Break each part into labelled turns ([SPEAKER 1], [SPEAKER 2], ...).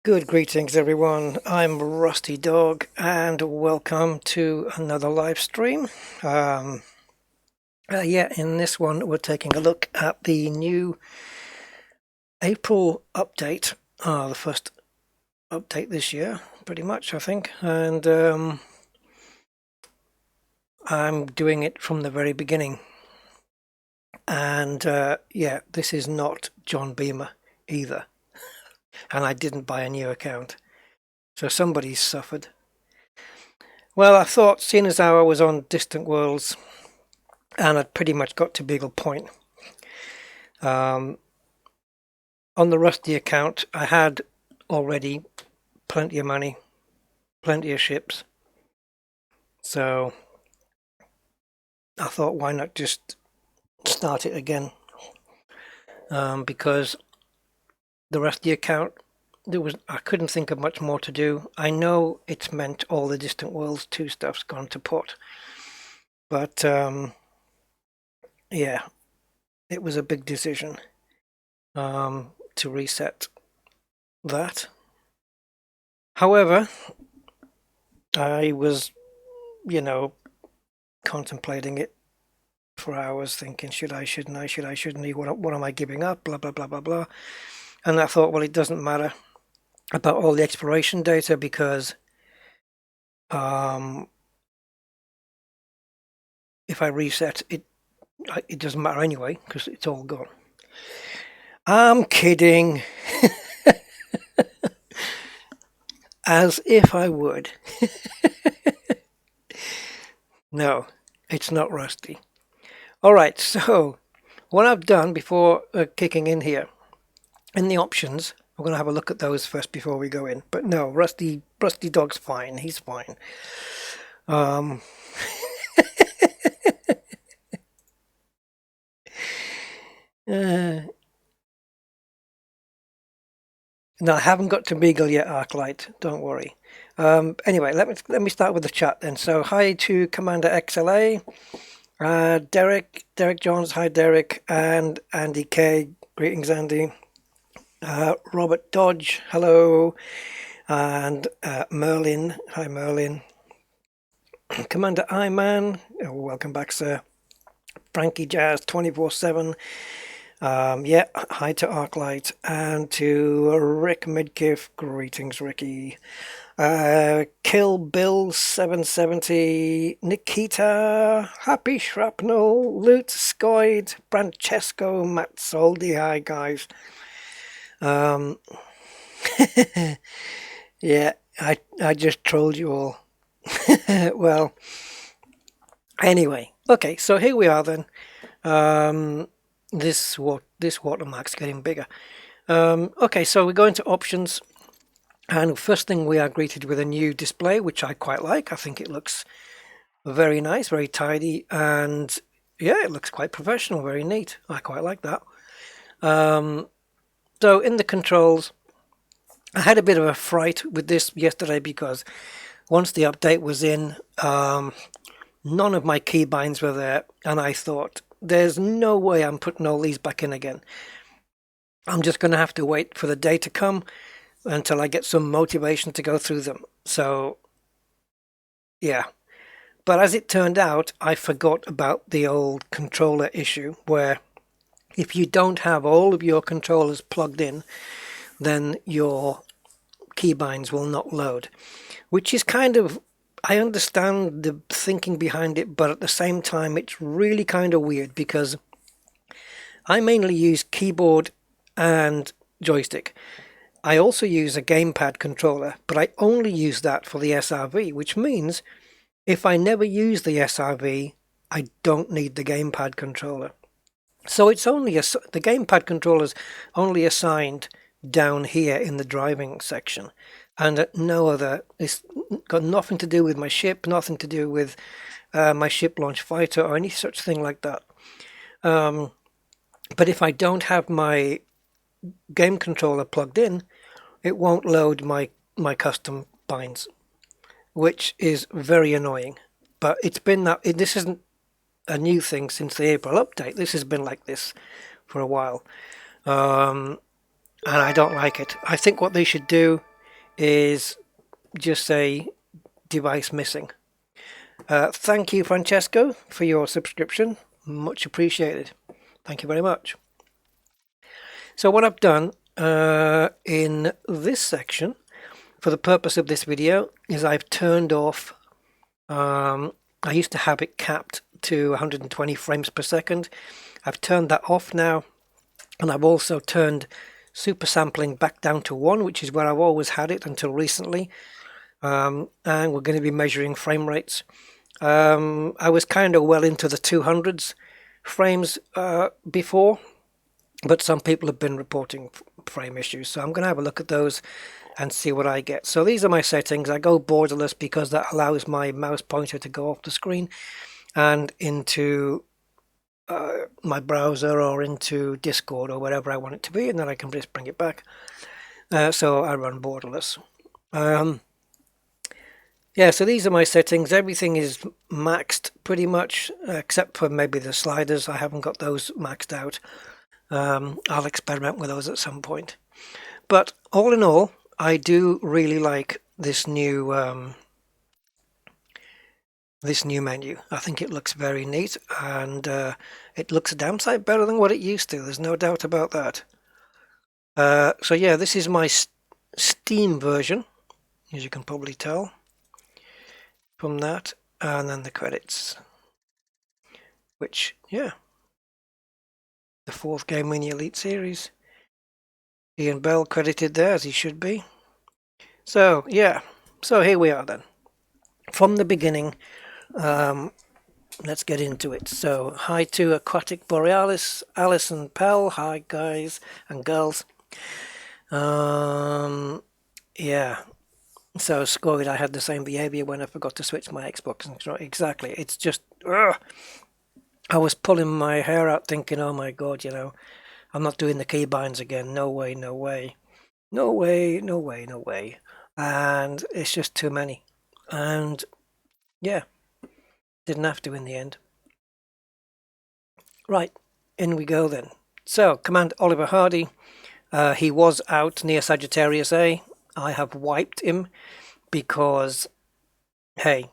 [SPEAKER 1] Good greetings everyone, I'm Rusty Dog and welcome to another live stream. In this one we're taking a look at the new April update, the first update this year pretty much I think, and I'm doing it from the very beginning. And this is not John Beamer either, and I didn't buy a new account. So somebody's suffered. Well, I thought, seeing as how I was on Distant Worlds and I'd pretty much got to Beagle Point, on the Rusty account I had already plenty of money, plenty of ships. So I thought, why not just start it again? Because the Rusty account, I couldn't think of much more to do. I know it's meant all the Distant Worlds 2 stuff's gone to pot, but yeah, it was a big decision to reset that. However, I was, contemplating it for hours, thinking, should I, shouldn't I, what am I giving up, blah, blah, blah, blah, blah. And I thought, well, it doesn't matter about all the exploration data because if I reset it, it doesn't matter anyway because it's all gone. I'm kidding. As if I would. No, it's not Rusty. Alright, so what I've done before kicking in here, in the options, we're going to have a look at those first before we go in. But no, Rusty Dog's fine. He's fine. No, I haven't got to Beagle yet, Arclight. Don't worry. Anyway, let me start with the chat then. So, hi to Commander XLA, Derek Johns. Hi, Derek, and Andy K. Greetings, Andy. Robert Dodge. Hello, and Merlin. Hi, Merlin. Commander Iman. Oh, welcome back, sir. Frankie Jazz 24/7. Hi to Arclight and to Rick Midkiff. Greetings, Ricky. Kill Bill 770, Nikita, Happy Shrapnel, Loot Scoid, Francesco Mazzoldi. Hi, guys. Yeah, I just trolled you all. Well, anyway, okay, so here we are then. This watermark's getting bigger. Okay, so we go into options, and first thing we are greeted with a new display, which I quite like. I think it looks very nice, very tidy, and yeah, it looks quite professional, very neat. I quite like that. So in the controls, I had a bit of a fright with this yesterday because once the update was in, none of my keybinds were there, and I thought, there's no way I'm putting all these back in again. I'm just going to have to wait for the day to come until I get some motivation to go through them. So, yeah. But as it turned out, I forgot about the old controller issue where if you don't have all of your controllers plugged in, then your keybinds will not load, which is kind of, I understand the thinking behind it, but at the same time it's really kind of weird because I mainly use keyboard and joystick. I also use a gamepad controller, but I only use that for the SRV, which means if I never use the SRV, I don't need the gamepad controller. So it's only the gamepad controller's only assigned down here in the driving section, and no other. It's got nothing to do with my ship, nothing to do with my ship launch fighter or any such thing like that. But if I don't have my game controller plugged in, it won't load my custom binds, which is very annoying. But it's been that. This isn't a new thing since the April update. This has been like this for a while, and I don't like it. I think what they should do is just say device missing. Thank you, Francesco, for your subscription. Much appreciated. Thank you very much. So what I've done in this section, for the purpose of this video, is I've turned off, I used to have it capped to 120 frames per second. I've turned that off now, and I've also turned super sampling back down to 1, which is where I've always had it until recently. And we're going to be measuring frame rates. I was kind of well into the 200s frames before, but some people have been reporting frame issues, so I'm going to have a look at those and see what I get. So these are my settings. I go borderless because that allows my mouse pointer to go off the screen and into my browser or into Discord or wherever I want it to be, and then I can just bring it back. So I run borderless. Yeah, so these are my settings. Everything is maxed pretty much, except for maybe the sliders. I haven't got those maxed out. I'll experiment with those at some point. But all in all, I do really like this new menu. I think it looks very neat, and it looks a damn sight better than what it used to. There's no doubt about that. So yeah, this is my Steam version, as you can probably tell from that, and then the credits, which, yeah, the 4th game in the Elite Series. Ian Bell credited there, as he should be. So yeah, so here we are then. From the beginning, let's get into it. So hi to Aquatic Borealis, Alison Pell, hi guys and girls. Yeah, so Scored, I had the same behavior when I forgot to switch my Xbox. Exactly, it's just, I was pulling my hair out thinking, oh my god, you know, I'm not doing the keybinds again. No way, no way. No way, no way, no way. And it's just too many. And yeah, didn't have to in the end. Right, in we go then. So, Command Oliver Hardy. He was out near Sagittarius A. I have wiped him because, hey,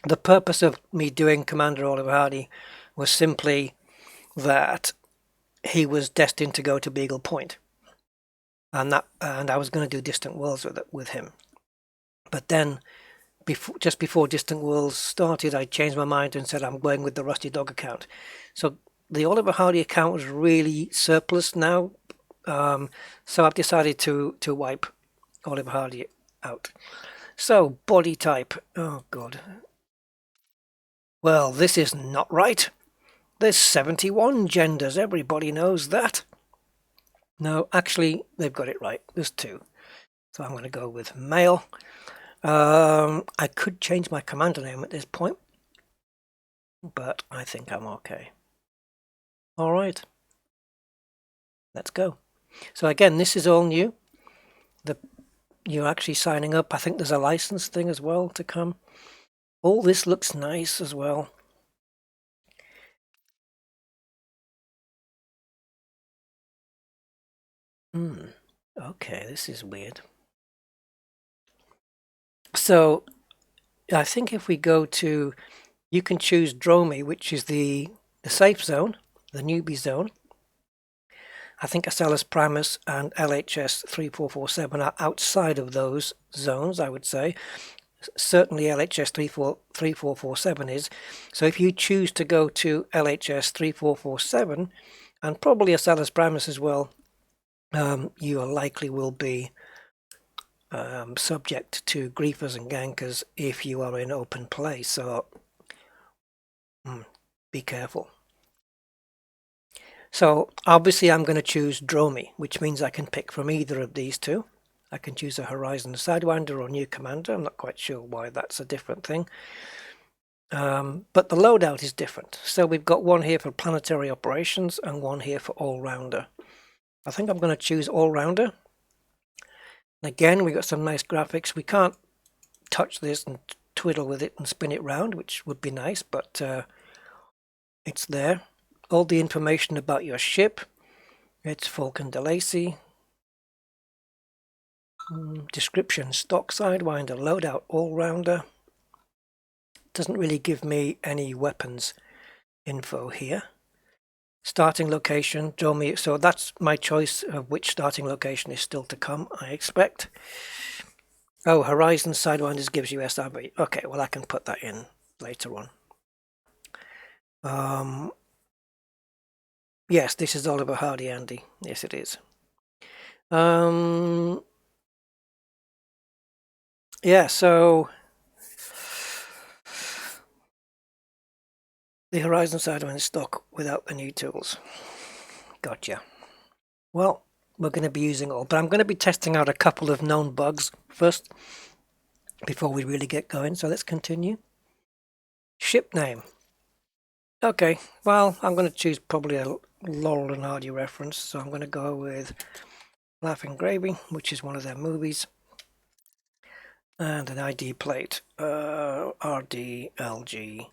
[SPEAKER 1] the purpose of me doing Commander Oliver Hardy was simply that he was destined to go to Beagle Point, and I was going to do Distant Worlds with him. But then, just before Distant Worlds started, I changed my mind and said I'm going with the Rusty Dog account. So the Oliver Hardy account is really surplus now, so I've decided to wipe Oliver Hardy out. So body type, oh god. Well, this is not right. There's 71 genders, everybody knows that. No, actually, they've got it right. There's 2. So I'm going to go with male. I could change my commander name at this point, but I think I'm okay. All right, let's go. So again, this is all new. You're actually signing up. I think there's a license thing as well to come. All this looks nice as well. Okay, this is weird. So I think if we go to, you can choose Dromi, which is the safe zone, the newbie zone. I think Acellus Primus and LHS 3447 are outside of those zones, I would say. Certainly LHS 3447 is. So if you choose to go to LHS 3447, and probably Acellus Primus as well, you likely will be subject to griefers and gankers if you are in open play. So be careful. So obviously I'm going to choose Dromi, which means I can pick from either of these 2. I can choose a Horizon Sidewinder or New Commander. I'm not quite sure why that's a different thing. But the loadout is different. So we've got one here for planetary operations and one here for all-rounder. I think I'm going to choose all-rounder. Again, we've got some nice graphics. We can't touch this and twiddle with it and spin it round, which would be nice, but it's there. All the information about your ship. It's Falcon de Lacy. Description, stock sidewinder, loadout, all-rounder. Doesn't really give me any weapons info here. Starting location, draw me. So that's my choice of which starting location is still to come, I expect. Oh, Horizon Sidewinders gives you SRB. Okay, well I can put that in later on. Yes, this is Oliver Hardy, Andy. Yes, it is. Yeah, so the Horizon Sidewinder stock without the new tools. Gotcha. Well, we're going to be using all, but I'm going to be testing out a couple of known bugs first before we really get going. So let's continue. Ship name. Okay, well, I'm going to choose probably a Laurel and Hardy reference. So I'm going to go with Laughing Gravy, which is one of their movies. And an ID plate, RDLG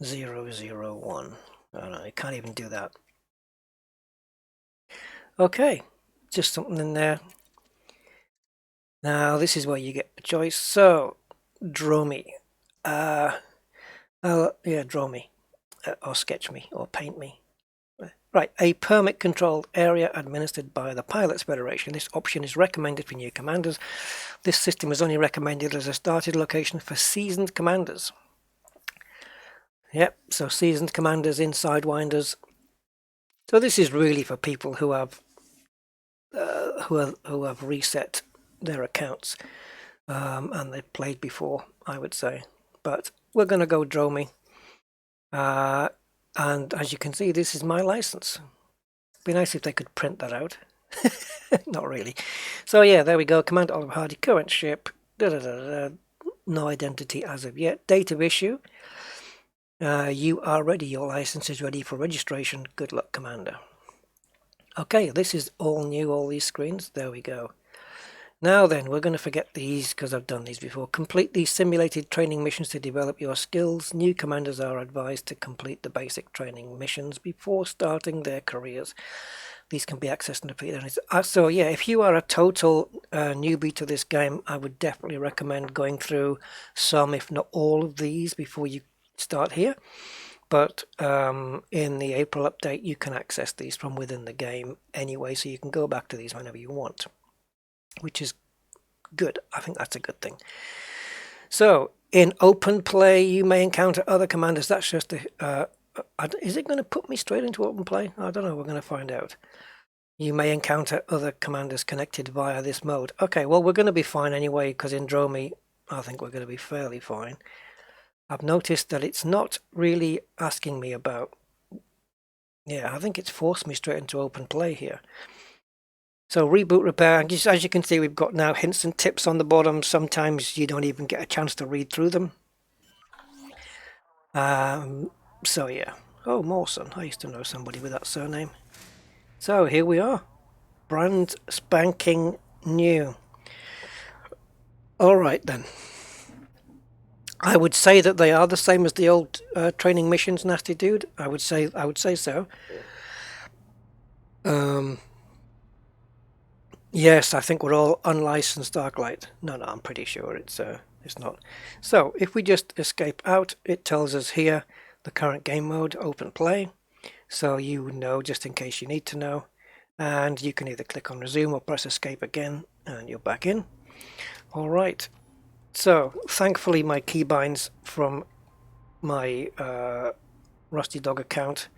[SPEAKER 1] 001. I can't even do that. Okay, just something in there. Now this is where you get a choice. So, draw me. Yeah, draw me, or sketch me, or paint me. Right, a permit-controlled area administered by the Pilots Federation. This option is recommended for new commanders. This system is only recommended as a starting location for seasoned commanders. Yep, so seasoned commanders in Sidewinders. So this is really for people who have reset their accounts and they've played before, I would say. But we're going to go draw me. And as you can see, this is my license. It'd be nice if they could print that out. Not really. So yeah, there we go. Commander Oliver Hardy, current ship. No identity as of yet. Date of issue. You are ready. Your license is ready for registration. Good luck, Commander. Okay, this is all new, all these screens. There we go. Now then, we're going to forget these because I've done these before. Complete these simulated training missions to develop your skills. New commanders are advised to complete the basic training missions before starting their careers. These can be accessed in the PDA. So yeah, if you are a total newbie to this game, I would definitely recommend going through some, if not all of these before you start here. But in the April update, you can access these from within the game anyway, so you can go back to these whenever you want, which is good. I think that's a good thing. So in open play, you may encounter other commanders. That's just is it going to put me straight into open play? I don't know. We're going to find out. You may encounter other commanders connected via this mode. Okay, well, we're going to be fine anyway, because in Draw Me, I think we're going to be fairly fine. I've noticed that it's not really asking me about... Yeah, I think it's forced me straight into open play here. So reboot, repair, as you can see, we've got now hints and tips on the bottom. Sometimes you don't even get a chance to read through them. So yeah. Oh, Mawson. I used to know somebody with that surname. So here we are. Brand spanking new. All right then. I would say that they are the same as the old training missions, Nasty Dude. I would say so. Yes, I think we're all unlicensed Darklight. No, I'm pretty sure it's not. So if we just escape out, it tells us here the current game mode, open play. So you know, just in case you need to know. And you can either click on resume or press escape again, and you're back in. All right. So thankfully, my keybinds from my Rusty Dog account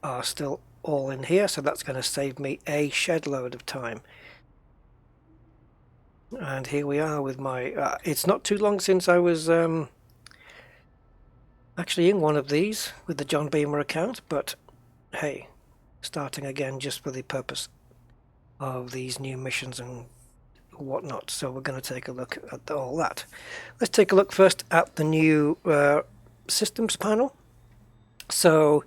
[SPEAKER 1] are still all in here, so that's going to save me a shed load of time. And here we are with my... it's not too long since I was actually in one of these with the John Beamer account, but hey, starting again just for the purpose of these new missions and whatnot. So we're going to take a look at all that. Let's take a look first at the new systems panel. So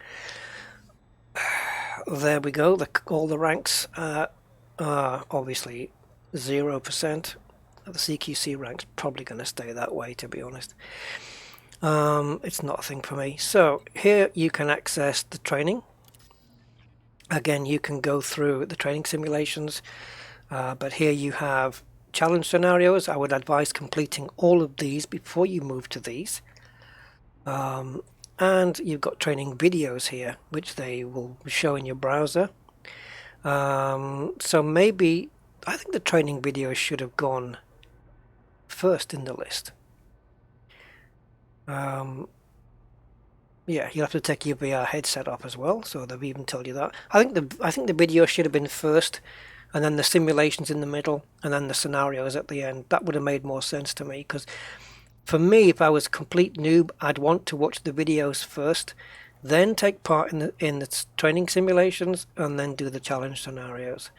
[SPEAKER 1] there we go. All the ranks are obviously 0%. The CQC rank's probably going to stay that way, to be honest. It's not a thing for me. So here you can access the training. Again, you can go through the training simulations. But here you have challenge scenarios. I would advise completing all of these before you move to these. And you've got training videos here, which they will show in your browser. So maybe, I think the training videos should have gone first in the list. Yeah, you'll have to take your VR headset off as well, so they've even told you that. I think the video should have been first, and then the simulations in the middle, and then the scenarios at the end. That would have made more sense to me, because for me, if I was a complete noob, I'd want to watch the videos first, then take part in the training simulations, and then do the challenge scenarios.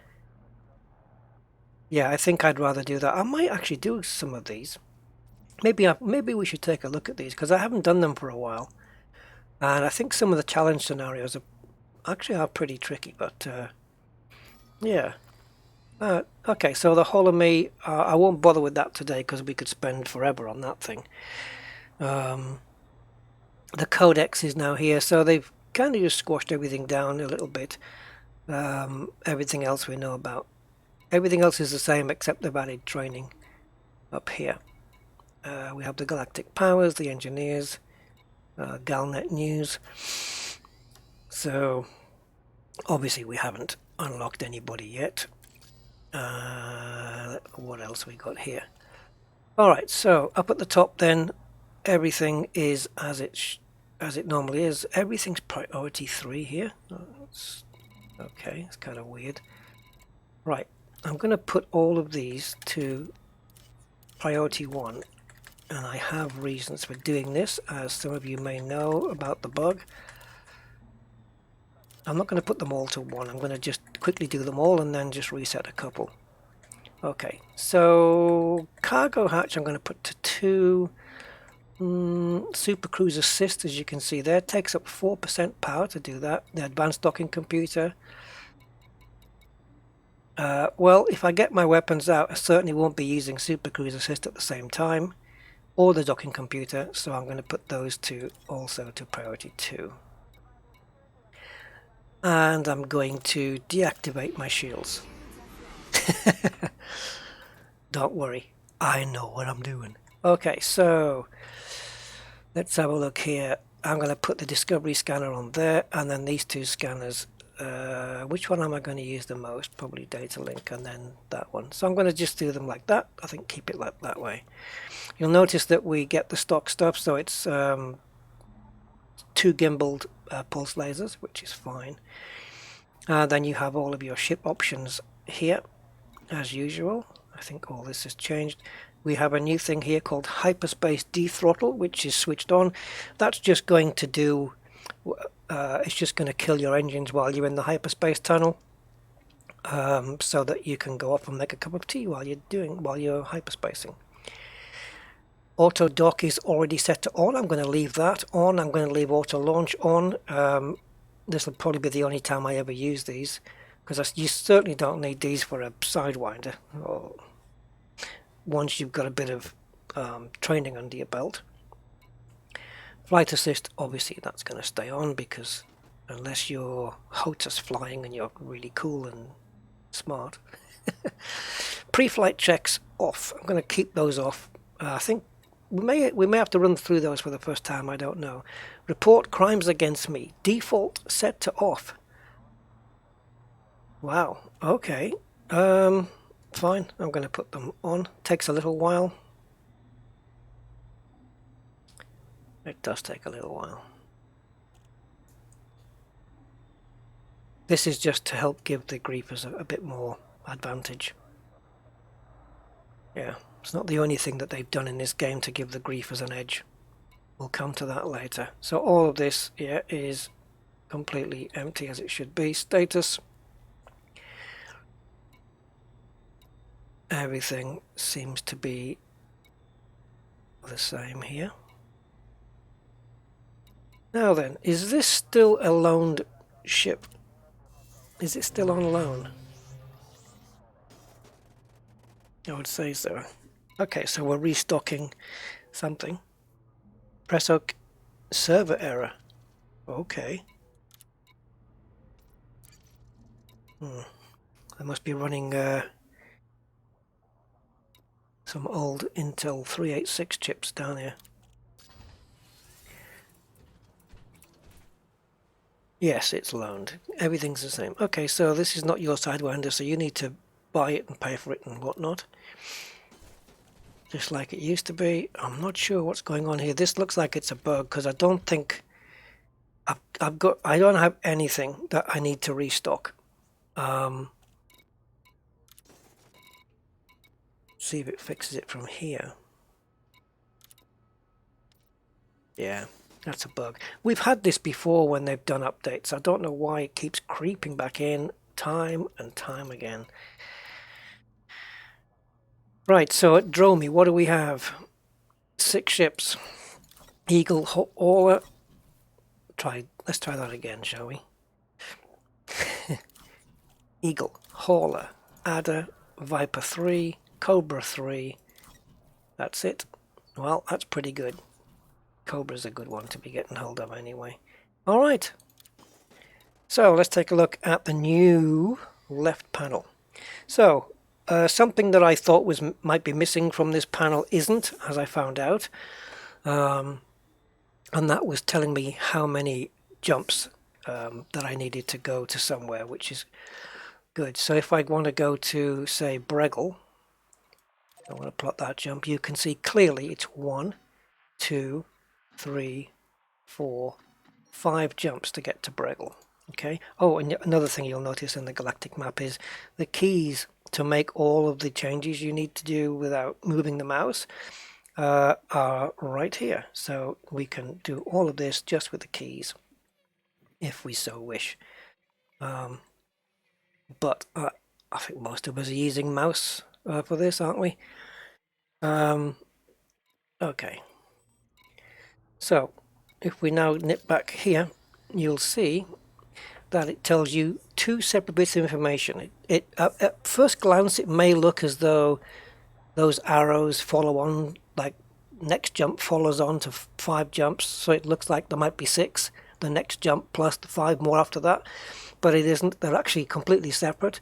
[SPEAKER 1] Yeah, I think I'd rather do that. I might actually do some of these. Maybe we should take a look at these, because I haven't done them for a while. And I think some of the challenge scenarios are pretty tricky, but yeah. Okay, so the Whole of Me, I won't bother with that today because we could spend forever on that thing. The Codex is now here, so they've kind of just squashed everything down a little bit. Everything else we know about. Everything else is the same except they've added training up here. We have the Galactic Powers, the Engineers, Galnet News. So obviously we haven't unlocked anybody yet. What else we got here? Alright, so up at the top then, everything is as it normally is. Everything's priority 3 here. Okay, it's kind of weird. Right, I'm going to put all of these to priority 1. And I have reasons for doing this, as some of you may know about the bug. I'm not going to put them all to 1. I'm going to just quickly do them all and then just reset a couple. Okay, so cargo hatch I'm going to put to 2. Super Cruise Assist, as you can see there, takes up 4% power to do that. The advanced docking computer. Well, if I get my weapons out, I certainly won't be using Super Cruise Assist at the same time, or the docking computer, so I'm going to put those two also to priority 2. And I'm going to deactivate my shields. Don't worry, I know what I'm doing. Okay, so let's have a look here. I'm going to put the Discovery scanner on there, and then these 2 scanners. Which one am I going to use the most? Probably Data Link, and then that one. So I'm going to just do them like that. I think keep it like that way. You'll notice that we get the stock stuff, so it's 2 gimbaled pulse lasers, which is fine. Then you have all of your ship options here, as usual. I think all this has changed. We have a new thing here called Hyperspace Dethrottle, which is switched on. That's just going to do... it's just going to kill your engines while you're in the hyperspace tunnel, so that you can go off and make a cup of tea while you're hyperspacing. Auto dock is already set to on. I'm going to leave that on. I'm going to leave auto launch on. This will probably be the only time I ever use these, because you certainly don't need these for a sidewinder, or once you've got a bit of training under your belt. Flight assist, obviously that's going to stay on, because unless you're HOTAS flying and you're really cool and smart. Pre-flight checks off. I'm going to keep those off. I think we may have to run through those for the first time, I don't know. Report crimes against me. Default set to off. Wow, okay. Fine, I'm going to put them on. Takes a little while. It does take a little while. This is just to help give the griefers a bit more advantage. Yeah, it's not the only thing that they've done in this game to give the griefers an edge. We'll come to that later. So all of this here is completely empty, as it should be. Status. Everything seems to be the same here. Now then, is this still a loaned ship? Is it still on loan? I would say so. Okay, so we're restocking something. Press OK. Server error. Okay. They must be running some old Intel 386 chips down here. Yes, it's loaned. Everything's the same. Okay, so this is not your Sidewinder, so you need to buy it and pay for it and whatnot. Just like it used to be. I'm not sure what's going on here. This looks like it's a bug because I don't think I don't have anything that I need to restock. See if it fixes it from here. Yeah, that's a bug. We've had this before when they've done updates. I don't know why it keeps creeping back in time and time again. Right, so at Dromi, what do we have? 6 ships. Eagle, Hauler. Let's try that again, shall we? Eagle, Hauler, Adder, Viper 3, Cobra 3. That's it. Well, that's pretty good. Cobra's a good one to be getting hold of anyway. Alright. So let's take a look at the new left panel. So, something that I thought might be missing from this panel isn't, as I found out. And that was telling me how many jumps that I needed to go to somewhere, which is good. So if I want to go to, say, Bregel, I want to plot that jump, you can see clearly it's 1, 2, 3, 4, 5 jumps to get to Bregel. Okay. Oh, and another thing you'll notice in the galactic map is the keys to make all of the changes you need to do without moving the mouse are right here. So we can do all of this just with the keys if we so wish. But I think most of us are using mouse for this, aren't we? Okay. So if we now nip back here, you'll see that it tells you 2 separate bits of information. At first glance, it may look as though those arrows follow on, like next jump follows on to 5 jumps, so it looks like there might be 6, the next jump plus the 5 more after that, but it isn't. They're actually completely separate.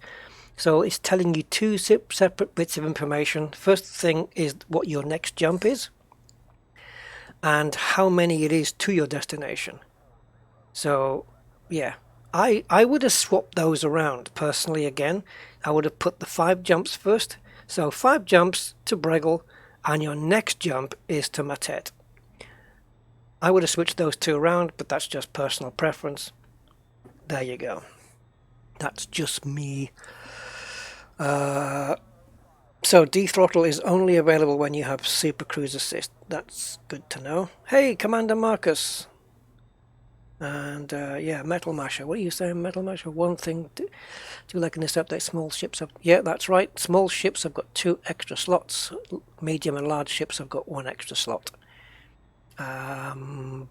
[SPEAKER 1] So it's telling you 2 separate bits of information. First thing is what your next jump is and how many it is to your destination. So yeah, I would have swapped those around personally again. I would have put the 5 jumps first. So 5 jumps to Bregel, and your next jump is to Matet. I would have switched those 2 around, but that's just personal preference. There you go. That's just me. So dethrottle is only available when you have Super Cruise Assist. That's good to know. Hey, Commander Marcus. And yeah, Metal Masher. What are you saying, Metal Masher? One thing do like in this update, small ships have... Yeah, that's right. Small ships have got 2 extra slots. Medium and large ships have got 1 extra slot.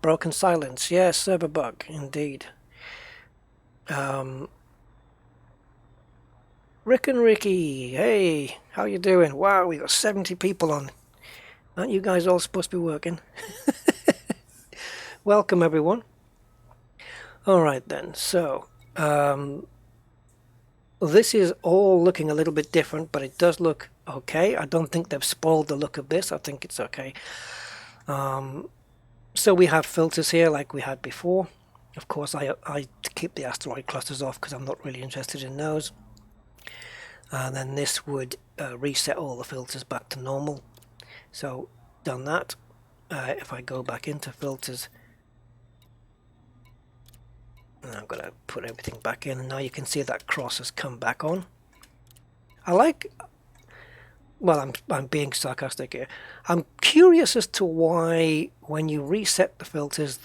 [SPEAKER 1] Broken Silence. Yeah, server bug, indeed. Rick and Ricky. Hey, how you doing? Wow, we got 70 people on. Aren't you guys all supposed to be working? Welcome, everyone. Alright then, so this is all looking a little bit different, but it does look okay. I don't think they've spoiled the look of this. I think it's okay. So we have filters here like we had before. Of course, I keep the asteroid clusters off because I'm not really interested in those. And then this would reset all the filters back to normal. So, done that. If I go back into filters, and I'm going to put everything back in, and now you can see that cross has come back on. I like... Well, I'm being sarcastic here. I'm curious as to why, when you reset the filters,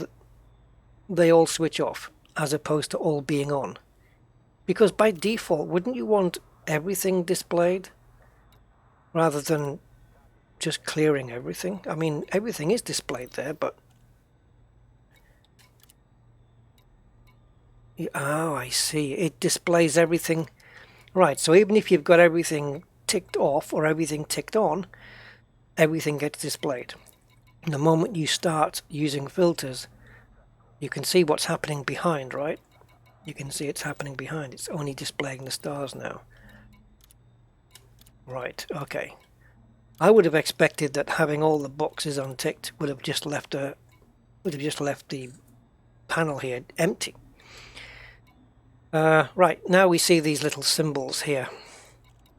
[SPEAKER 1] they all switch off, as opposed to all being on. Because by default, wouldn't you want everything displayed, rather than just clearing everything? I mean, everything is displayed there, but... Oh, I see. It displays everything. Right, so even if you've got everything ticked off or everything ticked on, everything gets displayed. And the moment you start using filters, you can see what's happening behind, right? You can see it's happening behind. It's only displaying the stars now. Right, okay. I would have expected that having all the boxes unticked would have just left the panel here empty. Right, now we see these little symbols here.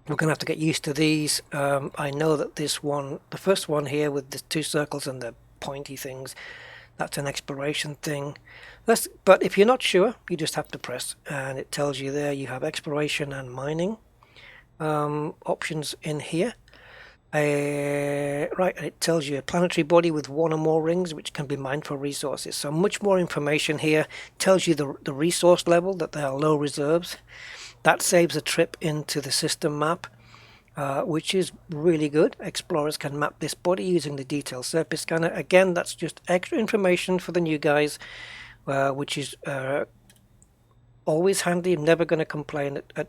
[SPEAKER 1] We're going to have to get used to these. I know that this one, the first one here with the two circles and the pointy things, that's an exploration thing. But if you're not sure, you just have to press, and it tells you there you have exploration and mining options in here. Right, and it tells you a planetary body with one or more rings which can be mined for resources. So much more information here. Tells you the resource level, that there are low reserves. That saves a trip into the system map, which is really good. Explorers can map this body using the detailed surface scanner. Again, that's just extra information for the new guys, which is always handy. I'm never going to complain at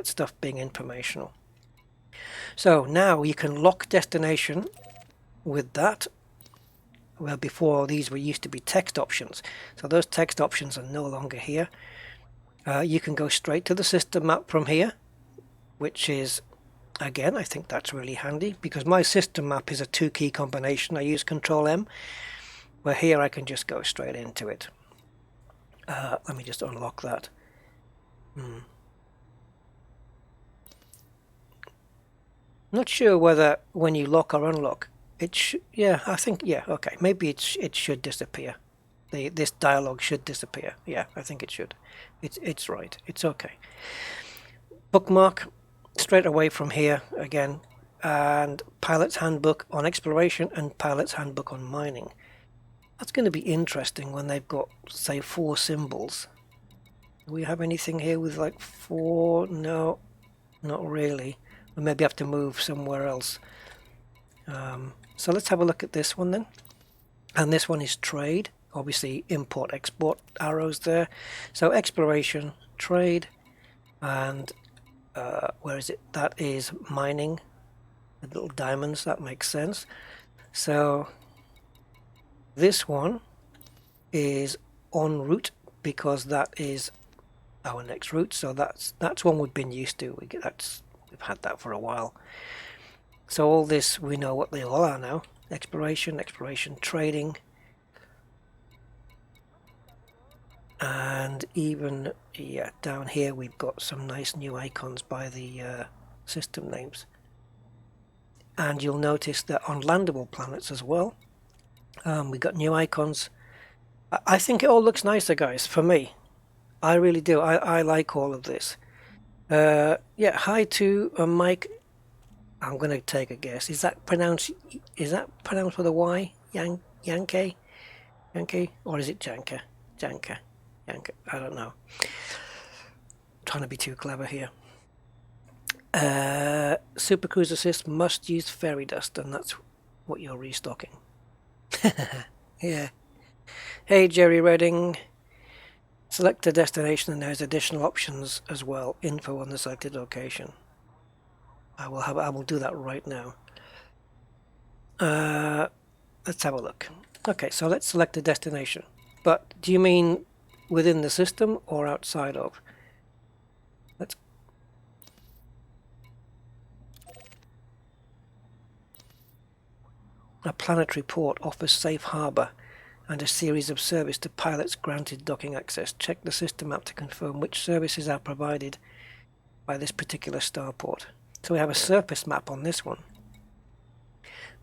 [SPEAKER 1] stuff being informational. So now you can lock destination with that. Well, before these used to be text options. So those text options are no longer here. You can go straight to the system map from here, which is, again, I think that's really handy because my system map is a 2-key combination. I use Control M, where here I can just go straight into it. Let me just unlock that. Not sure whether when you lock or unlock, I think, okay, maybe it should disappear. This dialogue should disappear. Yeah, I think it should. It's right. It's okay. Bookmark straight away from here again, and Pilot's Handbook on Exploration and Pilot's Handbook on Mining. That's going to be interesting when they've got, say, 4 symbols. Do we have anything here with like 4? No, not really. We maybe have to move somewhere else. So let's have a look at this one then. And this one is trade. Obviously import export arrows there. So exploration, trade, and where is it? That is mining. The little diamonds, that makes sense. So this one is en route because that is our next route. So that's one we've been used to. We've had that for a while. So all this, we know what they all are now. Exploration, trading, and even down here we've got some nice new icons by the system names. And you'll notice that on landable planets as well, we've got new icons. I think it all looks nicer, guys, for me. I really do. I like all of this. Hi to Mike. I'm going to take a guess. Is that pronounced with a Y? Yankee? Or is it Janka? Janka. I don't know. I'm trying to be too clever here. Super Cruise Assist must use fairy dust, and that's what you're restocking. Yeah. Hey, Jerry Redding. Select a destination and there's additional options as well. Info on the selected location. I will do that right now. Let's have a look. Okay, so let's select a destination. But do you mean within the system or outside of? A planetary port offers safe harbor and a series of service to pilots granted docking access. Check the system map to confirm which services are provided by this particular starport. So we have a surface map on this one.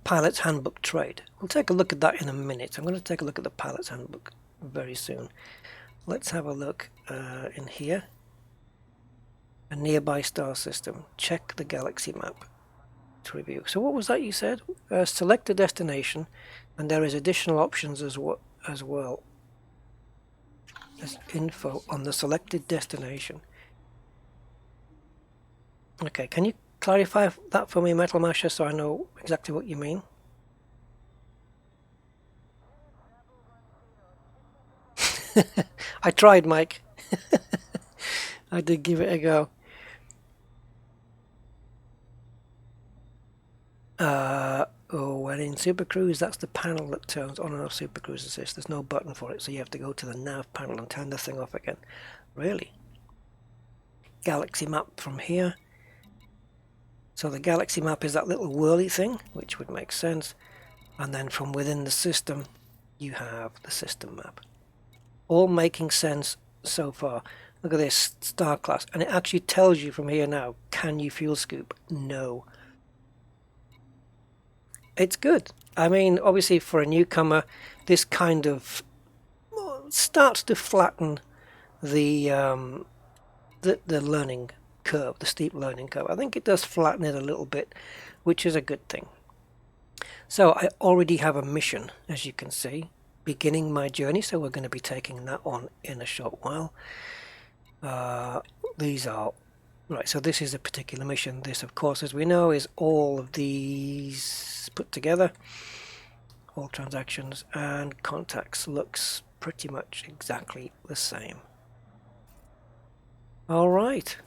[SPEAKER 1] Pilot's Handbook Trade. We'll take a look at that in a minute. I'm going to take a look at the Pilot's Handbook very soon. Let's have a look in here. A nearby star system. Check the galaxy map to review. So what was that you said? Select a destination, and there is additional options as well. There's info on the selected destination. Okay, can you clarify that for me, Metal Masher, so I know exactly what you mean? I tried, Mike. I did give it a go. When in Super Cruise, that's the panel that turns on and off Super Cruise Assist. There's no button for it, so you have to go to the nav panel and turn the thing off again. Really? Galaxy map from here. So the galaxy map is that little whirly thing, which would make sense. And then from within the system, you have the system map. All making sense so far. Look at this, star class. And it actually tells you from here now, can you fuel scoop? No. It's good. I mean, obviously for a newcomer, this kind of starts to flatten the learning curve, the steep learning curve. I think it does flatten it a little bit, which is a good thing. So I already have a mission, as you can see, beginning my journey. So we're going to be taking that on in a short while. These are right. So this is a particular mission. This, of course, as we know, is all of these put together. All transactions and contacts looks pretty much exactly the same. All right.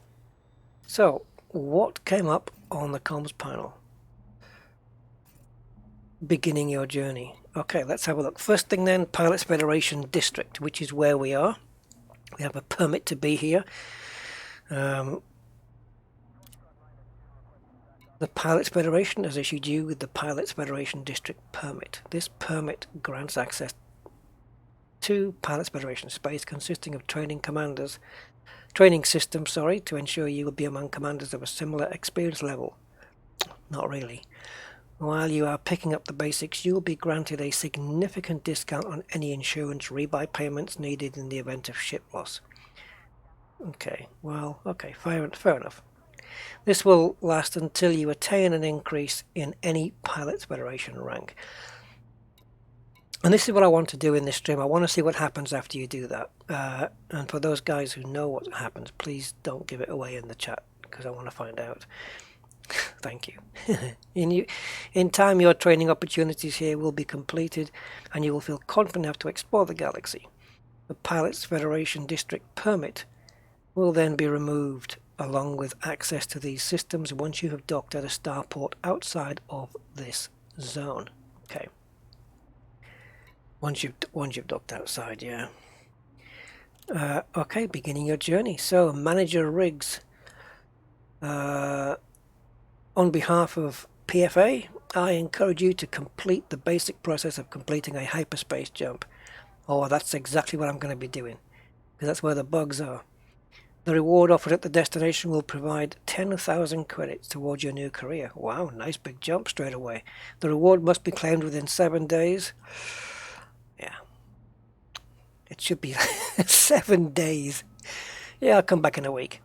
[SPEAKER 1] So what came up on the comms panel? Beginning your journey. Okay, let's have a look. First thing then, Pilots Federation District, which is where we are. We have a permit to be here. The Pilots Federation has issued you with the Pilots Federation District permit. This permit grants access to Pilots Federation space consisting of training systems, to ensure you will be among commanders of a similar experience level. Not really. While you are picking up the basics, you will be granted a significant discount on any insurance rebuy payments needed in the event of ship loss. Okay, well, okay, fair enough. This will last until you attain an increase in any Pilots Federation rank. And this is what I want to do in this stream. I want to see what happens after you do that. And for those guys who know what happens, please don't give it away in the chat, because I want to find out. Thank you. In time, your training opportunities here will be completed, and you will feel confident enough to explore the galaxy. The Pilots Federation District permit will then be removed, along with access to these systems once you have docked at a starport outside of this zone. Okay. Once you've docked outside, yeah. Okay, beginning your journey. So, Manager Riggs. On behalf of PFA, I encourage you to complete the basic process of completing a hyperspace jump. Oh, that's exactly what I'm going to be doing, because that's where the bugs are. The reward offered at the destination will provide 10,000 credits towards your new career. Wow, nice big jump straight away. The reward must be claimed within 7 days. Yeah. It should be 7 days. Yeah, I'll come back in a week.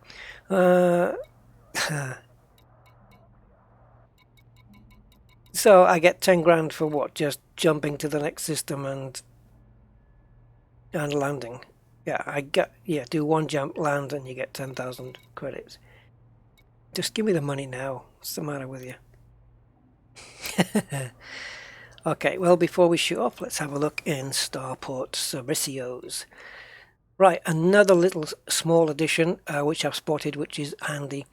[SPEAKER 1] So I get 10 grand for what? Just jumping to the next system and landing. Yeah, do one jump, land, and you get 10,000 credits. Just give me the money now. What's the matter with you? Okay, well, before we shoot off, let's have a look in Starport Servicios. Right, another little small addition, which I've spotted, which is handy,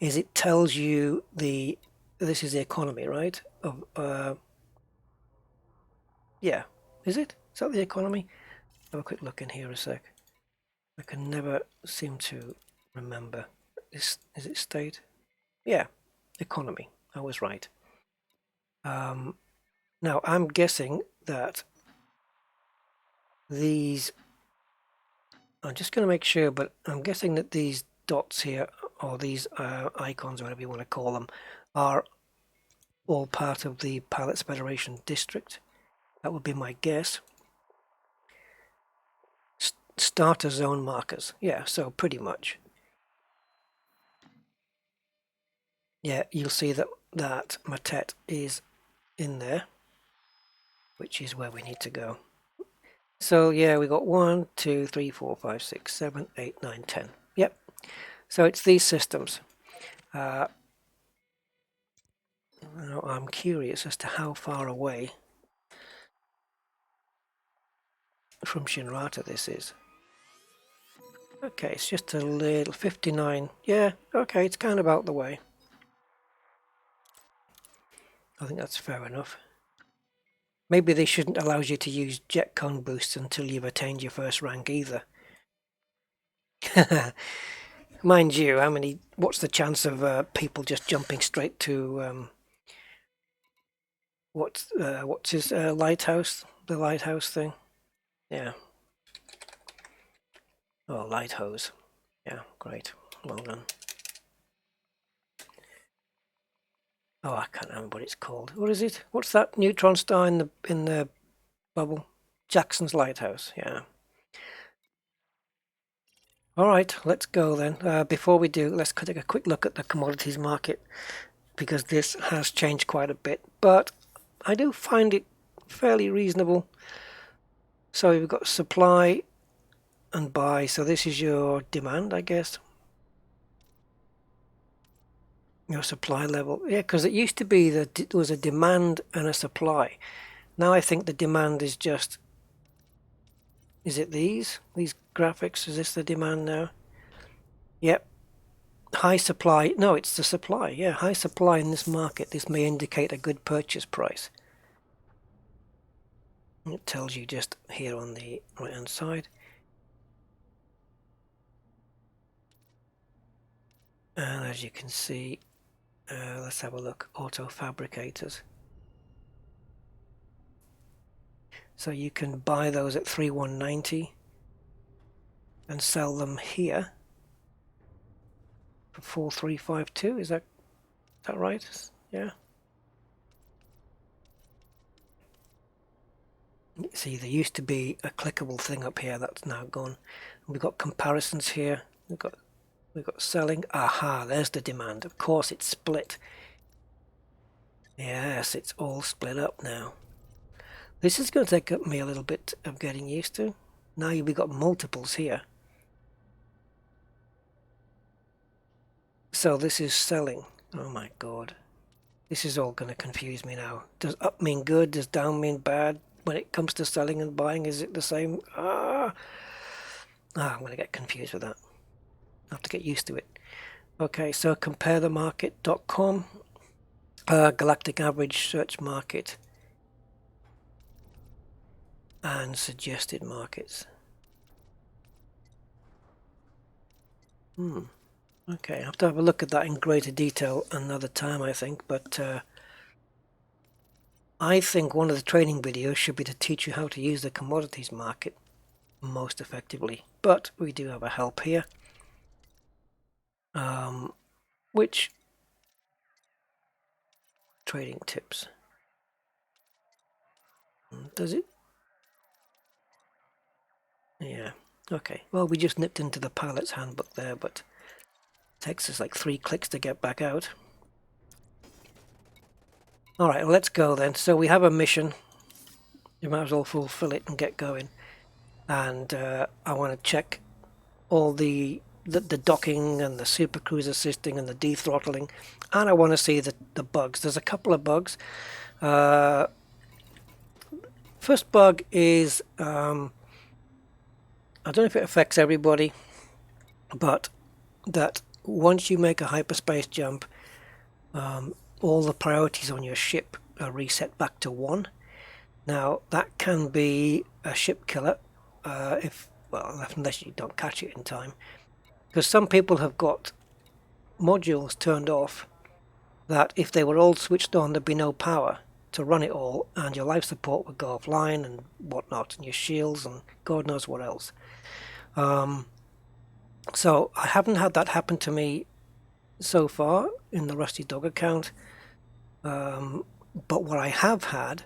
[SPEAKER 1] is it tells you this is the economy, right? Yeah, is it? Is that the economy? Have a quick look in here a sec. I can never seem to remember. Is it state? Yeah, economy. I was right. Now I'm guessing that these. I'm just going to make sure, but I'm guessing that these dots here, or these icons, or whatever you want to call them, are all part of the Pilots Federation district. That would be my guess. Starter zone markers. Yeah, so pretty much. Yeah, you'll see that Matet is in there, which is where we need to go. So yeah, we got 1, 2, 3, 4, 5, 6, 7, 8, 9, 10. Yep. So it's these systems. I'm curious as to how far away from Shinrata this is. Okay, it's just a little 59. Yeah, okay, it's kind of out the way. I think that's fair enough. Maybe they shouldn't allow you to use jetcon boosts until you've attained your first rank either. Mind you, what's the chance of people just jumping straight to what's his lighthouse? The lighthouse thing? Yeah. Oh, lighthouse. Yeah, great. Well done. Oh, I can't remember what it's called. What is it? What's that neutron star in the bubble? Jackson's lighthouse. Yeah. All right, let's go then. Before we do, let's take a quick look at the commodities market because this has changed quite a bit, but I do find it fairly reasonable. So we've got supply and buy. So this is your demand, I guess. Your supply level. Yeah, because it used to be that there was a demand and a supply. Now I think the demand is just, is it these graphics? Is this the demand now? Yep. High supply. No, it's the supply. Yeah, high supply in this market. This may indicate a good purchase price. It tells you just here on the right hand side. And as you can see, let's have a look. Auto fabricators. So you can buy those at 3190 and sell them here for 4352. Is that right? Yeah. See, there used to be a clickable thing up here that's now gone. We've got comparisons here. We've got selling. Aha, there's the demand. Of course, it's split. Yes, it's all split up now. This is going to take me a little bit of getting used to. Now we've got multiples here. So this is selling. Oh my god. This is all going to confuse me now. Does up mean good? Does down mean bad? When it comes to selling and buying, is it the same? I'm going to get confused with that. I have to get used to it. Okay, so comparethemarket.com, galactic average search market, and suggested markets. Okay, I have to have a look at that in greater detail another time, I think, but I think one of the training videos should be to teach you how to use the commodities market most effectively. But we do have a help here, which trading tips does it? Yeah. Okay. Well, we just nipped into the pilot's handbook there, but it takes us like 3 clicks to get back out. All right, well, let's go then. So we have a mission. You might as well fulfill it and get going. And I want to check all the docking and the supercruise assisting and the de-throttling, and I want to see the bugs. There's a couple of bugs. First bug is I don't know if it affects everybody, but that once you make a hyperspace jump, all the priorities on your ship are reset back to 1. Now that can be a ship killer unless you don't catch it in time, because some people have got modules turned off that if they were all switched on, there'd be no power to run it all, and your life support would go offline and whatnot, and your shields and God knows what else. So I haven't had that happen to me so far in the Rusty Dog account, but what I have had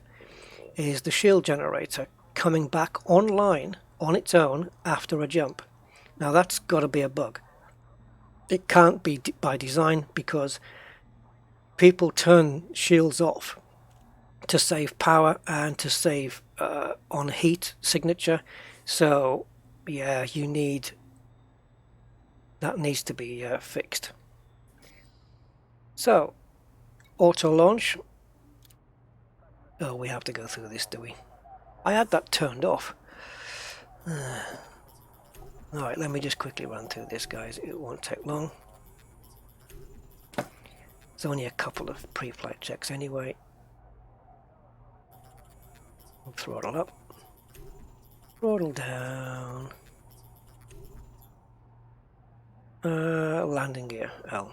[SPEAKER 1] is the shield generator coming back online on its own after a jump. Now that's got to be a bug. It can't be by design, because people turn shields off to save power and to save on heat signature. So yeah, that needs to be fixed. So auto launch. Oh, we have to go through this, do we? I had that turned off. Alright, let me just quickly run through this, guys. It won't take long. There's only a couple of pre-flight checks anyway. Throttle up. Throttle down. Landing gear, L.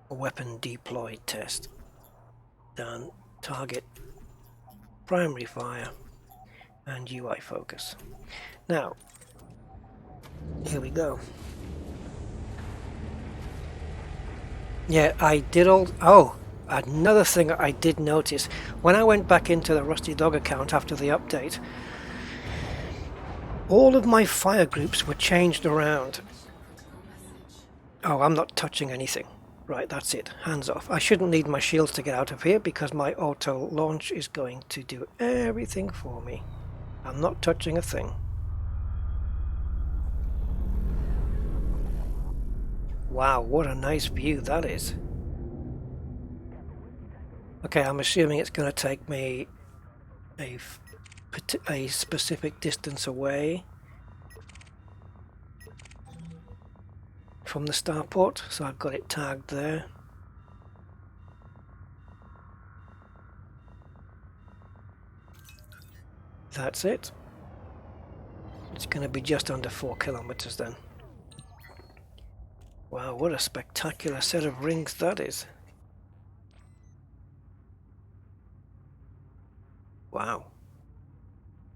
[SPEAKER 1] Weapon deployed test. Done. Target, primary fire, and UI focus. Now, here we go. Yeah, I did all... Oh, another thing I did notice. When I went back into the Rusty Dog account after the update, all of my fire groups were changed around. Oh, I'm not touching anything. Right, that's it. Hands off. I shouldn't need my shields to get out of here because my auto launch is going to do everything for me. I'm not touching a thing. Wow, what a nice view that is. Okay, I'm assuming it's going to take me a specific distance away from the starport, so I've got it tagged there. That's it. It's going to be just under 4 kilometers then. Wow, what a spectacular set of rings that is. Wow.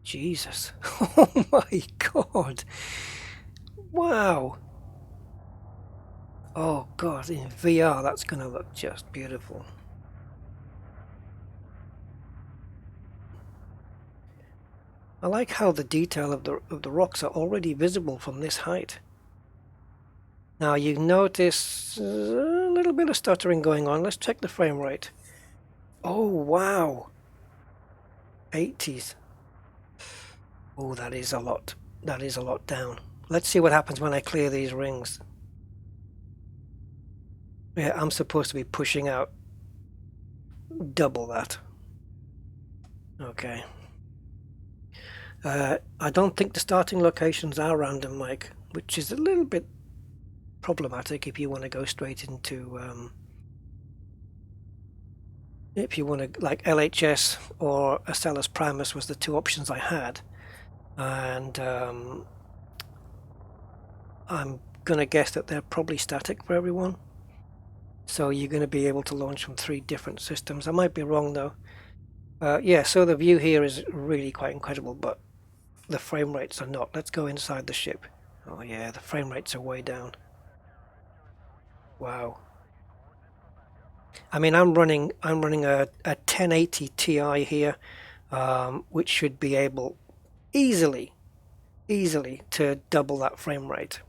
[SPEAKER 1] Jesus. Oh my god. Wow. Oh god, in VR that's going to look just beautiful. I like how the detail of the rocks are already visible from this height. Now you notice a little bit of stuttering going on. Let's check the frame rate. Oh wow. 80s. Oh, that is a lot. That is a lot down. Let's see what happens when I clear these rings. Yeah, I'm supposed to be pushing out double that. Okay. I don't think the starting locations are random, Mike, which is a little bit problematic if you want to go straight into if you want to, like LHS or Acellus Primus was the two options I had, and I'm gonna guess that they're probably static for everyone, so you're going to be able to launch from 3 different systems. I might be wrong though. Yeah, so the view here is really quite incredible, but the frame rates are not. Let's go inside the ship. Oh yeah, the frame rates are way down. Wow. I mean, I'm running a 1080 Ti here, which should be able easily to double that frame rate,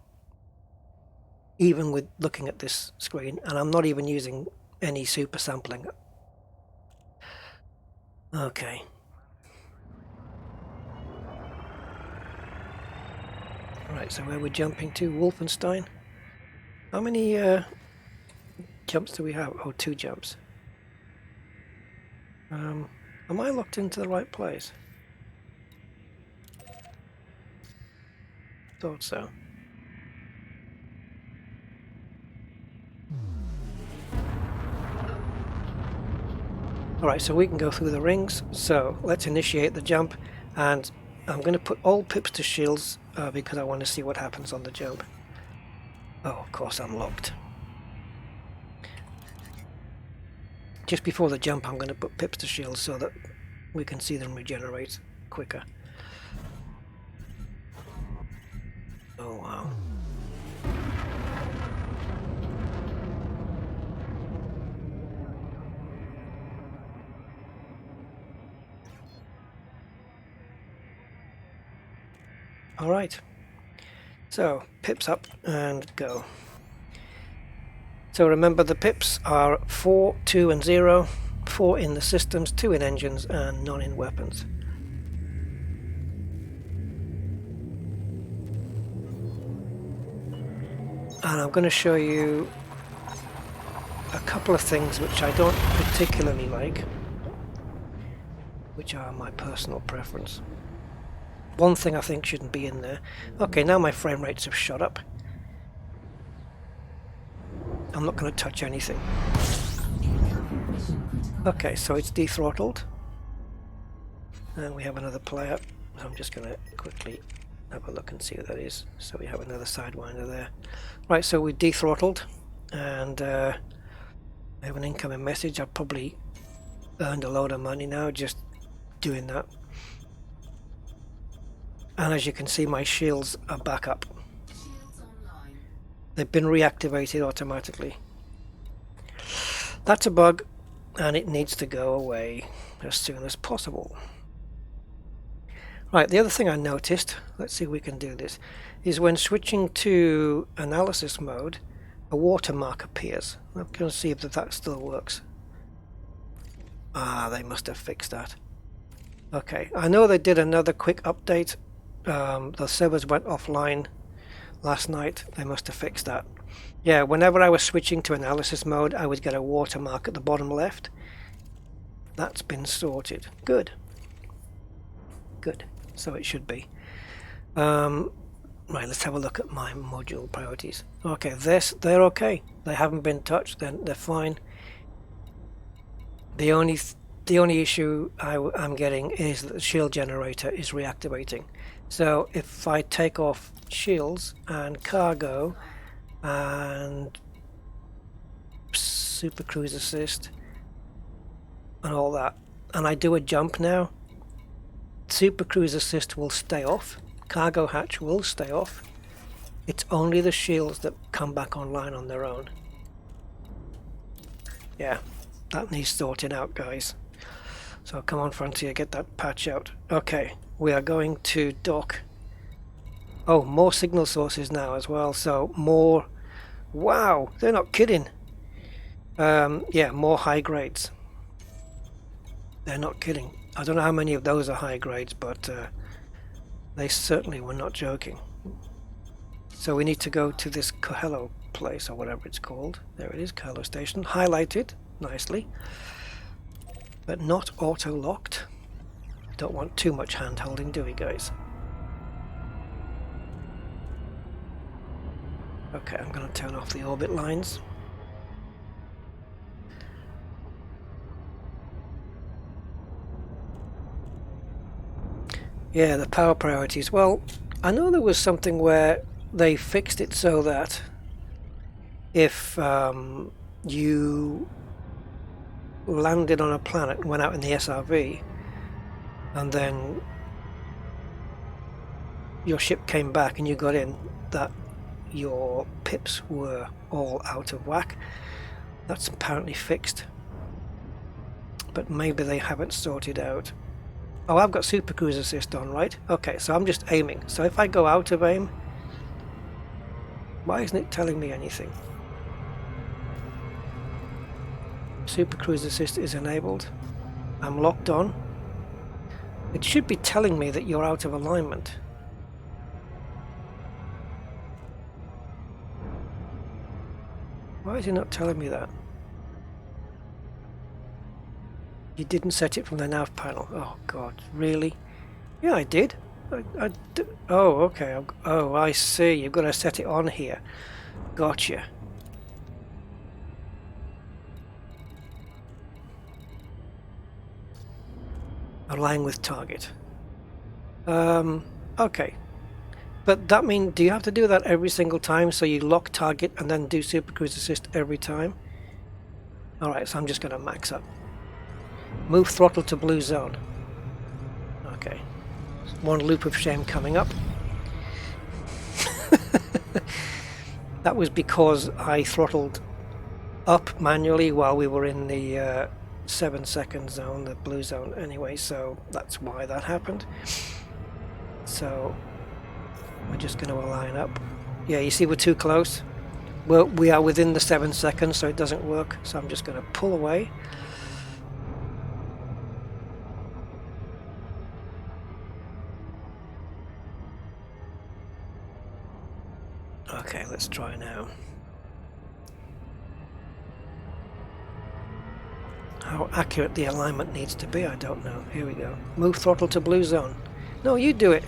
[SPEAKER 1] even with looking at this screen, and I'm not even using any super sampling. Okay. Right, so where we're jumping to, Wolfenstein. How many jumps do we have? Oh, 2 jumps. Am I locked into the right place? Thought so. Alright, so we can go through the rings. So let's initiate the jump, and I'm going to put all pips to shields because I want to see what happens on the jump. Oh, of course I'm locked. Just before the jump I'm going to put pips to shields so that we can see them regenerate quicker. Oh wow. Alright, so pips up and go. So remember, the pips are 4, 2 and 0, 4 in the systems, 2 in engines and none in weapons. And I'm going to show you a couple of things which I don't particularly like, which are my personal preference. One thing I think shouldn't be in there. Okay, now my frame rates have shot up. I'm not going to touch anything. Okay, so it's dethrottled. And we have another player. So I'm just going to quickly Have a look and see what that is. So we have another sidewinder there. Right, so we dethrottled, and I have an incoming message. I've probably earned a load of money now just doing that. And as you can see, my shields are back up. They've been reactivated automatically. That's a bug, and it needs to go away as soon as possible. Right, the other thing I noticed, let's see if we can do this, is when switching to analysis mode, a watermark appears. I'm going to see if that still works. Ah, they must have fixed that. Okay, I know they did another quick update. The servers went offline last night. They must have fixed that. Yeah, whenever I was switching to analysis mode, I would get a watermark at the bottom left. That's been sorted. Good. Good. So it should be. Right, let's have a look at my module priorities. Okay, they're okay. They haven't been touched. They're fine. The only issue I'm getting is that the shield generator is reactivating. So if I take off shields and cargo and super cruise assist and all that, and I do a jump now, super cruise assist will stay off, cargo hatch will stay off. It's only the shields that come back online on their own. Yeah, that needs sorting out, guys. So come on, Frontier, get that patch out. Okay, we are going to dock. Oh, more signal sources now as well, so more. Wow, they're not kidding. Yeah, more high grades. They're not kidding. I don't know how many of those are high grades, but they certainly were not joking. So we need to go to this Coelho place, or whatever it's called. There it is, Coelho Station, highlighted nicely, but not auto-locked. Don't want too much hand-holding, do we, guys? Okay, I'm going to turn off the orbit lines. Yeah, the power priorities. Well, I know there was something where they fixed it so that if you landed on a planet and went out in the SRV and then your ship came back and you got in, that your pips were all out of whack. That's apparently fixed, but maybe they haven't sorted out. Oh, I've got super cruise assist on, right? Okay, so I'm just aiming. So if I go out of aim, why isn't it telling me anything? Super cruise assist is enabled. I'm locked on. It should be telling me that you're out of alignment. Why is it not telling me that? You didn't set it from the nav panel. Oh god, really? Yeah, I did. Oh, okay. Oh, I see. You've got to set it on here. Gotcha. Align with target. Okay. But that means, do you have to do that every single time? So you lock target and then do super cruise assist every time? Alright, so I'm just going to max up. Move throttle to blue zone. Okay. One loop of shame coming up. That was because I throttled up manually while we were in the 7-second zone, the blue zone anyway, so that's why that happened. So we're just going to align up. Yeah, you see we're too close. We are within the 7 seconds, so it doesn't work. So I'm just going to pull away. Okay, let's try now. How accurate the alignment needs to be, I don't know. Here we go. Move throttle to blue zone. No, you do it.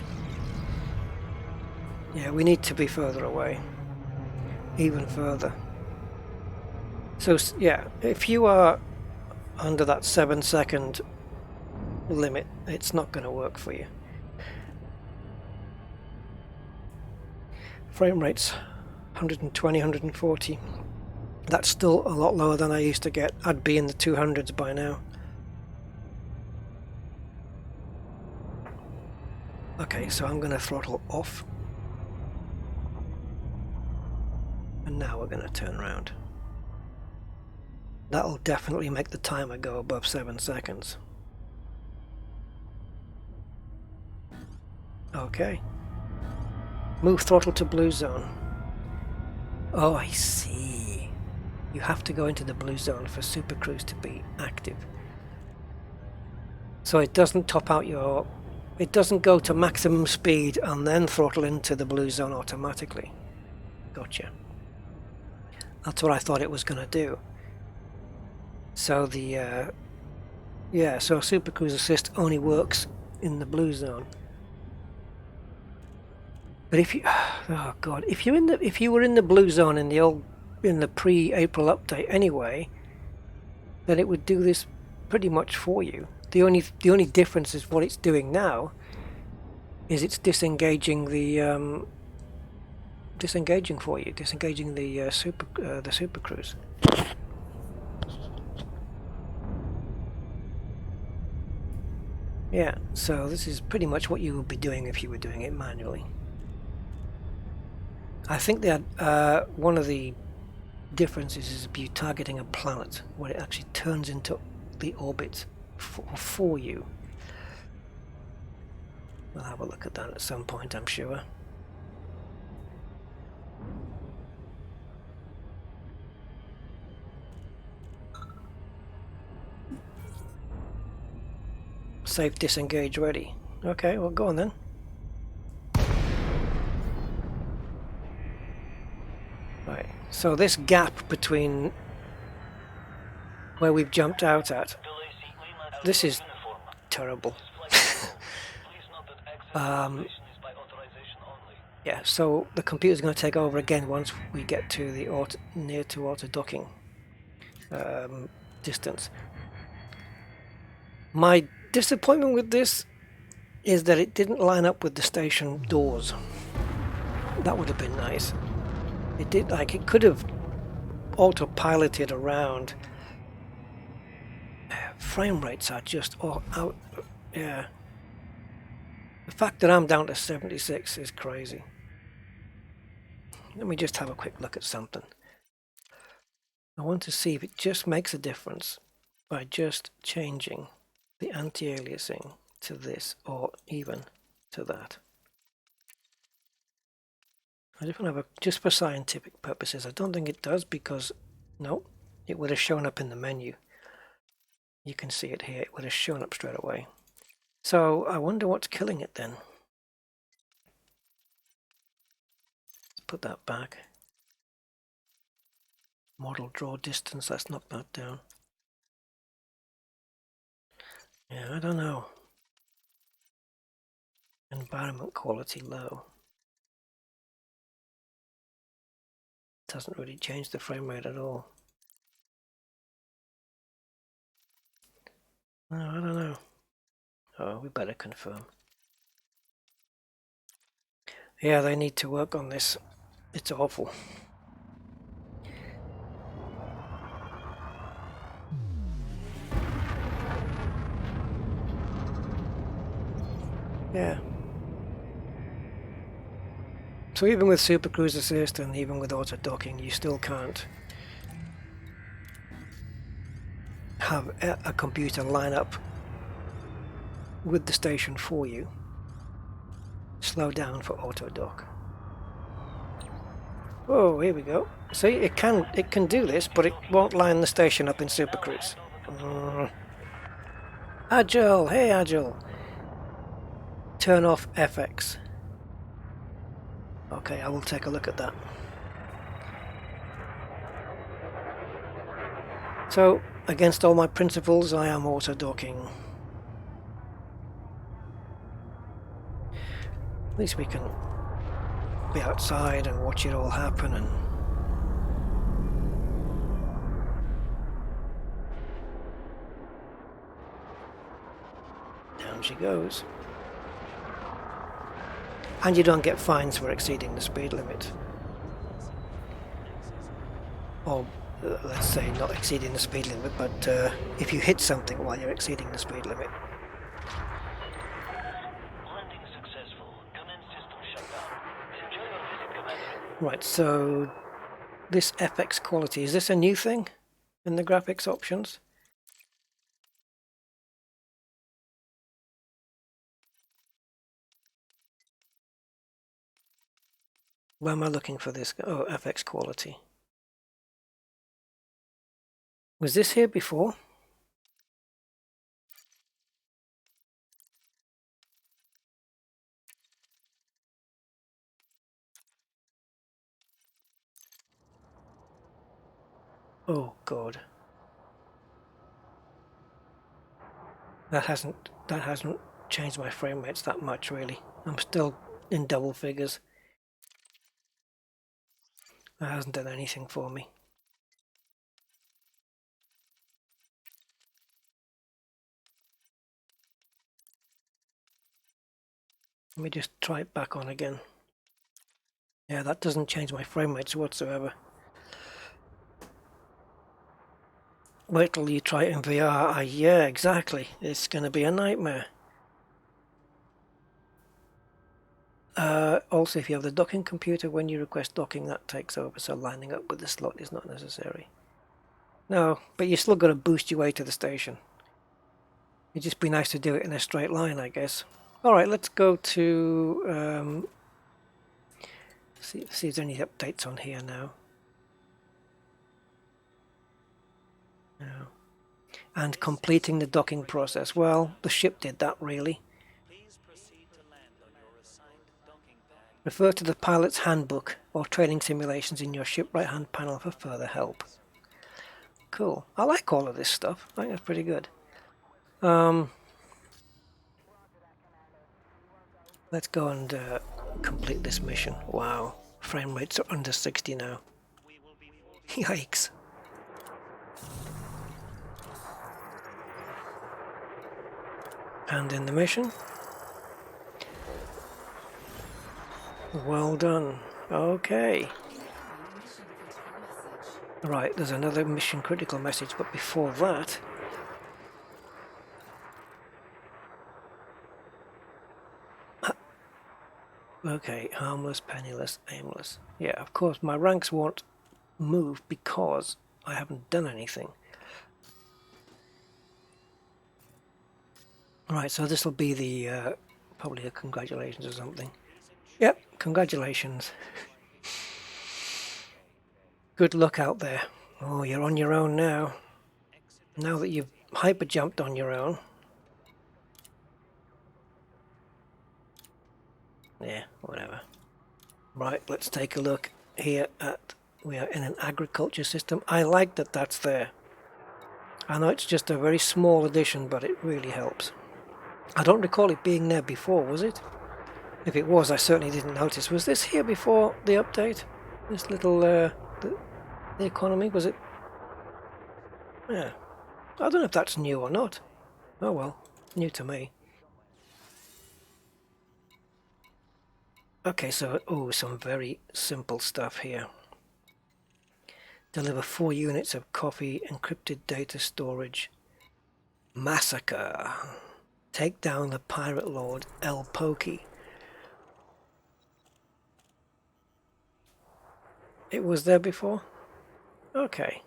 [SPEAKER 1] Yeah, we need to be further away. Even further. So, yeah, if you are under that 7-second limit, it's not going to work for you. frame rates 120, 140. That's still a lot lower than I used to get. I'd be in the 200s by now. Okay, so I'm going to throttle off. And now we're going to turn around. That'll definitely make the timer go above 7 seconds. Okay. Move throttle to blue zone. Oh, I see. You have to go into the blue zone for Super Cruise to be active. So it doesn't top out your... It doesn't go to maximum speed and then throttle into the blue zone automatically. Gotcha. That's what I thought it was going to do. So the... yeah, so Super Cruise Assist only works in the blue zone. But if you... Oh god, if you were in the blue zone in the pre-April update anyway, then it would do this pretty much for you. The only difference is what it's doing now is it's disengaging the disengaging the Super Cruise. Yeah, so this is pretty much what you would be doing if you were doing it manually. I think that one of the differences is you targeting a planet where it actually turns into the orbit for you. We'll have a look at that at some point, I'm sure. Safe disengage ready. Okay, well go on then. Right, so this gap between where we've jumped out at, this is terrible. Yeah, so the computer's going to take over again once we get to the near to auto docking distance. My disappointment with this is that it didn't line up with the station doors. That would have been nice. It did, like, it could have autopiloted around. Frame rates are just out. Yeah. The fact that I'm down to 76 is crazy. Let me just have a quick look at something. I want to see if it just makes a difference by just changing the anti-aliasing to this or even to that. I just want to have just for scientific purposes. I don't think it does because, no, it would have shown up in the menu. You can see it here. It would have shown up straight away. So I wonder what's killing it then. Let's put that back. Model draw distance, let's knock that down. Yeah, I don't know. Environment quality low. Doesn't really change the frame rate at all. No, I don't know. Oh, we better confirm. Yeah, they need to work on this. It's awful. Yeah. So even with Super Cruise Assist and even with auto docking, you still can't have a computer line up with the station for you. Slow down for auto dock. Oh, here we go. See, it can do this, but it won't line the station up in Super Cruise. Agile, hey Agile. Turn off FX. Okay, I will take a look at that. So, against all my principles, I am auto docking. At least we can be outside and watch it all happen. And down she goes. And you don't get fines for exceeding the speed limit. Or let's say not exceeding the speed limit, but if you hit something while you're exceeding the speed limit.
[SPEAKER 2] Landing successful. Commence system shutdown. Enjoy your visit, Commander.
[SPEAKER 1] Right, so this FX quality, is this a new thing in the graphics options? Where am I looking for this? Oh, FX quality. Was this here before? Oh god. That hasn't changed my frame rates that much really. I'm still in double figures. That hasn't done anything for me. Let me just try it back on again. Yeah, that doesn't change my frame rates whatsoever. Wait till you try it in VR. Yeah, exactly. It's going to be a nightmare. Also, if you have the docking computer, when you request docking, that takes over, so lining up with the slot is not necessary. No, but you still got to boost your way to the station. It'd just be nice to do it in a straight line, I guess. Alright, let's go to... see if there's any updates on here now. No. And completing the docking process. Well, the ship did that, really. Refer to the pilot's handbook or training simulations in your ship right-hand panel for further help. Cool. I like all of this stuff. I think that's pretty good. Let's go and complete this mission. Wow. Frame rates are under 60 now. Yikes. And in the mission. Well done. Okay. Right, there's another mission critical message, but before that... Okay, harmless, penniless, aimless. Yeah, of course, my ranks won't move because I haven't done anything. Right, so this will be the... probably a congratulations or something. Yep, congratulations. Good luck out there. Oh, you're on your own now. Now that you've hyper jumped on your own. Yeah, whatever. Right, let's take a look here at... We are in an agriculture system. I like that that's there. I know it's just a very small addition, but it really helps. I don't recall it being there before, was it? If it was, I certainly didn't notice. Was this here before the update? This little, the economy, was it? Yeah. I don't know if that's new or not. Oh well, new to me. Okay, so, oh, some very simple stuff here. Deliver 4 units of coffee, encrypted data storage. Massacre. Take down the pirate lord El Pokey. It was there before? Okay.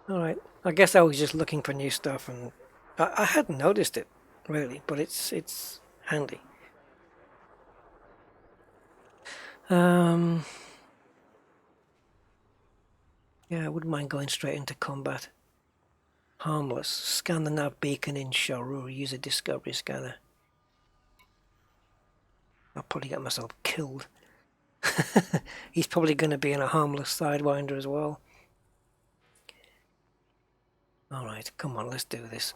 [SPEAKER 1] Alright. I guess I was just looking for new stuff and I hadn't noticed it, really, but it's handy. Yeah, I wouldn't mind going straight into combat. Harmless. Scan the nav beacon in Sharu. Use a discovery scanner. I'll probably get myself killed. He's probably going to be in a harmless sidewinder as well. Alright, come on, let's do this.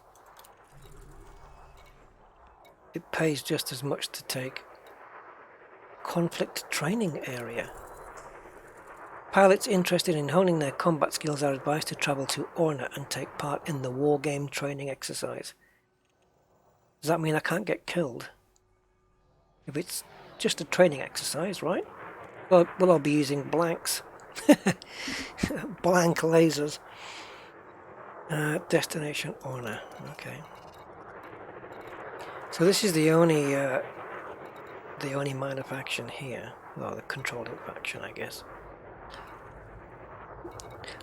[SPEAKER 1] It pays just as much to take. Conflict training area. Pilots interested in honing their combat skills are advised to travel to Orna and take part in the war game training exercise. Does that mean I can't get killed? If it's just a training exercise, right? Well, I'll be using blanks. Blank lasers. Destination honor. Okay. So this is the only minor faction here. Well, the controlling faction, I guess.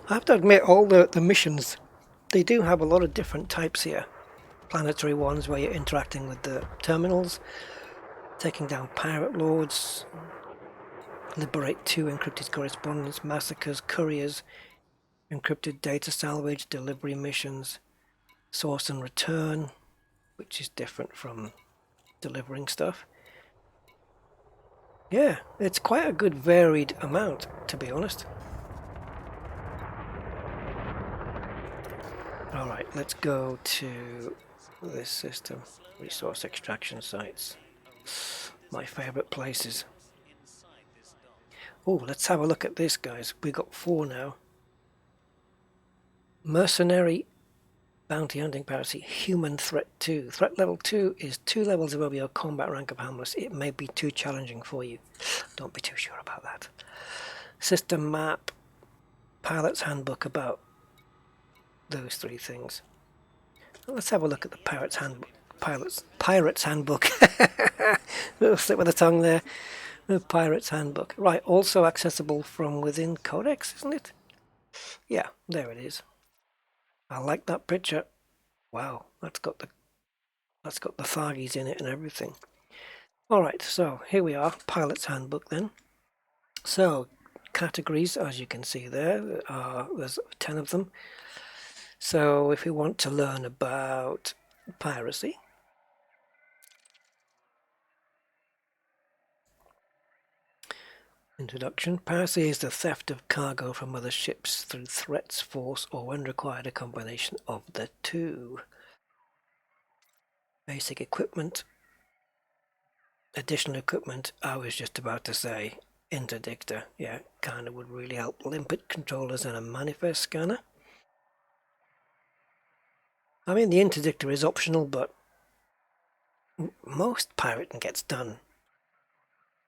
[SPEAKER 1] I have to admit, all the missions, they do have a lot of different types here. Planetary ones where you're interacting with the terminals, taking down pirate lords, liberate 2 encrypted correspondence, massacres, couriers, encrypted data salvage, delivery missions, source and return, which is different from delivering stuff. Yeah, it's quite a good varied amount, to be honest. Alright, let's go to this system. Resource extraction sites. My favourite places. Oh, let's have a look at this, guys. We got 4 now. Mercenary, bounty hunting piracy, human threat 2. Threat level 2 is 2 levels above your combat rank of harmless. It may be too challenging for you. Don't be too sure about that. System map, pilot's handbook about those 3 things. Let's have a look at the pirate's handbook. Pirate's handbook. Slip with the tongue there. The pirate's handbook. Right, also accessible from within Codex, isn't it? Yeah, there it is. I like that picture. Wow, that's got the Thargies in it and everything. Alright, so here we are, pilot's handbook then. So, categories, as you can see there, there's 10 of them. So if we want to learn about piracy, introduction. Piracy is the theft of cargo from other ships through threats, force, or when required, a combination of the 2. Basic equipment. Additional equipment, I was just about to say interdictor. Yeah, kind of would really help. Limpet controllers and a manifest scanner. I mean, the interdictor is optional, but most pirating gets done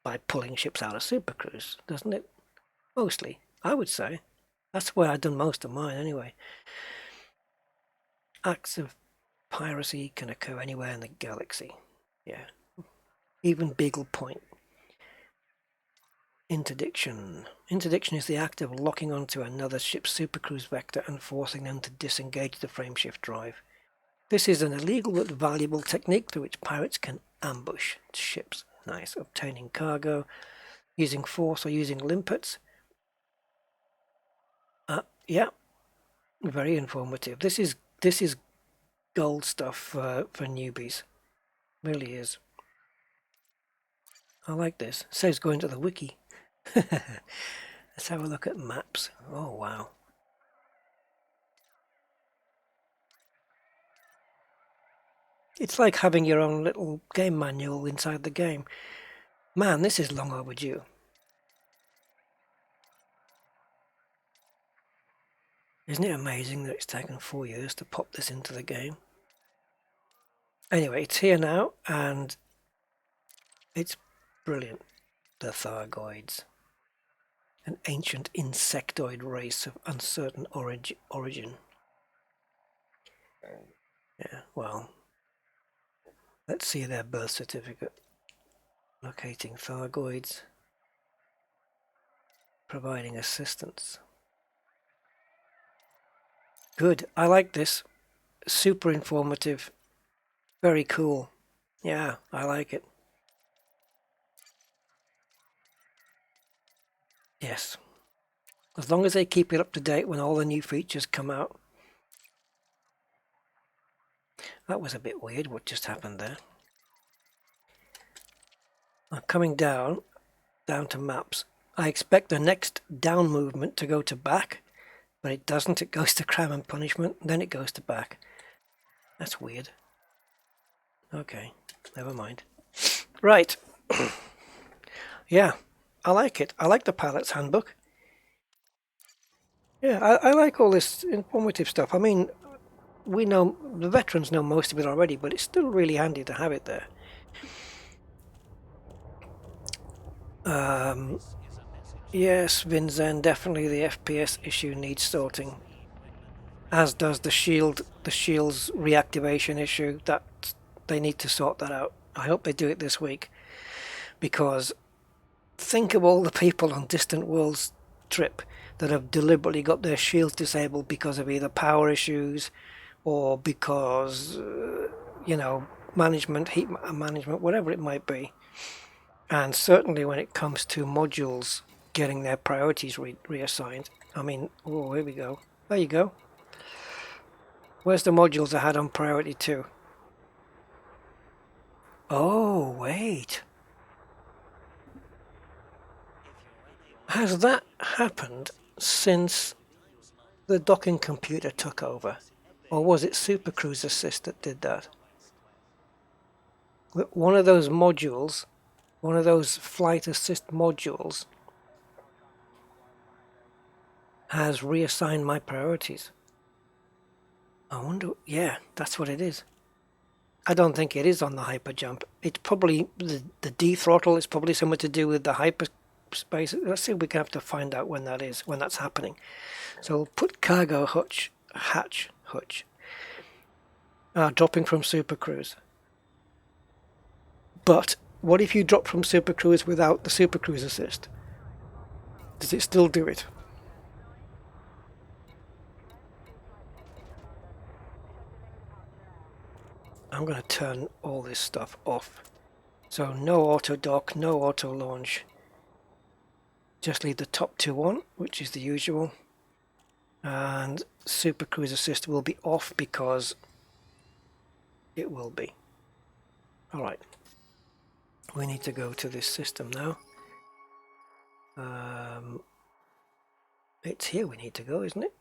[SPEAKER 1] by pulling ships out of supercruise, doesn't it? Mostly, I would say. That's where I've done most of mine anyway. Acts of piracy can occur anywhere in the galaxy. Yeah. Even Beagle Point. Interdiction. Interdiction is the act of locking onto another ship's supercruise vector and forcing them to disengage the frameshift drive. This is an illegal but valuable technique through which pirates can ambush ships. Nice. Obtaining cargo, using force or using limpets. Yeah, very informative. This is gold stuff for newbies. Really is. I like this. It says going to the wiki. Let's have a look at maps. Oh wow. It's like having your own little game manual inside the game. Man, this is long overdue. Isn't it amazing that it's taken 4 years to pop this into the game? Anyway, it's here now, and it's brilliant. The Thargoids. An ancient insectoid race of uncertain origin. Yeah, well, let's see their birth certificate. Locating Thargoids. Providing assistance. Good, I like this. Super informative. Very cool. Yeah, I like it. Yes. As long as they keep it up to date when all the new features come out. That was a bit weird, what just happened there. I'm coming down to maps. I expect the next down movement to go to back, but it doesn't. It goes to crime and punishment, then it goes to back. That's weird. Okay, never mind. Right. Yeah, I like it. I like the pilot's handbook. Yeah, I like all this informative stuff. I mean, we know, the veterans know most of it already, but it's still really handy to have it there. Yes, Vinzen, definitely the FPS issue needs sorting. As does the shield's reactivation issue. That they need to sort that out. I hope they do it this week, because think of all the people on Distant Worlds trip that have deliberately got their shields disabled because of either power issues or because management, heat management, whatever it might be. And certainly when it comes to modules getting their priorities reassigned. I mean, oh, here we go. There you go. Where's the modules I had on priority 2? Oh, wait. Has that happened since the docking computer took over? Or was it Supercruise Assist that did that? One of those modules, one of those flight assist modules, has reassigned my priorities. I wonder, yeah, that's what it is. I don't think it is on the hyperjump. It's probably the D throttle is probably something to do with the hyperspace. Let's see if we can have to find out when that is, when that's happening. So we'll put cargo hatch, dropping from Super Cruise. But what if you drop from Super Cruise without the Super Cruise assist? Does it still do it? I'm going to turn all this stuff off. So no auto dock, no auto launch. Just leave the top two on, which is the usual. And Super Cruise Assist will be off because it will be. Alright. We need to go to this system now. It's here we need to go, isn't it?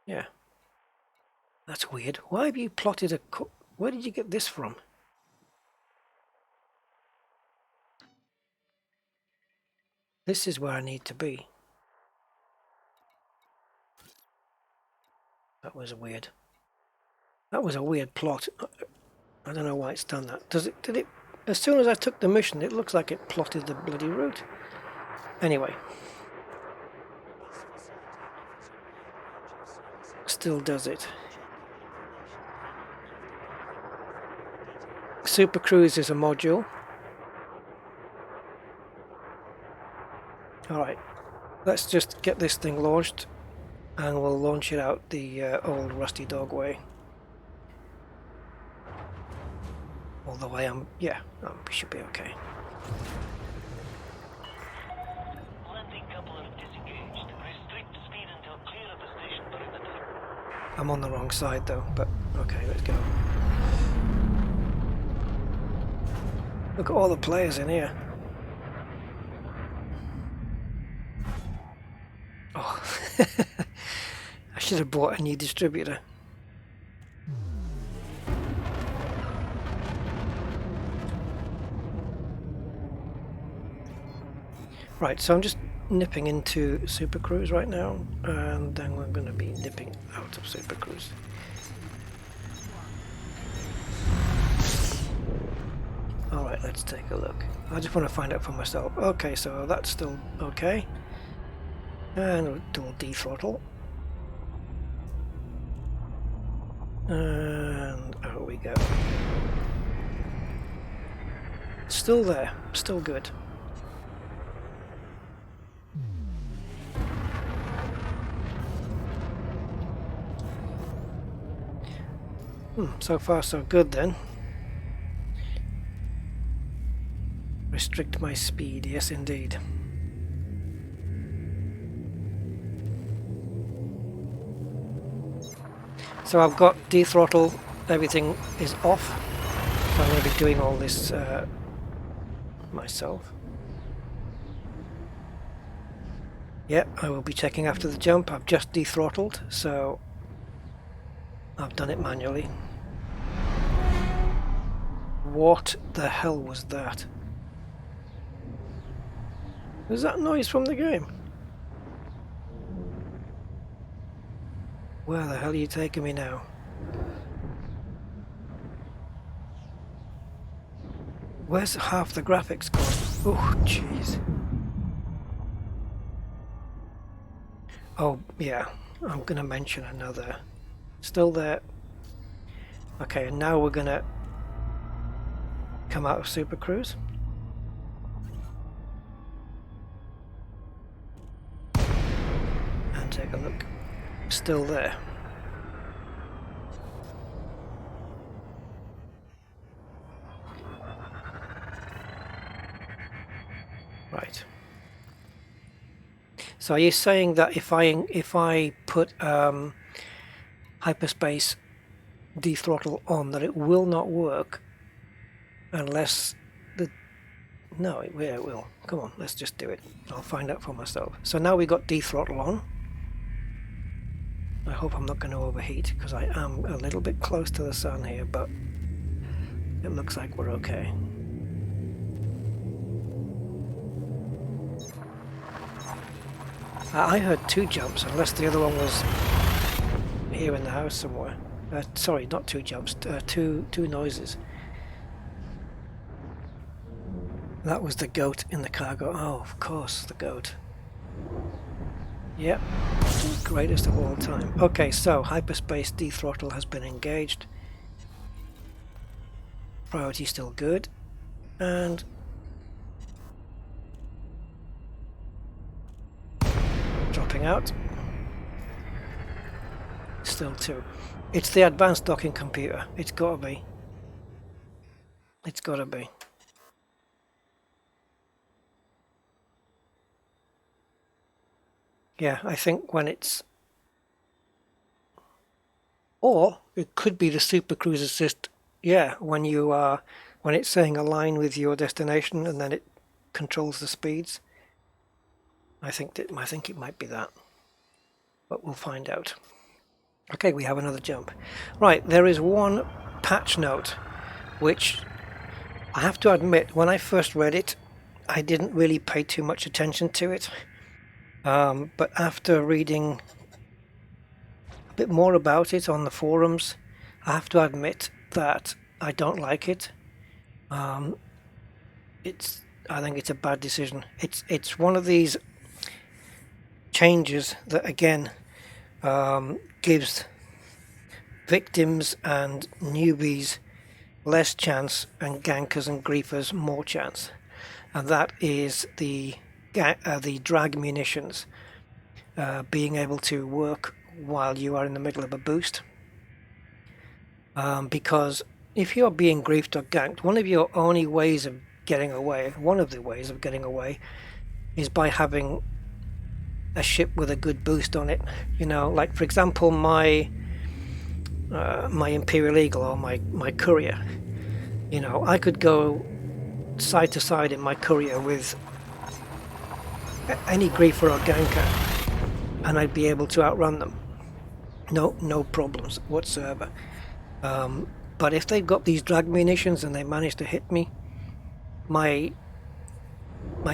[SPEAKER 1] Yeah. That's weird. Why have you plotted a... Where did you get this from? This is where I need to be. That was weird. That was a weird plot. I don't know why it's done that. Did it? As soon as I took the mission, it looks like it plotted the bloody route. Anyway. Still does it. Super Cruise is a module. Alright, let's just get this thing launched and we'll launch it out the old rusty dog way. Although we should be okay.
[SPEAKER 2] Landing coupler disengaged. Restrict speed until clear of the station perimeter.
[SPEAKER 1] I'm on the wrong side though, but okay, let's go. Look at all the players in here. Oh, I should have bought a new distributor. Right, so I'm just nipping into Super Cruise right now, and then we're going to be nipping out of Super Cruise. Alright, let's take a look. I just want to find out for myself. Okay, so that's still okay. And we'll do a D-throttle. And out we go. Still there, still good. So far so good then. Restrict my speed, yes indeed. So I've got D-throttle, everything is off. So I'm going to be doing all this myself. Yep, I will be checking after the jump. I've just de-throttled, so I've done it manually. What the hell was that? Was that noise from the game? Where the hell are you taking me now? Where's half the graphics gone? Oh, jeez. Oh, yeah, I'm gonna mention another. Still there. Okay, and now we're gonna come out of Super Cruise. And take a look. Still there. Right. So are you saying that if I put hyperspace dethrottle on, that it will not work unless the... No, it will. Come on, let's just do it. I'll find out for myself. So now we got dethrottle on. I hope I'm not going to overheat because I am a little bit close to the sun here, but it looks like we're okay. I heard 2 jumps, unless the other one was here in the house somewhere. Sorry, not 2 jumps, two noises. That was the goat in the cargo. Oh, of course, the goat. Yep, greatest of all time. Okay, so hyperspace dethrottle has been engaged. Priority still good. And dropping out. Still 2. It's the advanced docking computer. It's gotta be. It's gotta be. Yeah, I think when it's... Or it could be the Super Cruise Assist. Yeah, when you are... When it's saying align with your destination and then it controls the speeds. I think it might be that. But we'll find out. Okay, we have another jump. Right, there is one patch note which I have to admit, when I first read it, I didn't really pay too much attention to it. But after reading a bit more about it on the forums, I have to admit that I don't like it. I think it's a bad decision. It's one of these changes that again gives victims and newbies less chance and gankers and griefers more chance, and that is the drag munitions being able to work while you are in the middle of a boost, because if you're being griefed or ganked, one of the ways of getting away is by having a ship with a good boost on it. You know, like for example my Imperial Eagle or my Courier. You know, I could go side to side in my Courier with any griefer or ganker and I'd be able to outrun them. No problems whatsoever. But if they've got these drag munitions and they manage to hit me, my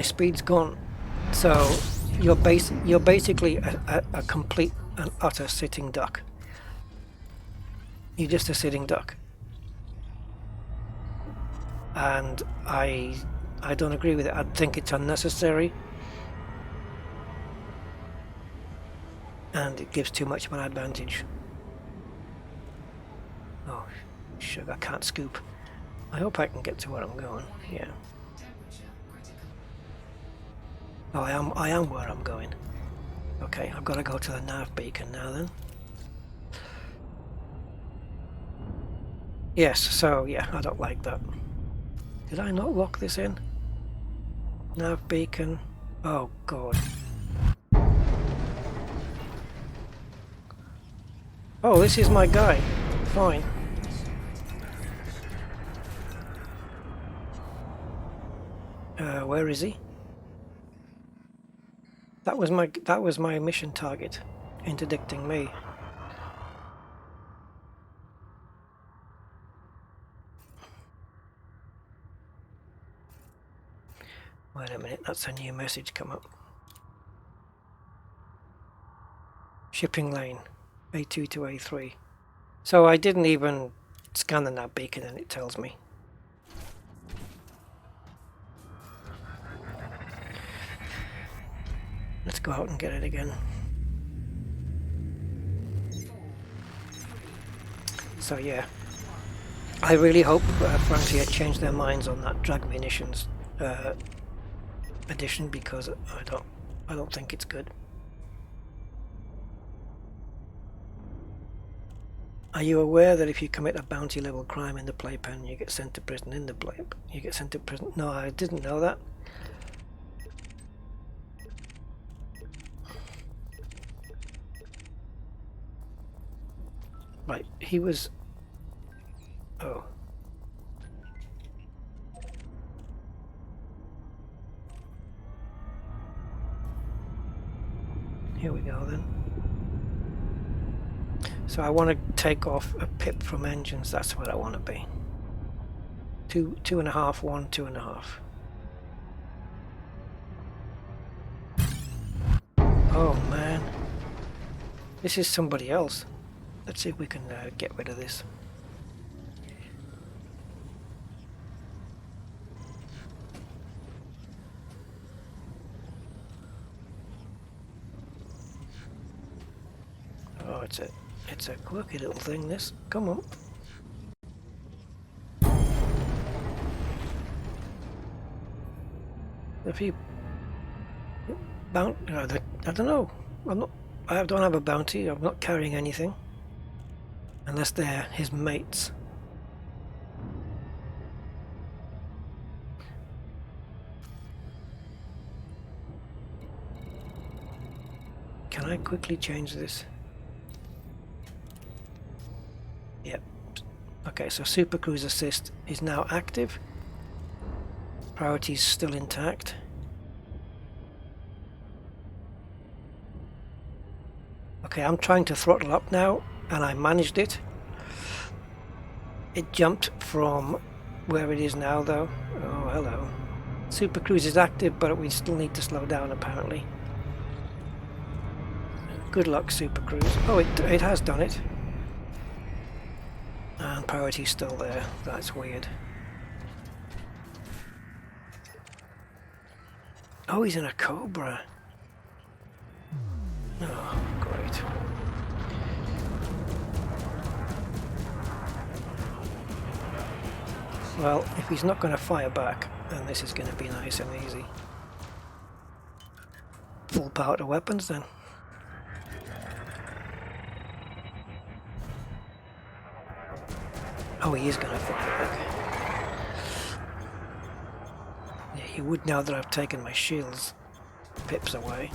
[SPEAKER 1] speed's gone. So you're basically a complete and utter sitting duck. You're just a sitting duck. And I don't agree with it. I think it's unnecessary. And it gives too much of an advantage. Oh, sugar, I can't scoop. I hope I can get to where I'm going. Yeah. Oh, I am where I'm going. Okay, I've got to go to the nav beacon now then. Yes, so yeah, I don't like that. Did I not lock this in? Nav beacon. Oh god. Oh, this is my guy. Fine. Where is he? That was my mission target, interdicting me. Wait a minute, that's a new message come up. Shipping lane, A2 to A3. So I didn't even scan the nav beacon and it tells me. Let's go out and get it again. So yeah, I really hope Frontier changed their minds on that drag munitions edition, because I don't think it's good. Are you aware that if you commit a bounty level crime in the playpen, you get sent to prison in the play? You get sent to prison? No, I didn't know that. Right, he was... Oh. Here we go then. So I want to take off a pip from engines. That's what I want to be. 2.5, 1, 2.5. Oh man. This is somebody else. Let's see if we can get rid of this. Oh, it's a quirky little thing, this. Come on. If he I don't know. I don't have a bounty. I'm not carrying anything, unless they're his mates. Can I quickly change this? Yep. Okay, so Super Cruise Assist is now active. Priority's still intact. Okay, I'm trying to throttle up now, and I managed it. It jumped from where it is now, though. Oh, hello. Super Cruise is active, but we still need to slow down, apparently. Good luck, Super Cruise. Oh, it has done it. And priority's still there. That's weird. Oh, he's in a Cobra. Oh, great. Well, if he's not going to fire back, then this is going to be nice and easy. Full power to weapons then. Oh, he is going to fire back. Yeah, he would now that I've taken my shields pips away.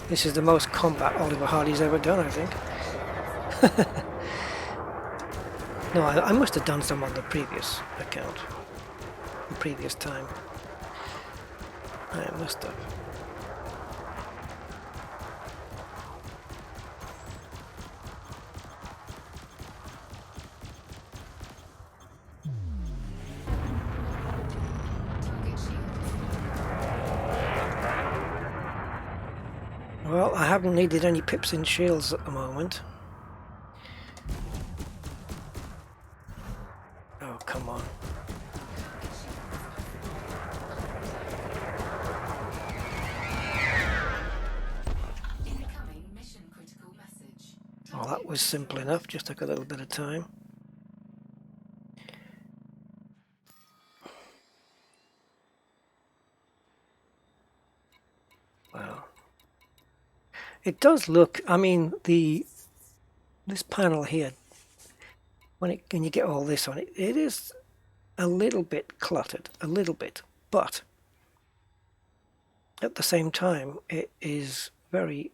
[SPEAKER 1] This is the most combat Oliver Hardy's ever done, I think. No, I must have done some on the previous account. The previous time. I must have. Well, I haven't needed any pips in shields at the moment. Oh, come on. Well, that was simple enough, just took a little bit of time. Wow. It does look, I mean, this panel here when you get all this on it, it is a little bit cluttered, a little bit, but at the same time, it is very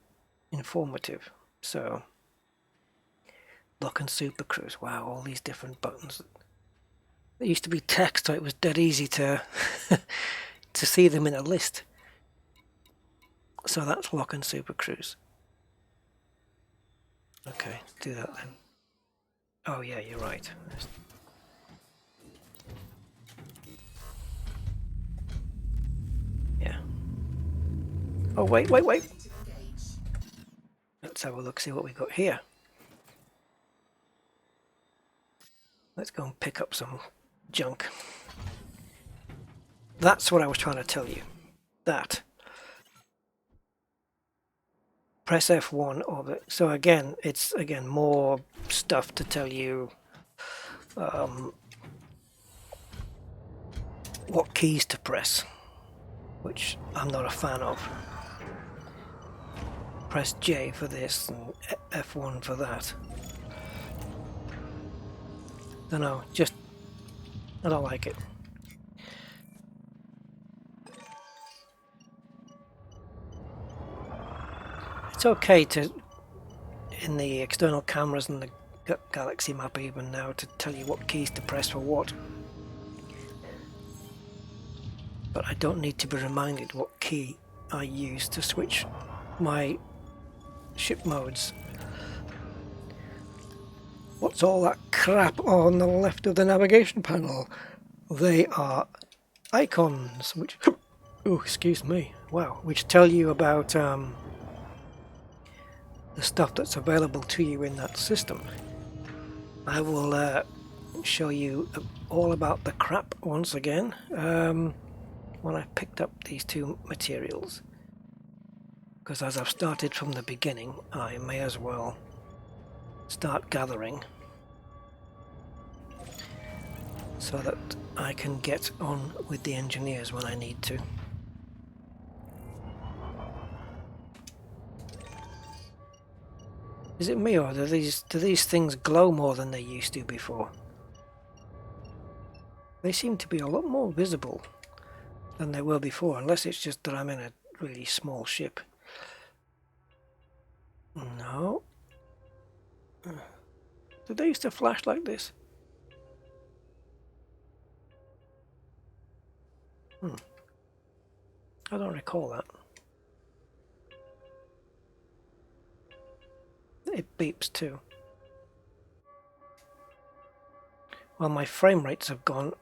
[SPEAKER 1] informative. So, lock and super cruise. Wow, all these different buttons. It used to be text, so it was dead easy to to see them in a list. So that's lock and super cruise. Okay, do that then. Oh yeah, you're right. Yeah. Oh wait. Let's have a look, see what we got here. Let's go and pick up some junk. That's what I was trying to tell you. That. Press F1 or the, so again, it's again more stuff to tell you what keys to press, which I'm not a fan of. Press J for this and F1 for that. Don't know, just I don't like it. It's okay to, in the external cameras and the Galaxy map even now, to tell you what keys to press for what. But I don't need to be reminded what key I use to switch my ship modes. What's all that crap on the left of the navigation panel? They are icons, which, oh, excuse me, wow, which tell you about the stuff that's available to you in that system. I will show you all about the crap once again when I've picked up these two materials, because as I've started from the beginning, I may as well start gathering so that I can get on with the engineers when I need to. Is it me, or do these things glow more than they used to before? They seem to be a lot more visible than they were before, unless it's just that I'm in a really small ship. No. Did they used to flash like this? I don't recall that. It beeps too. Well, my frame rates have gone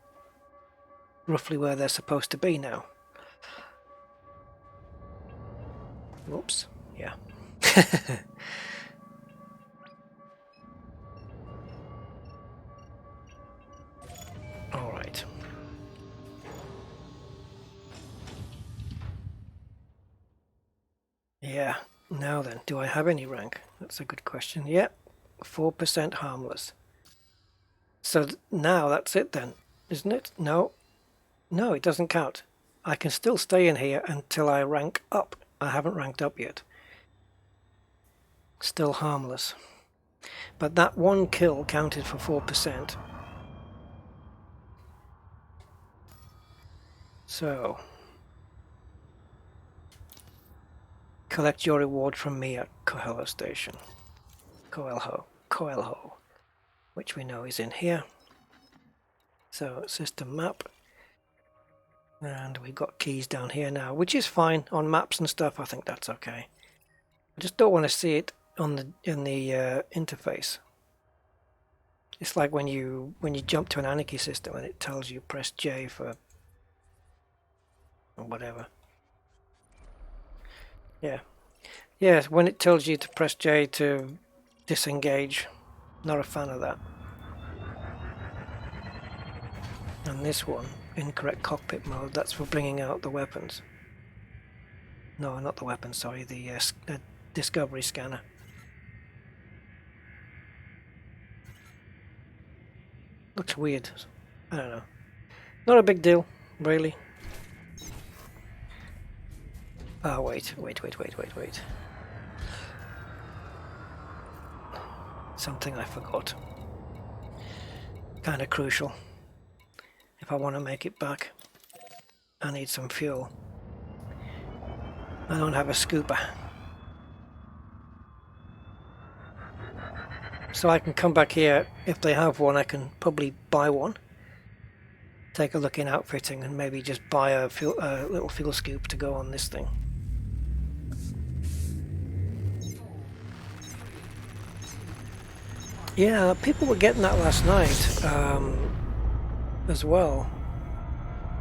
[SPEAKER 1] roughly where they're supposed to be now. Whoops. Yeah. All right. Yeah. Now then, do I have any rank? That's a good question. Yep. 4% harmless. So now that's it then, isn't it? No. No, it doesn't count. I can still stay in here until I rank up. I haven't ranked up yet. Still harmless. But that one kill counted for 4%. So, collect your reward from me at Coelho Station. Coelho, which we know is in here. So, system map. And we've got keys down here now, which is fine on maps and stuff. I think that's okay. I just don't want to see it on the interface. It's like when you jump to an Anarchy system and it tells you press J for or whatever. Yeah. Yes, when it tells you to press J to disengage. Not a fan of that. And this one, incorrect cockpit mode, that's for bringing out the weapons. No, not the weapons, sorry, the discovery scanner. Looks weird. I don't know. Not a big deal, really. Ah, wait. Something I forgot. kind of crucial if I want to make it back. I need some fuel. I don't have a scooper. So I can come back here. If they have one, I can probably buy one. Take a look in outfitting and maybe just buy a little fuel scoop to go on this thing. Yeah, people were getting that last night as well.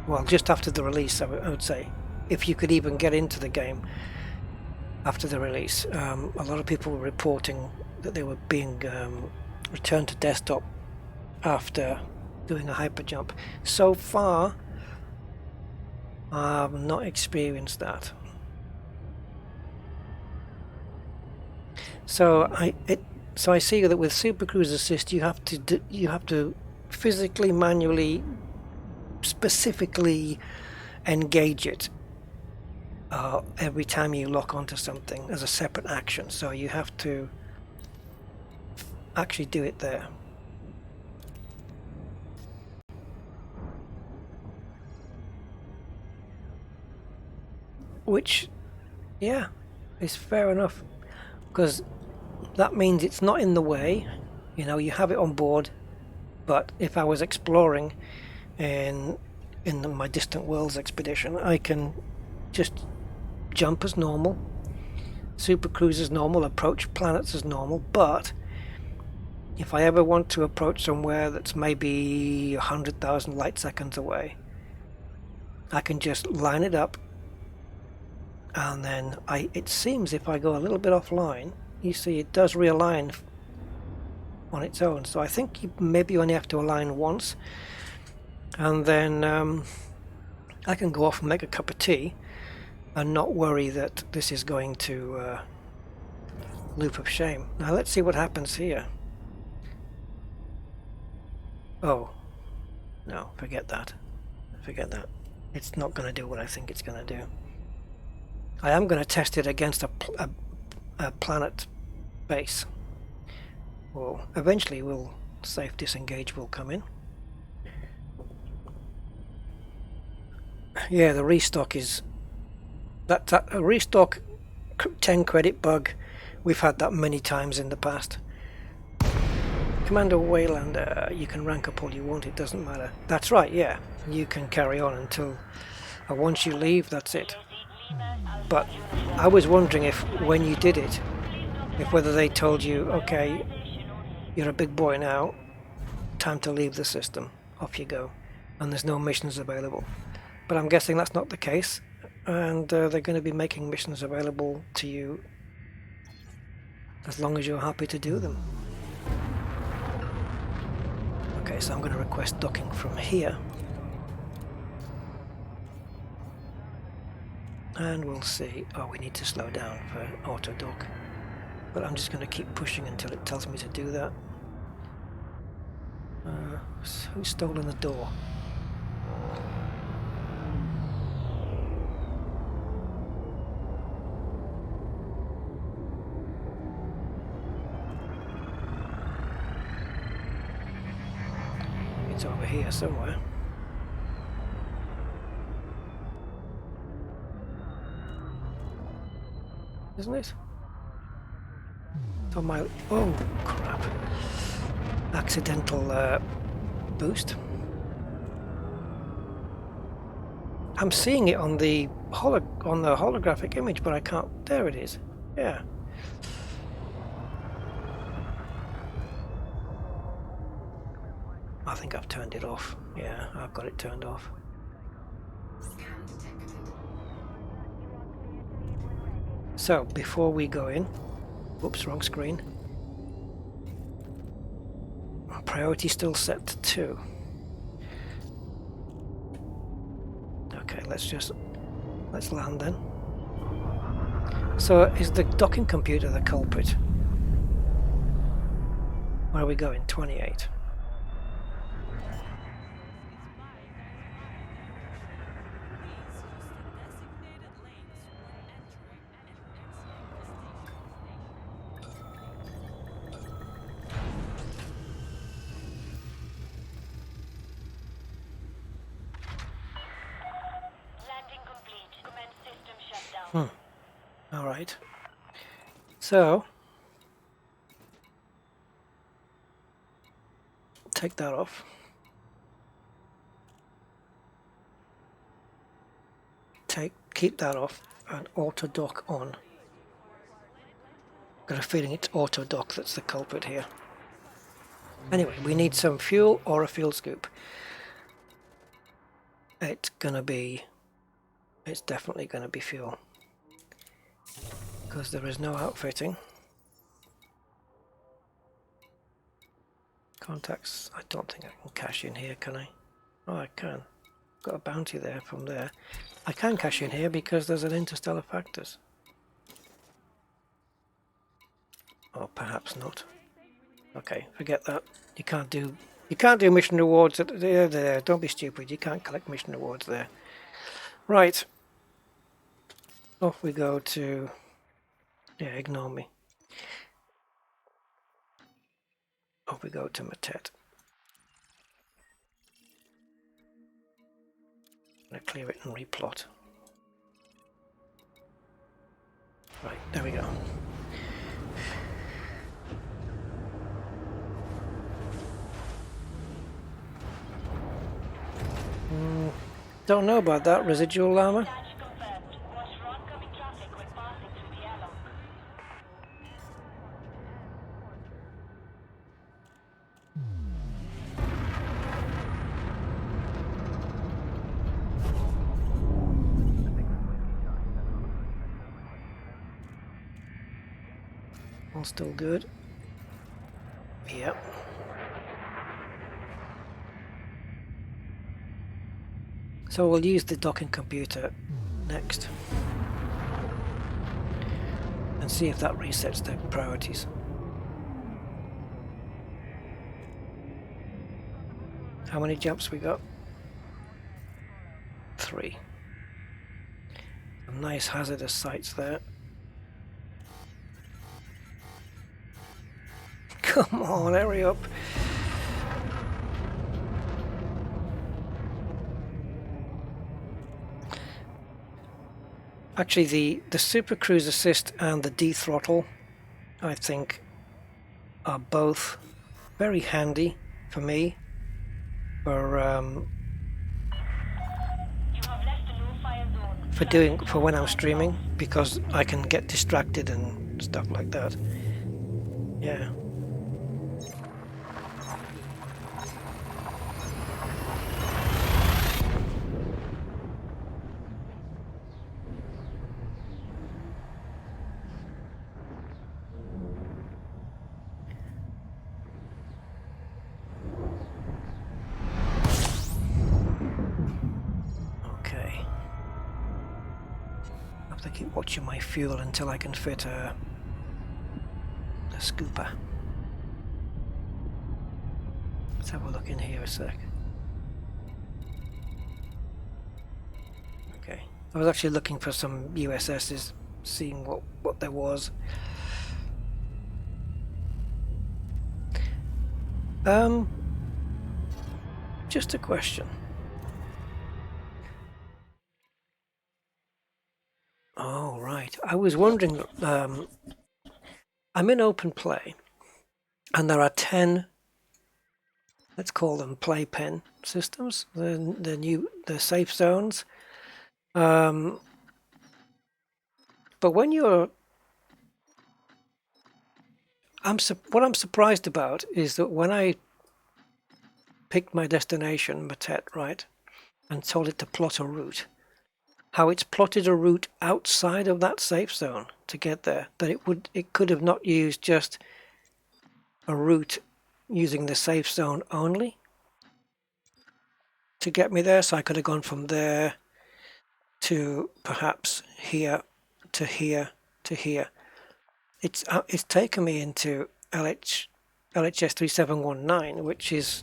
[SPEAKER 1] Well, just after the release, I would say. If you could even get into the game after the release. A lot of people were reporting that they were being returned to desktop after doing a hyper jump. So far, I've not experienced that. So I see that with Super Cruise Assist, you have to physically, manually, specifically engage it every time you lock onto something as a separate action. So you have to actually do it there. Which, yeah, is fair enough, because that means it's not in the way. You know, you have it on board. But if I was exploring in my Distant Worlds expedition, I can just jump as normal, super cruise as normal, approach planets as normal. But if I ever want to approach somewhere that's maybe 100,000 light seconds away, I can just line it up, and then it seems if I go a little bit offline, you see it does realign on its own. So I think you maybe only have to align once, and then I can go off and make a cup of tea and not worry that this is going to loop of shame. Now let's see what happens here. Oh no, forget that. It's not going to do what I think it's going to do. I am going to test it against a planet base. Well, eventually safe disengage will come in. Yeah, the restock is that a restock 10 credit bug. We've had that many times in the past. Commander Waylander, you can rank up all you want, it doesn't matter. That's right, yeah. You can carry on until once you leave, that's it. But I was wondering if when you did it, whether they told you, okay, you're a big boy now, time to leave the system, off you go, and there's no missions available. But I'm guessing that's not the case, and they're going to be making missions available to you as long as you're happy to do them. Okay, so I'm going to request docking from here. And we'll see. Oh, we need to slow down for auto dock. But I'm just going to keep pushing until it tells me to do that. Who's stolen the door? It's over here somewhere. Isn't it? It's on my... Oh, crap. Accidental boost. I'm seeing it on the holographic image, but I can't... There it is. Yeah. I think I've turned it off. Yeah, I've got it turned off. So, before we go in... Whoops, wrong screen. Priority still set to 2. Okay, let's land then. So, is the docking computer the culprit? Where are we going? 28. Right. So take that off. Keep that off and auto dock on. Got a feeling it's auto dock that's the culprit here. Anyway, we need some fuel or a fuel scoop. It's definitely gonna be fuel. Because there is no outfitting. Contacts, I don't think I can cash in here, can I? Oh, I can. Got a bounty there from there. I can cash in here because there's an interstellar factors. Or perhaps not. Okay, forget that. You can't do mission rewards there. Don't be stupid. You can't collect mission rewards there. Right. Off we go to... Yeah, ignore me. Off we go to Matet. I'm going to clear it and replot. Right, there we go. Don't know about that residual llama. All still good. Yep. So we'll use the docking computer next and see if that resets the priorities. How many jumps we got? 3. Some nice hazardous sites there. Come on, hurry up. Actually, the Super Cruise Assist and the D-Throttle, I think, are both very handy for me for when I'm streaming, because I can get distracted and stuff like that. Yeah. Keep watching my fuel until I can fit a scooper. Let's have a look in here a sec. Okay, I was actually looking for some USSs, seeing what there was. Just a question. Oh, right. I was wondering, I'm in open play, and there are 10, let's call them playpen systems, the safe zones. But when you're, what I'm surprised about is that when I picked my destination, Matet, right, and told it to plot a route, how it's plotted a route outside of that safe zone to get there, that it could have not used just a route using the safe zone only to get me there. So I could have gone from there to perhaps here to here to here. It's taken me into LHS 3719, which is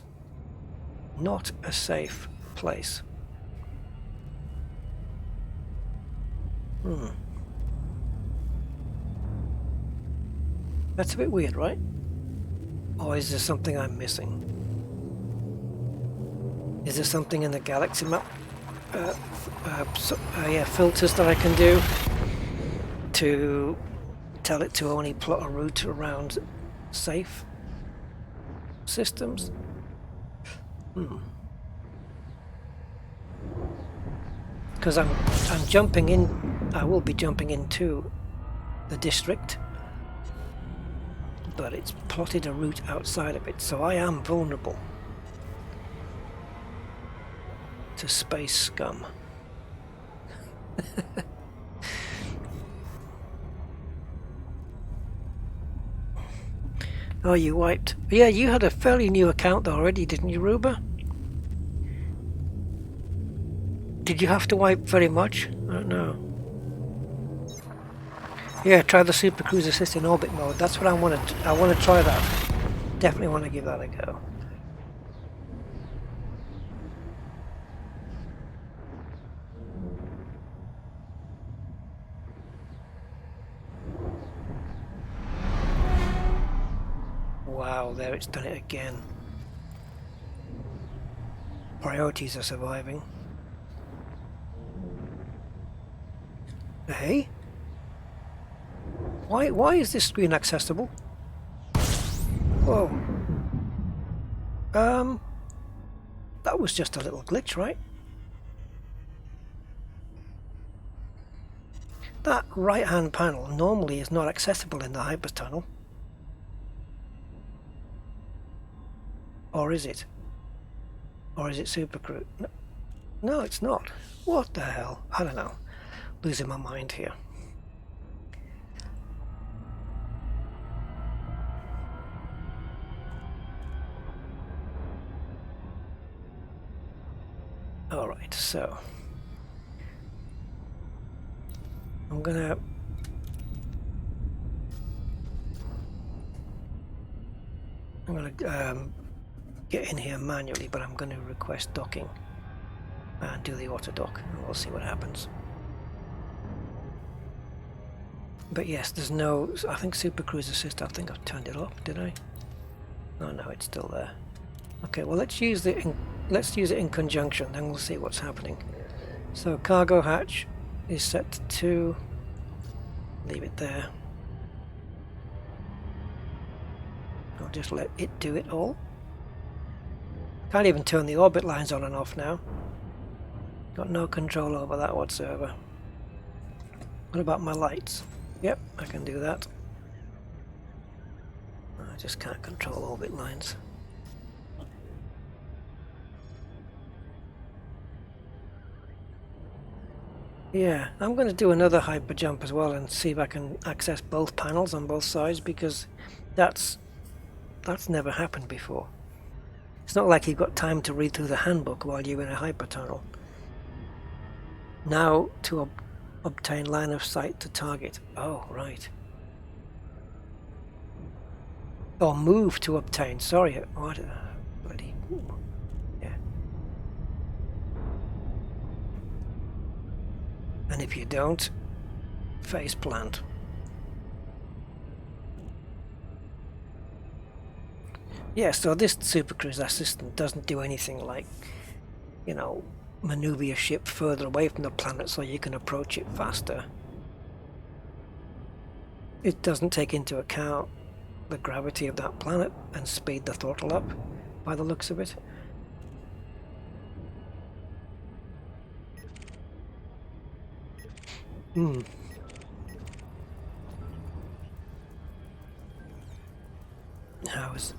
[SPEAKER 1] not a safe place. That's a bit weird, right? Or is there something I'm missing? Is there something in the galaxy map? Yeah, filters that I can do to tell it to only plot a route around safe systems. Because I'm jumping in. I will be jumping into the district, but it's plotted a route outside of it, so I am vulnerable to space scum. Oh, you wiped. Yeah, you had a fairly new account already, didn't you, Ruba? Did you have to wipe very much? I don't know. Yeah, try the Super Cruise Assist in orbit mode. That's what I want to. I want to try that. Definitely want to give that a go. Wow, there it's done it again. Priorities are surviving. Hey? Why is this screen accessible? Whoa. That was just a little glitch, right? That right-hand panel normally is not accessible in the hyper tunnel. Or is it? Or is it Super Cruise? No, it's not. What the hell? I don't know. Losing my mind here. Alright, so I'm gonna get in here manually, but I'm gonna request docking and do the auto dock, and we'll see what happens. But yes, there's no. I think Super Cruise Assist. I think I've turned it off. Did I? Oh no, it's still there. Okay, well let's use it in conjunction. Then we'll see what's happening. So cargo hatch is set to 2. Leave it there. I'll just let it do it all. Can't even turn the orbit lines on and off now. Got no control over that whatsoever. What about my lights? Yep, I can do that. I just can't control orbit lines. Yeah, I'm going to do another hyper jump as well and see if I can access both panels on both sides, because that's never happened before. It's not like you've got time to read through the handbook while you're in a hyper tunnel. Now to obtain line of sight to target. Oh, right. Or move to obtain. Sorry, what? Bloody. Yeah. And if you don't, face plant. Yeah, so this Super Cruise Assistant doesn't do anything like, you know, maneuver your ship further away from the planet so you can approach it faster. It doesn't take into account the gravity of that planet and speed the throttle up, by the looks of it.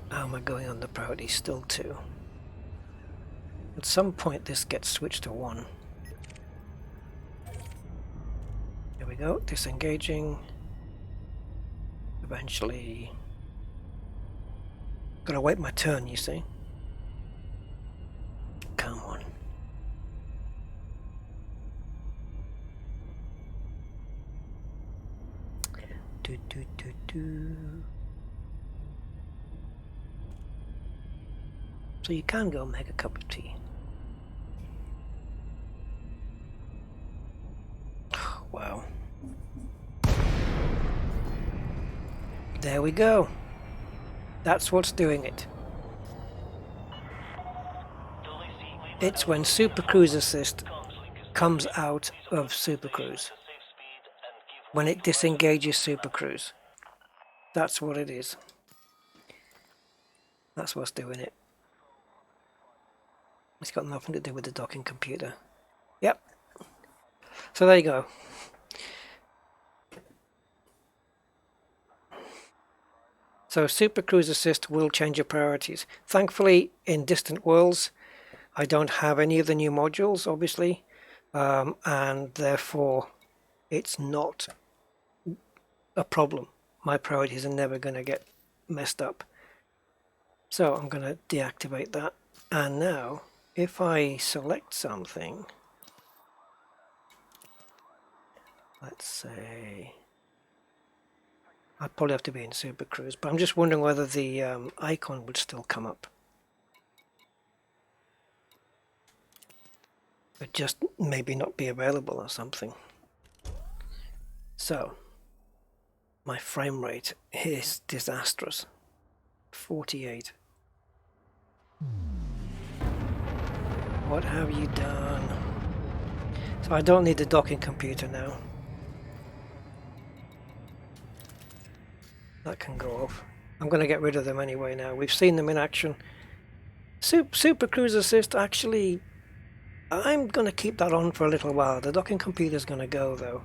[SPEAKER 1] How am I going on the priority? Still 2. At some point this gets switched to 1. Here we go, disengaging. Eventually. Gotta wait my turn, you see. Come on. So you can go make a cup of tea. Wow. There we go. That's what's doing it. It's when Super Cruise Assist comes out of Super Cruise. when it disengages Super Cruise. That's what it is. That's what's doing it. It's got nothing to do with the docking computer. Yep. So there you go. So Super Cruise Assist will change your priorities. Thankfully, in distant worlds, I don't have any of the new modules, obviously, and therefore it's not a problem. My priorities are never going to get messed up. So I'm going to deactivate that. And now, if I select something, let's say, I'd probably have to be in Super Cruise, but I'm just wondering whether the icon would still come up. But just maybe not be available or something. So, my frame rate is disastrous. 48. What have you done? So I don't need the docking computer now. That can go off. I'm going to get rid of them anyway now. We've seen them in action. Super Cruise Assist, actually, I'm going to keep that on for a little while. The docking computer's going to go though.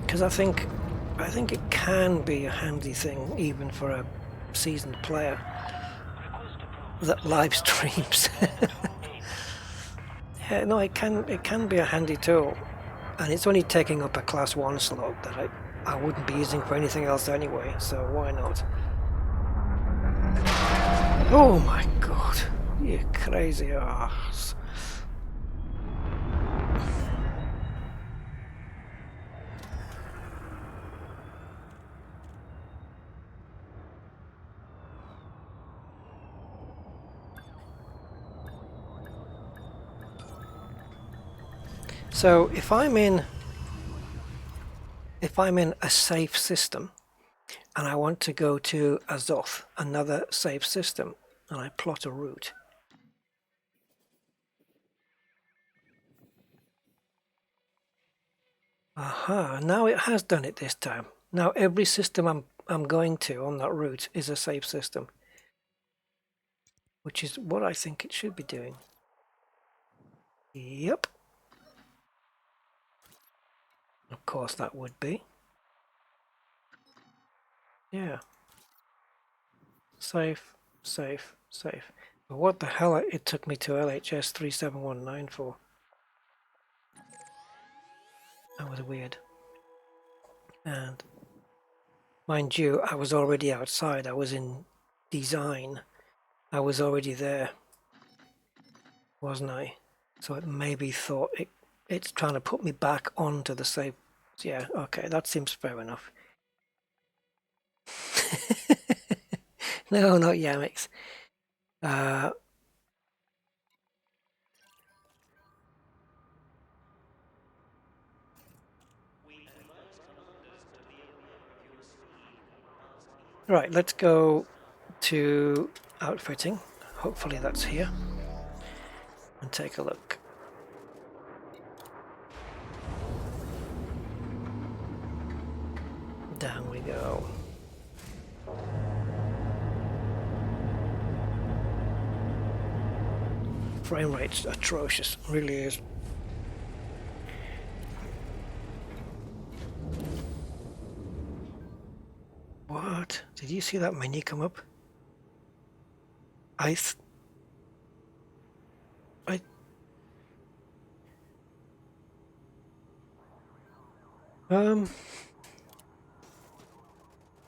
[SPEAKER 1] Because I think it can be a handy thing even for a seasoned player that live streams. Yeah, no, it can be a handy tool, and it's only taking up a class 1 slot that I wouldn't be using for anything else anyway, so why not? Oh my god, you crazy ass. So if I'm in a safe system and I want to go to Azoth, another safe system, and I plot a route. Aha, now it has done it this time. Now every system I'm going to on that route is a safe system, which is what I think it should be doing. Yep. Of course that would be. Yeah. Safe, safe, safe. But what the hell it took me to LHS 3719 for? That was weird. And mind you, I was already outside. I was in design. I was already there, wasn't I? So it maybe thought it's trying to put me back onto the safe. Yeah, okay, that seems fair enough. No, not Yamix. Right, let's go to outfitting. Hopefully that's here. And take a look. Down we go. Frame rate's atrocious, really is. What? Did you see that menu come up? I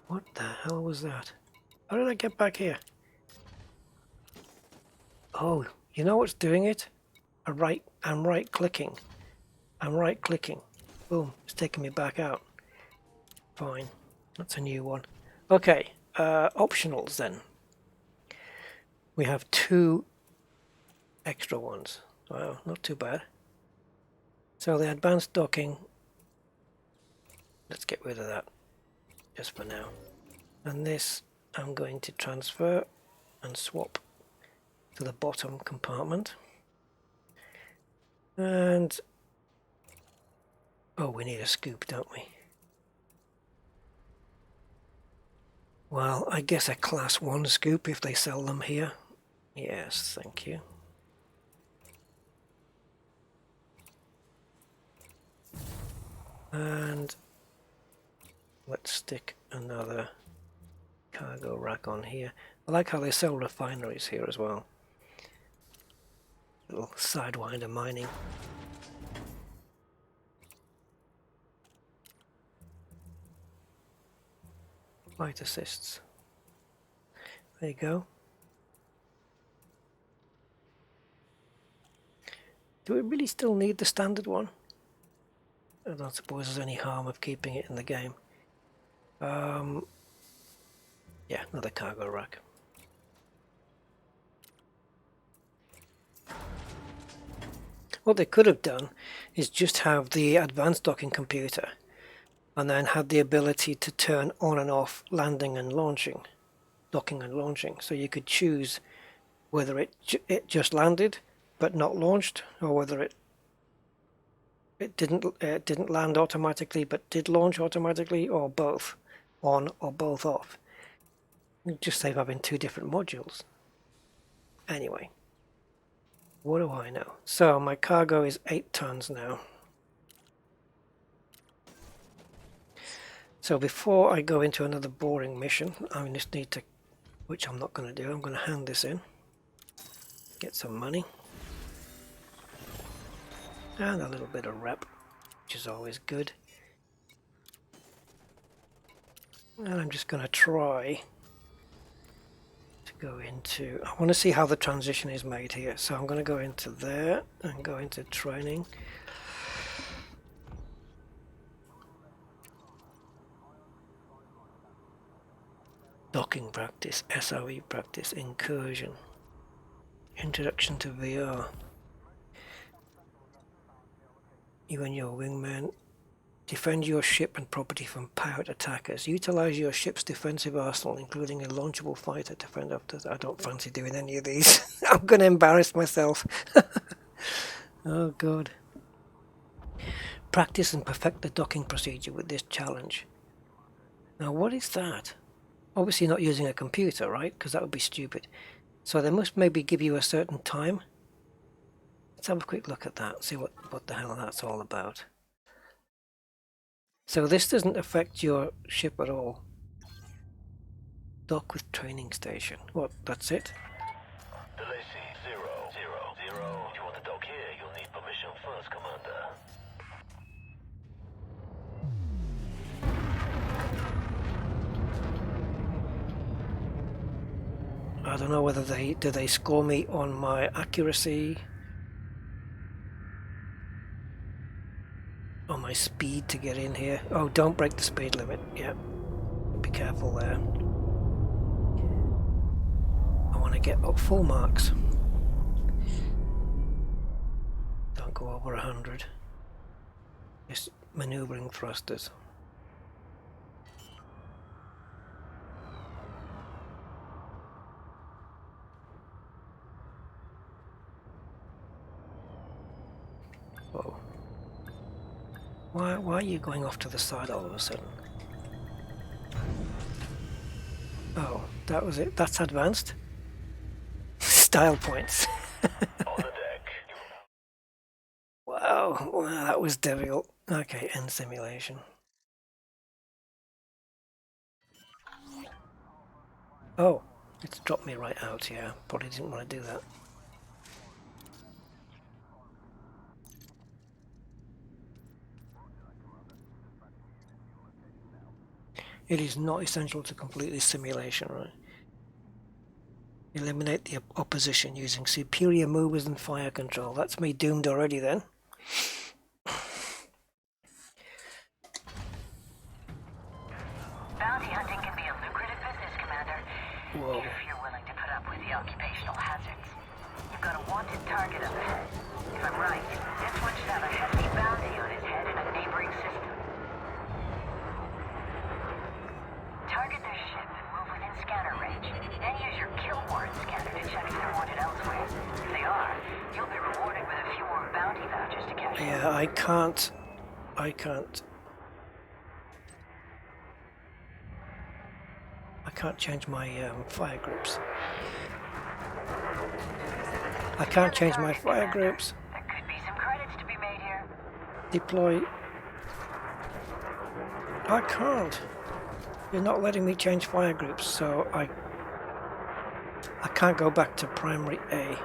[SPEAKER 1] what the hell was that? How did I get back here? Oh, you know what's doing it? I'm right clicking. I'm right clicking. Boom, it's taking me back out. Fine, that's a new one. Okay, optionals then. We have 2 extra ones. Wow, not too bad. So the advanced docking, let's get rid of that just for now. And this I'm going to transfer and swap to the bottom compartment. And Oh, we need a scoop, don't we? Well, I guess a class 1 scoop if they sell them here. Yes, thank you. And let's stick another cargo rack on here. I like how they sell refineries here as well. Little sidewinder mining. Flight assists. There you go. Do we really still need the standard one? I don't suppose there's any harm of keeping it in the game. Yeah, another cargo rack. What they could have done is just have the advanced docking computer and then had the ability to turn on and off landing and launching, docking and launching. So you could choose whether it just landed but not launched, or whether it didn't land automatically but did launch automatically, or both on or both off. You'd just save having two different modules. Anyway, what do I know? So my cargo is 8 tons now. So before I go into another boring mission, I just need to, which I'm not going to do, I'm going to hand this in, get some money, and a little bit of rep, which is always good. And I'm just going to try to go into, I want to see how the transition is made here. So I'm going to go into there and go into training. Docking practice, SOE practice, incursion, introduction to VR. You and your wingman defend your ship and property from pirate attackers. Utilize your ship's defensive arsenal, including a launchable fighter, to fend off. I don't fancy doing any of these. I'm going to embarrass myself. Oh god. Practice and perfect the docking procedure with this challenge. Now what is that? Obviously not using a computer, right? Because that would be stupid. So they must maybe give you a certain time. Let's have a quick look at that, see what the hell that's all about. So this doesn't affect your ship at all. Dock with training station. What, that's it?
[SPEAKER 2] Delacey, 0, 0, 0. If you want to dock here, you'll need permission first, Commander.
[SPEAKER 1] I don't know whether do they score me on my accuracy, on my speed to get in here. Oh, don't break the speed limit. Yeah, be careful there. I want to get up full marks. Don't go over 100. Just maneuvering thrusters. Whoa. Why are you going off to the side all of a sudden? Oh, that was it. That's advanced. Style points.
[SPEAKER 2] On the deck.
[SPEAKER 1] Wow, that was difficult. Okay, end simulation. Oh, it's dropped me right out, yeah. Probably didn't want to do that. It is not essential to complete this simulation, right? Eliminate the opposition using superior movers and fire control. That's me doomed already then.
[SPEAKER 3] Bounty hunting can be a lucrative business, Commander.
[SPEAKER 1] Whoa.
[SPEAKER 3] If you're willing to put up with the occupational hazards. You've got a wanted target up ahead. If I'm right, this one should have a hefty bounty on his head in a neighboring system. Target their ship and move within scanner range. Then use your kill warrant scanner to check if they're wanted elsewhere. If they are, you'll be rewarded with a few more bounty vouchers to cash in.
[SPEAKER 1] Yeah, I can't I can't change my fire groups. I can't change my fire groups.
[SPEAKER 3] There could be some credits to be made here.
[SPEAKER 1] Deploy. I can't. You're not letting me change fire groups, so I can't go back to primary A.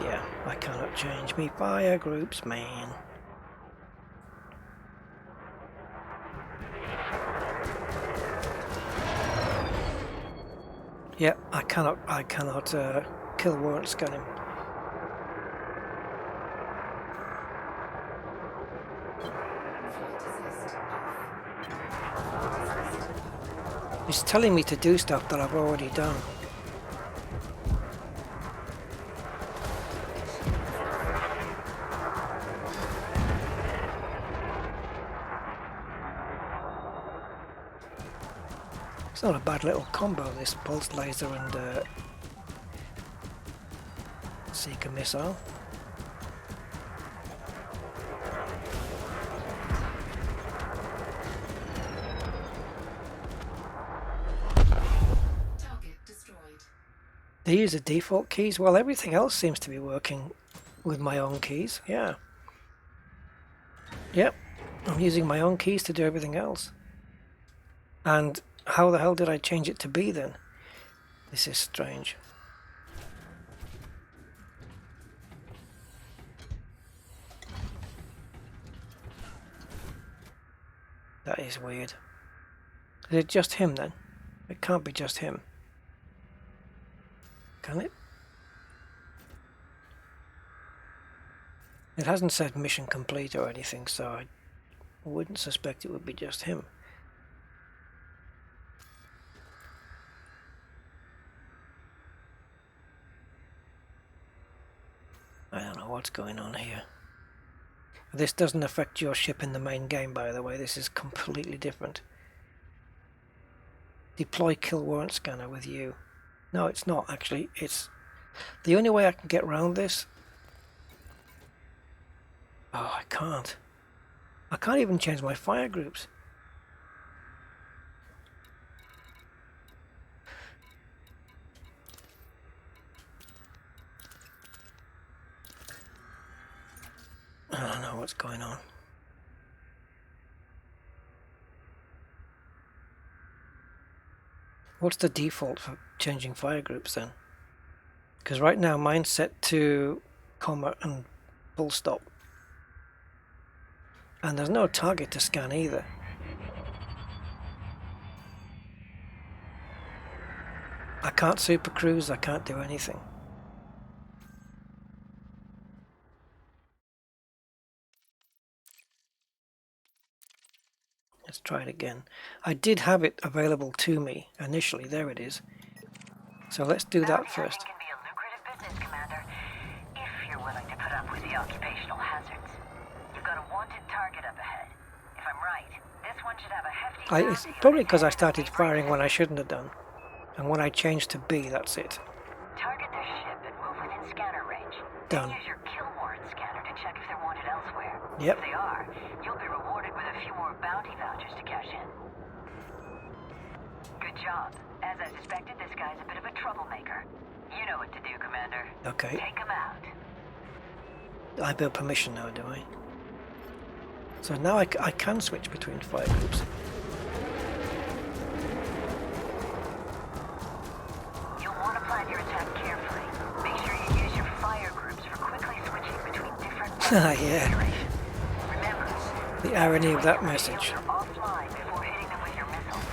[SPEAKER 1] Yeah, I cannot change me fire groups, man. Yeah, I cannot kill warrant scan him. It's telling me to do stuff that I've already done. It's not a bad little combo, this pulse laser and seeker missile. These are default keys. Well, everything else seems to be working with my own keys. Yeah. Yep. I'm using my own keys to do everything else. And how the hell did I change it to B then? This is strange. That is weird. Is it just him then? It can't be just him. Can it? It hasn't said mission complete or anything, so I wouldn't suspect it would be just him. I don't know what's going on here. This doesn't affect your ship in the main game, by the way. This is completely different. Deploy kill warrant scanner with you. No, it's not actually. It's the only way I can get around this. Oh, I can't. I can't even change my fire groups. I don't know what's going on. What's the default for changing fire groups then? Because right now mine's set to comma and full stop. And there's no target to scan either. I can't super cruise, I can't do anything. Let's try it again. I did have it available to me initially, there it is. So let's do that first.
[SPEAKER 3] Can be a lucrative business, Commander, if you're willing to put up with the occupational hazards. You've got a wanted target up ahead. If I'm right, this one should have a hefty
[SPEAKER 1] It's probably because I started firing when I shouldn't have done. And when I changed to B, that's it.
[SPEAKER 3] Target their ship and move within scanner range.
[SPEAKER 1] Done.
[SPEAKER 3] Then use your kill warrant scanner to check if they're wanted elsewhere.
[SPEAKER 1] Yep.
[SPEAKER 3] If they are, you'll be rewarded with a few more bounty vouchers to cash in. Good job. As I suspected, this guy's a bit of a troublemaker. You know what to do, Commander.
[SPEAKER 1] Okay.
[SPEAKER 3] Take him out.
[SPEAKER 1] I build permission now, do I? So now I can switch between fire groups.
[SPEAKER 3] You'll want to plan your attack carefully. Make sure you use your fire groups for quickly switching between different
[SPEAKER 1] Yeah.
[SPEAKER 3] configurations. Remember,
[SPEAKER 1] The irony of that message.
[SPEAKER 3] you're offline before hitting them with your missiles.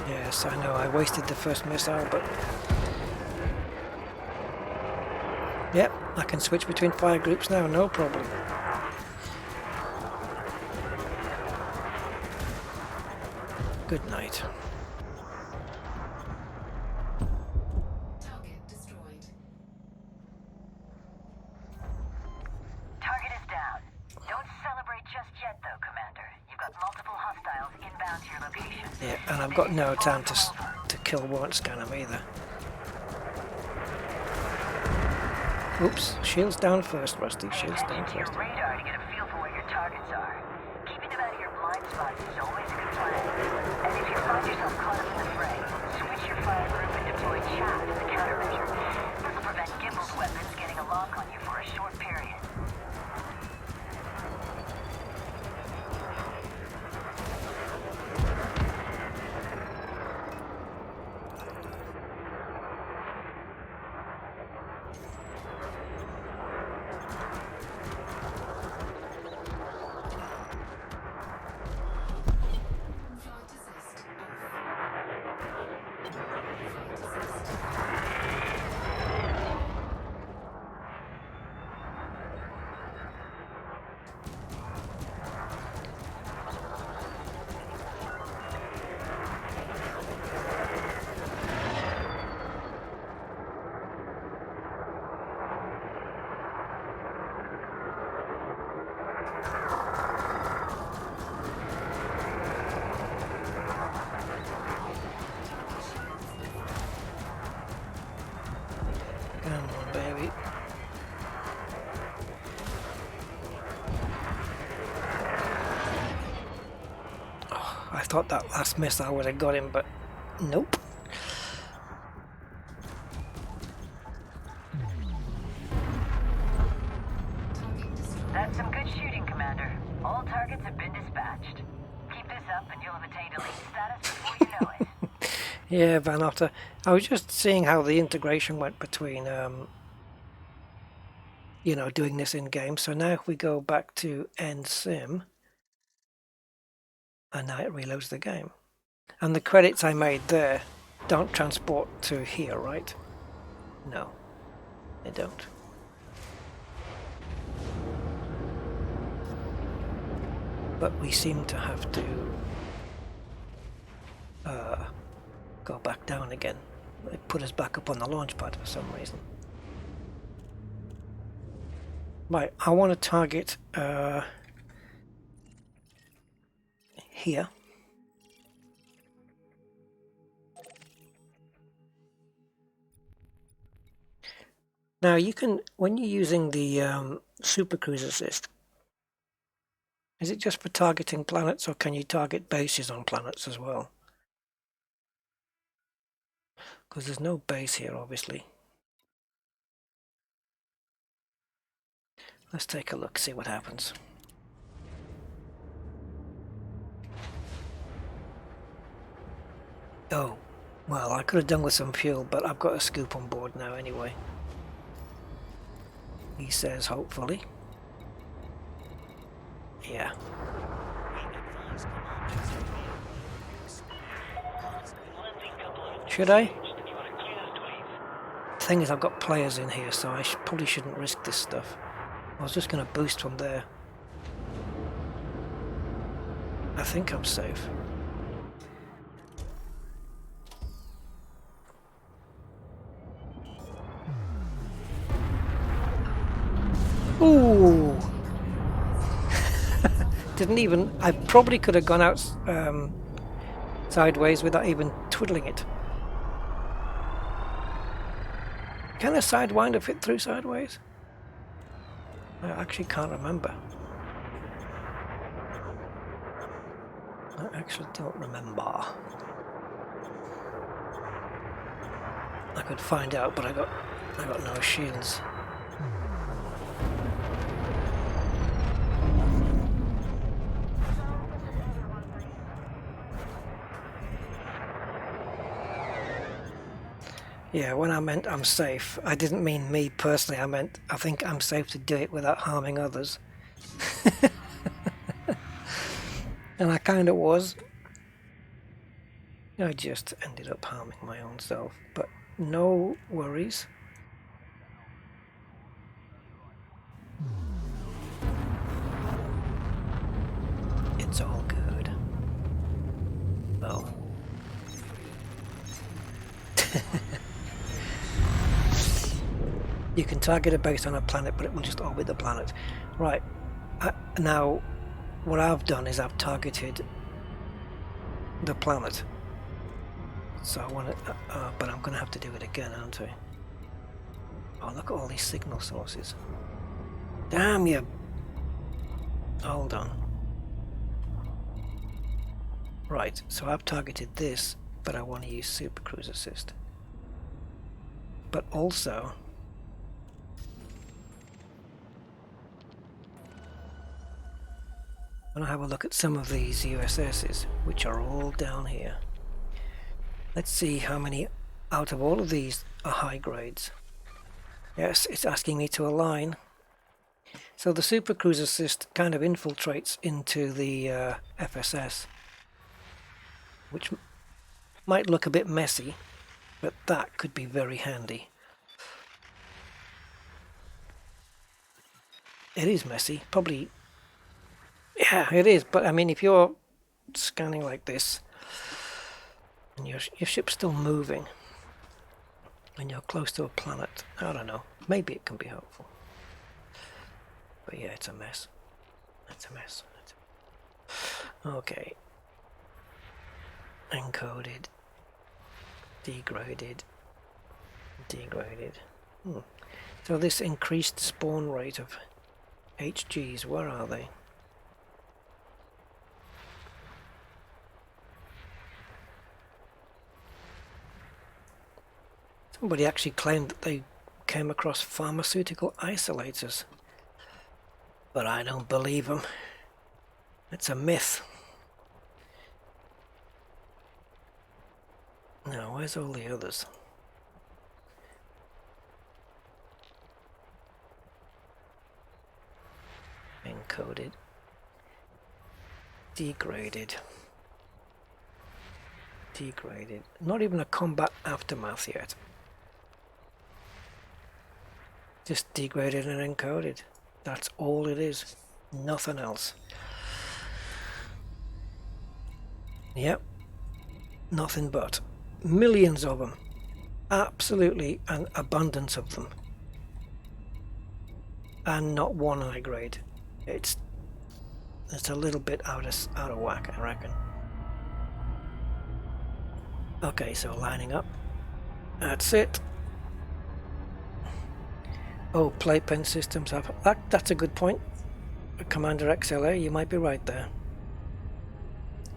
[SPEAKER 1] Yes, I know, I wasted the first missile, but... Yep, I can switch between fire groups now, no problem. Good night.
[SPEAKER 4] Target destroyed.
[SPEAKER 3] Target is down. Don't celebrate just yet, though, Commander. You've got got multiple hostiles inbound to your location.
[SPEAKER 1] Yeah, and I've got no time to kill warrant scan them either. Oops, shields down first, Rusty. Shields down
[SPEAKER 3] Attention to
[SPEAKER 1] first.
[SPEAKER 3] your radar to get a feel for where your targets are. Keeping them out of your blind spots is always a good plan. And if you find yourself caught up in the fray, switch your fire group and deploy chaff as a countermeasure. This will prevent Gimble's weapons getting a lock on you for a short period.
[SPEAKER 1] Come on, baby. Oh, I thought that last missile would have got him, but nope.
[SPEAKER 3] That's some good shooting, Commander. All targets have been dispatched. Keep this up and you'll have attained elite status before you know it.
[SPEAKER 1] Yeah, Van Otter. I was just seeing how the integration went between, you know, doing this in game. So now if we go back to end sim, and now it reloads the game. And the credits I made there don't transport to here, right? No, they don't. But we seem to have to go back down again. It put us back up on the launch pad for some reason. Right, I want to target here. Now you can, when you're using the Super Cruise Assist, is it just for targeting planets, or can you target bases on planets as well? Because there's no base here, obviously. Let's take a look, see what happens. Oh, well, I could have done with some fuel, but I've got a scoop on board now anyway. He says, hopefully. Yeah. Should I? The thing is, I've got players in here, so I probably shouldn't risk this stuff. I was just going to boost from there. I think I'm safe. Ooh! Didn't even... I probably could have gone out sideways without even twiddling it. Can a Sidewinder fit through sideways? I actually can't remember. I actually don't remember. I could find out, but I got no shields. Yeah, when I meant I'm safe, I didn't mean me personally. I meant I think I'm safe to do it without harming others. And I kind of was. I just ended up harming my own self, but no worries. It's all good. Well. You can target a base on a planet, but it will just orbit the planet. Right. Now, what I've done is I've targeted the planet. So I want to, but I'm going to have to do it again, aren't I? Oh, look at all these signal sources. Damn you! Hold on. Right, so I've targeted this, but I want to use Super Cruise Assist. But also, I'm going to have a look at some of these USSs, which are all down here. Let's see how many out of all of these are high grades. Yes, it's asking me to align. So the Super Cruise Assist kind of infiltrates into the FSS, which might look a bit messy, but that could be very handy. It is messy, probably. Yeah, it is, but I mean, if you're scanning like this and your ship's still moving and you're close to a planet, I don't know, maybe it can be helpful. But yeah, it's a mess. It's a mess. Okay. Encoded. Degraded. Degraded. So this increased spawn rate of HGs, where are they? Somebody actually claimed that they came across pharmaceutical isolators. But I don't believe them. It's a myth. Now, where's all the others? Encoded. Degraded. Degraded. Not even a combat aftermath yet. Just degraded and encoded. That's all it is. Nothing else. Yep. Nothing but. Millions of them. Absolutely an abundance of them. And not one high grade. It's a little bit out of whack, I reckon. Okay, so lining up. That's it. Oh, playpen systems have... That's a good point. Commander XLA, you might be right there.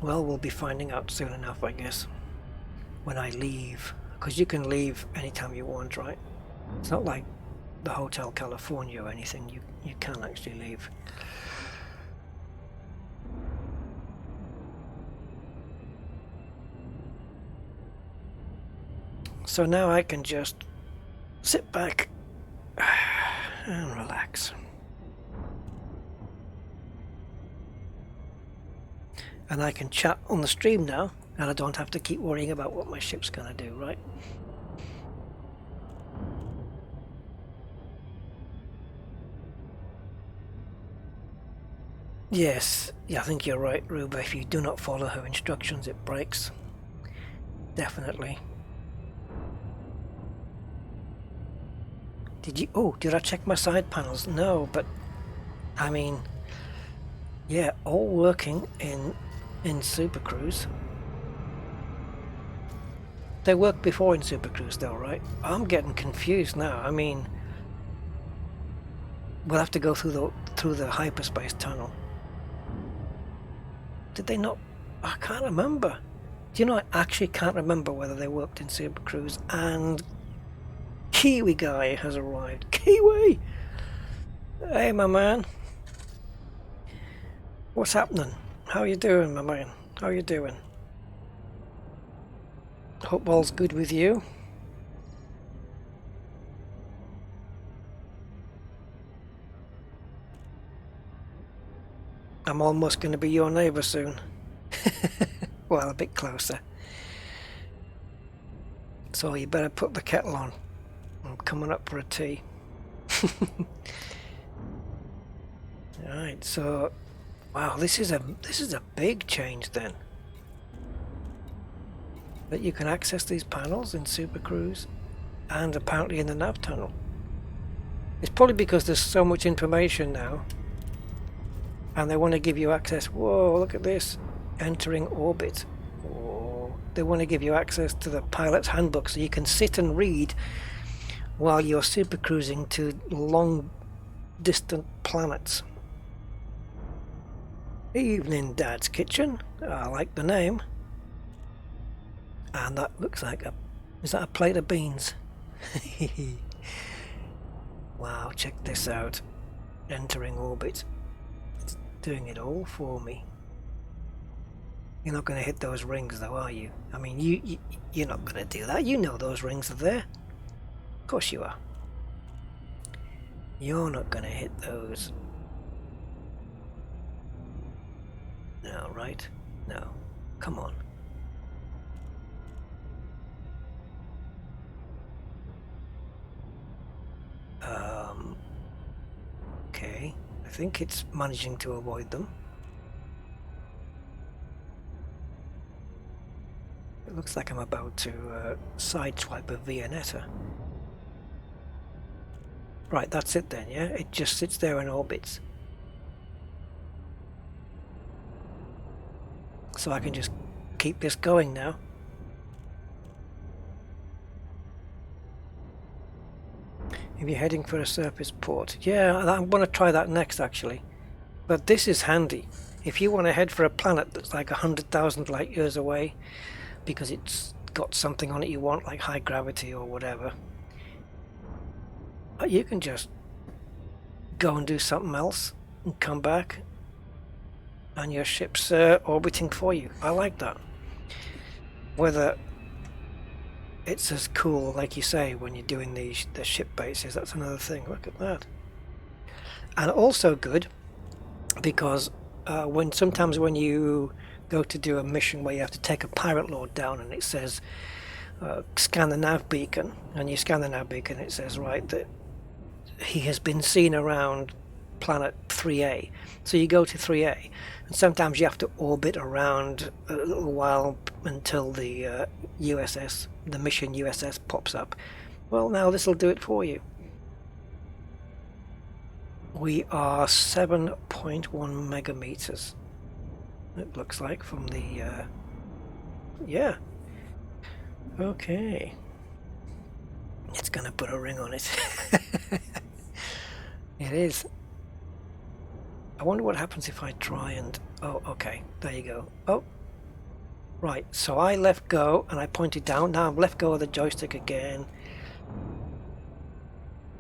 [SPEAKER 1] Well, we'll be finding out soon enough, I guess. When I leave. Because you can leave anytime you want, right? It's not like the Hotel California or anything. You can actually leave. So now I can just sit back and relax. And I can chat on the stream now, and I don't have to keep worrying about what my ship's gonna do, right? Yes, yeah, I think you're right, Ruba. If you do not follow her instructions, it breaks. Definitely. Did I check my side panels? No, but I mean, yeah, all working in Super Cruise. They worked before in Super Cruise though, right? I'm getting confused now. I mean, we'll have to go through the hyperspace tunnel. Did they not? I can't remember. Do you know, I actually can't remember whether they worked in Super Cruise. And Kiwi guy has arrived. Kiwi! Hey, my man. What's happening? How you doing, my man? How you doing? Hope all's good with you. I'm almost going to be your neighbour soon. Well, a bit closer. So you better put the kettle on. I'm coming up for a tea. Alright, so wow, this is a big change then. That you can access these panels in Super Cruise and apparently in the nav tunnel. It's probably because there's so much information now And they want to give you access. Whoa, look at this. Entering orbit. Whoa. They want to give you access to the pilot's handbook so you can sit and read while you're super cruising to long distant planets. Evening, Dad's Kitchen. I like the name. And that looks like a... Is that a plate of beans? Wow, check this out. Entering orbit. It's doing it all for me. You're not going to hit those rings though, are you? I mean, you're not going to do that. You know those rings are there. Of course you are. You're not going to hit those. No, right? No. Come on. Okay. I think it's managing to avoid them. It looks like I'm about to sideswipe a Viennetta. Right, that's it then, yeah? It just sits there and orbits. So I can just keep this going now. If you're heading for a surface port. Yeah, I'm going to try that next actually. But this is handy. If you want to head for a planet that's like 100,000 light years away, because it's got something on it you want, like high gravity or whatever, you can just go and do something else and come back and your ship's orbiting for you. I like that. Whether it's as cool, like you say, when you're doing the ship bases, that's another thing. Look at that. And also good because sometimes when you go to do a mission where you have to take a pirate lord down and it says scan the nav beacon, and you scan the nav beacon, it says right that he has been seen around planet 3A. So you go to 3A, and sometimes you have to orbit around a little while until the the mission USS pops up. Well, now this will do it for you. We are 7.1 megameters. It looks like from the yeah. Okay. It's gonna put a ring on it. It is. I wonder what happens if I try and... Oh, okay. There you go. Oh. Right. So I left go and I pointed down. Now I've left go of the joystick again.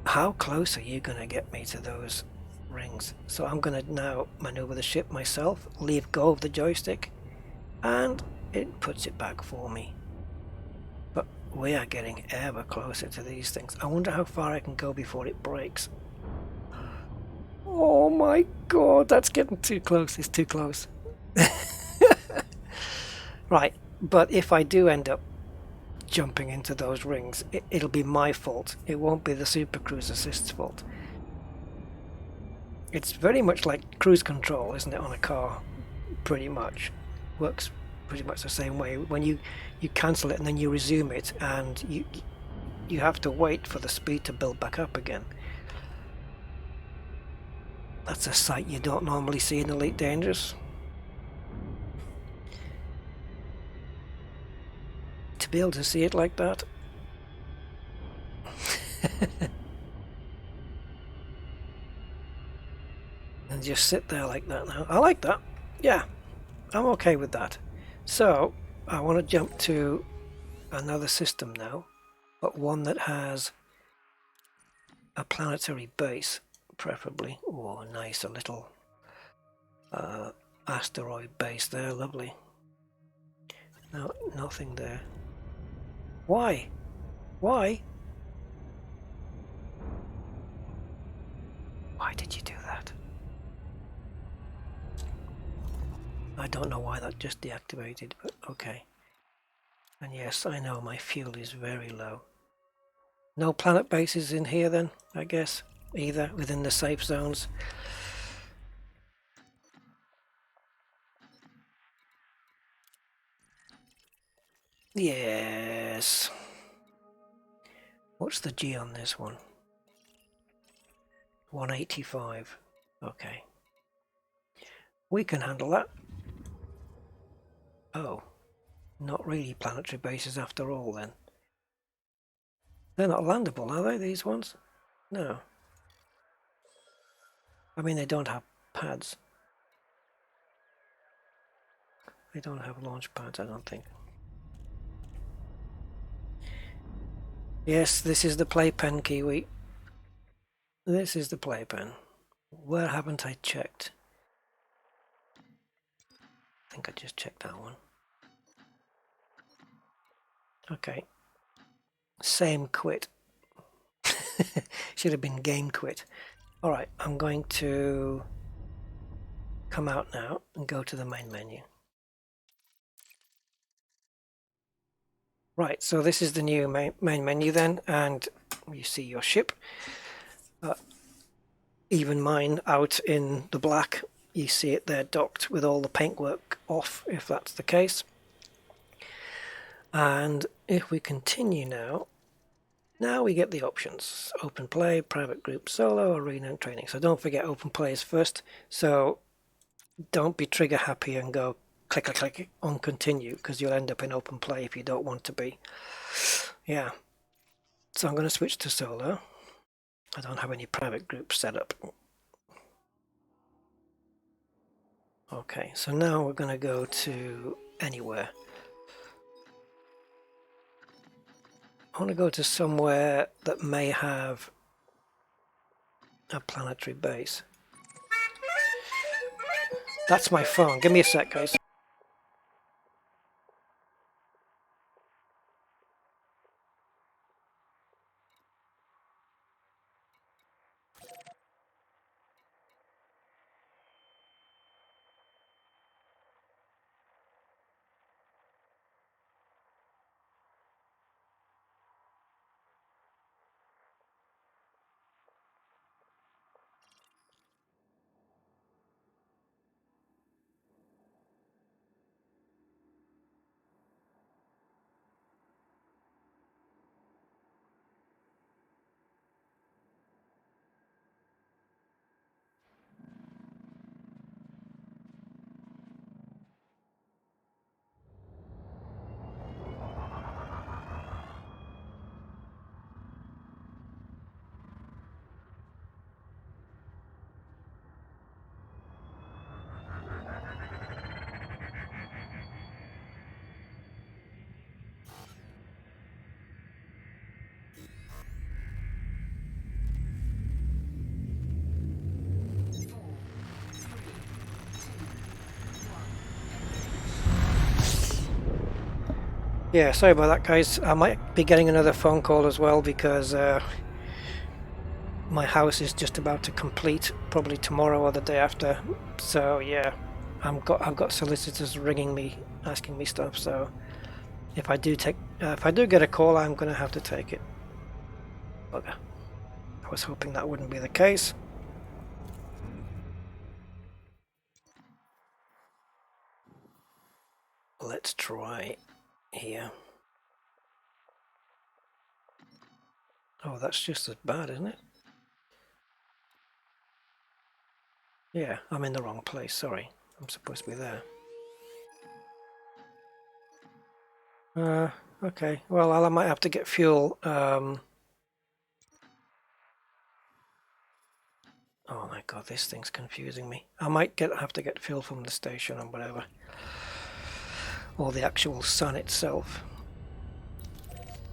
[SPEAKER 1] How close are you going to get me to those rings? So I'm going to now maneuver the ship myself, leave go of the joystick, and it puts it back for me. But we are getting ever closer to these things. I wonder how far I can go before it breaks. Oh my god, that's getting too close. It's too close. Right, but if I do end up jumping into those rings, it'll be my fault. It won't be the Super Cruise Assist's fault. It's very much like cruise control, isn't it, on a car? Pretty much. Works pretty much the same way. When you cancel it and then you resume it, and you have to wait for the speed to build back up again. That's a sight you don't normally see in Elite Dangerous. To be able to see it like that. And just sit there like that now. I like that. Yeah, I'm okay with that. So, I want to jump to another system now, but one that has a planetary base. Preferably. Oh, nice, a little asteroid base there, lovely. No, nothing there. Why? Why? Why did you do that? I don't know why that just deactivated, but okay. And yes, I know my fuel is very low. No planet bases in here then, I guess, either within the safe zones. Yes. What's the G on this one? 185. Okay. We can handle that. Oh, not really planetary bases after all then. They're not landable, are they, these ones? No. I mean, they don't have pads. They don't have launch pads, I don't think. Yes, this is the playpen, Kiwi. This is the playpen. Where haven't I checked? I think I just checked that one. Okay. Same quit. Should have been game quit. Alright, I'm going to come out now and go to the main menu. Right, so this is the new main menu then, and you see your ship. Even mine out in the black, you see it there docked with all the paintwork off, if that's the case. And if we continue now we get the options. Open play, private group, solo, arena and training. So don't forget open play is first, so don't be trigger happy and go click, click, click on continue, because you'll end up in open play if you don't want to be. Yeah. So I'm going to switch to solo. I don't have any private groups set up. Okay, so now we're going to go to anywhere. I want to go to somewhere that may have a planetary base. That's my phone. Give me a sec, guys. Yeah, sorry about that, guys. I might be getting another phone call as well because my house is just about to complete, probably tomorrow or the day after. So yeah, I've got solicitors ringing me, asking me stuff. So if I do get a call, I'm gonna have to take it. Bugger. I was hoping that wouldn't be the case. Let's try here. Oh, that's just as bad, isn't it? Yeah, I'm in the wrong place, sorry. I'm supposed to be there. Okay, well, I might have to get fuel. Oh my god, this thing's confusing me. I might have to get fuel from the station or whatever. Or the actual sun itself.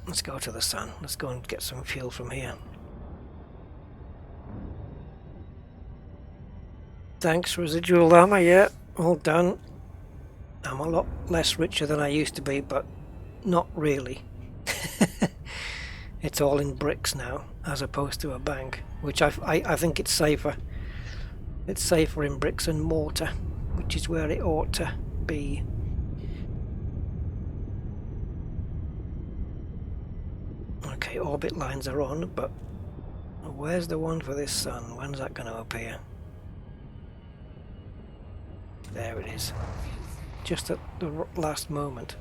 [SPEAKER 1] Let's go to the sun. Let's go and get some fuel from here. Thanks, residual armor, yeah, all done. I'm a lot less richer than I used to be, but not really. It's all in bricks now, as opposed to a bank, which I think it's safer. It's safer in bricks and mortar, which is where it ought to be. Okay, orbit lines are on, but where's the one for this sun? When's that going to appear? There it is. Just at the last moment.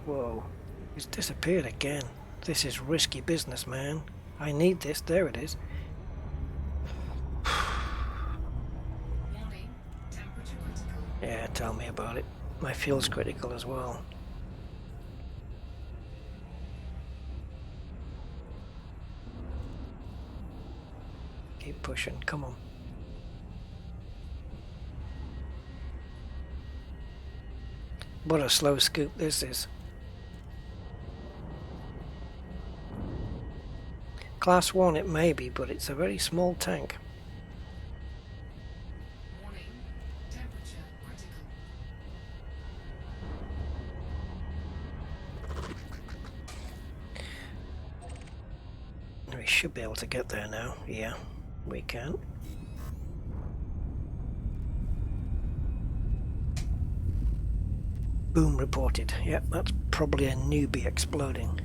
[SPEAKER 1] Whoa, it's disappeared again. This is risky business, man. I need this. There it is. my fuel's critical as well. Keep pushing, come on. What a slow scoop this is. Class 1 it may be, but it's a very small tank.
[SPEAKER 4] Warning. Temperature critical.
[SPEAKER 1] We should be able to get there now. Yeah, we can. Boom reported. Yep, that's probably a newbie exploding.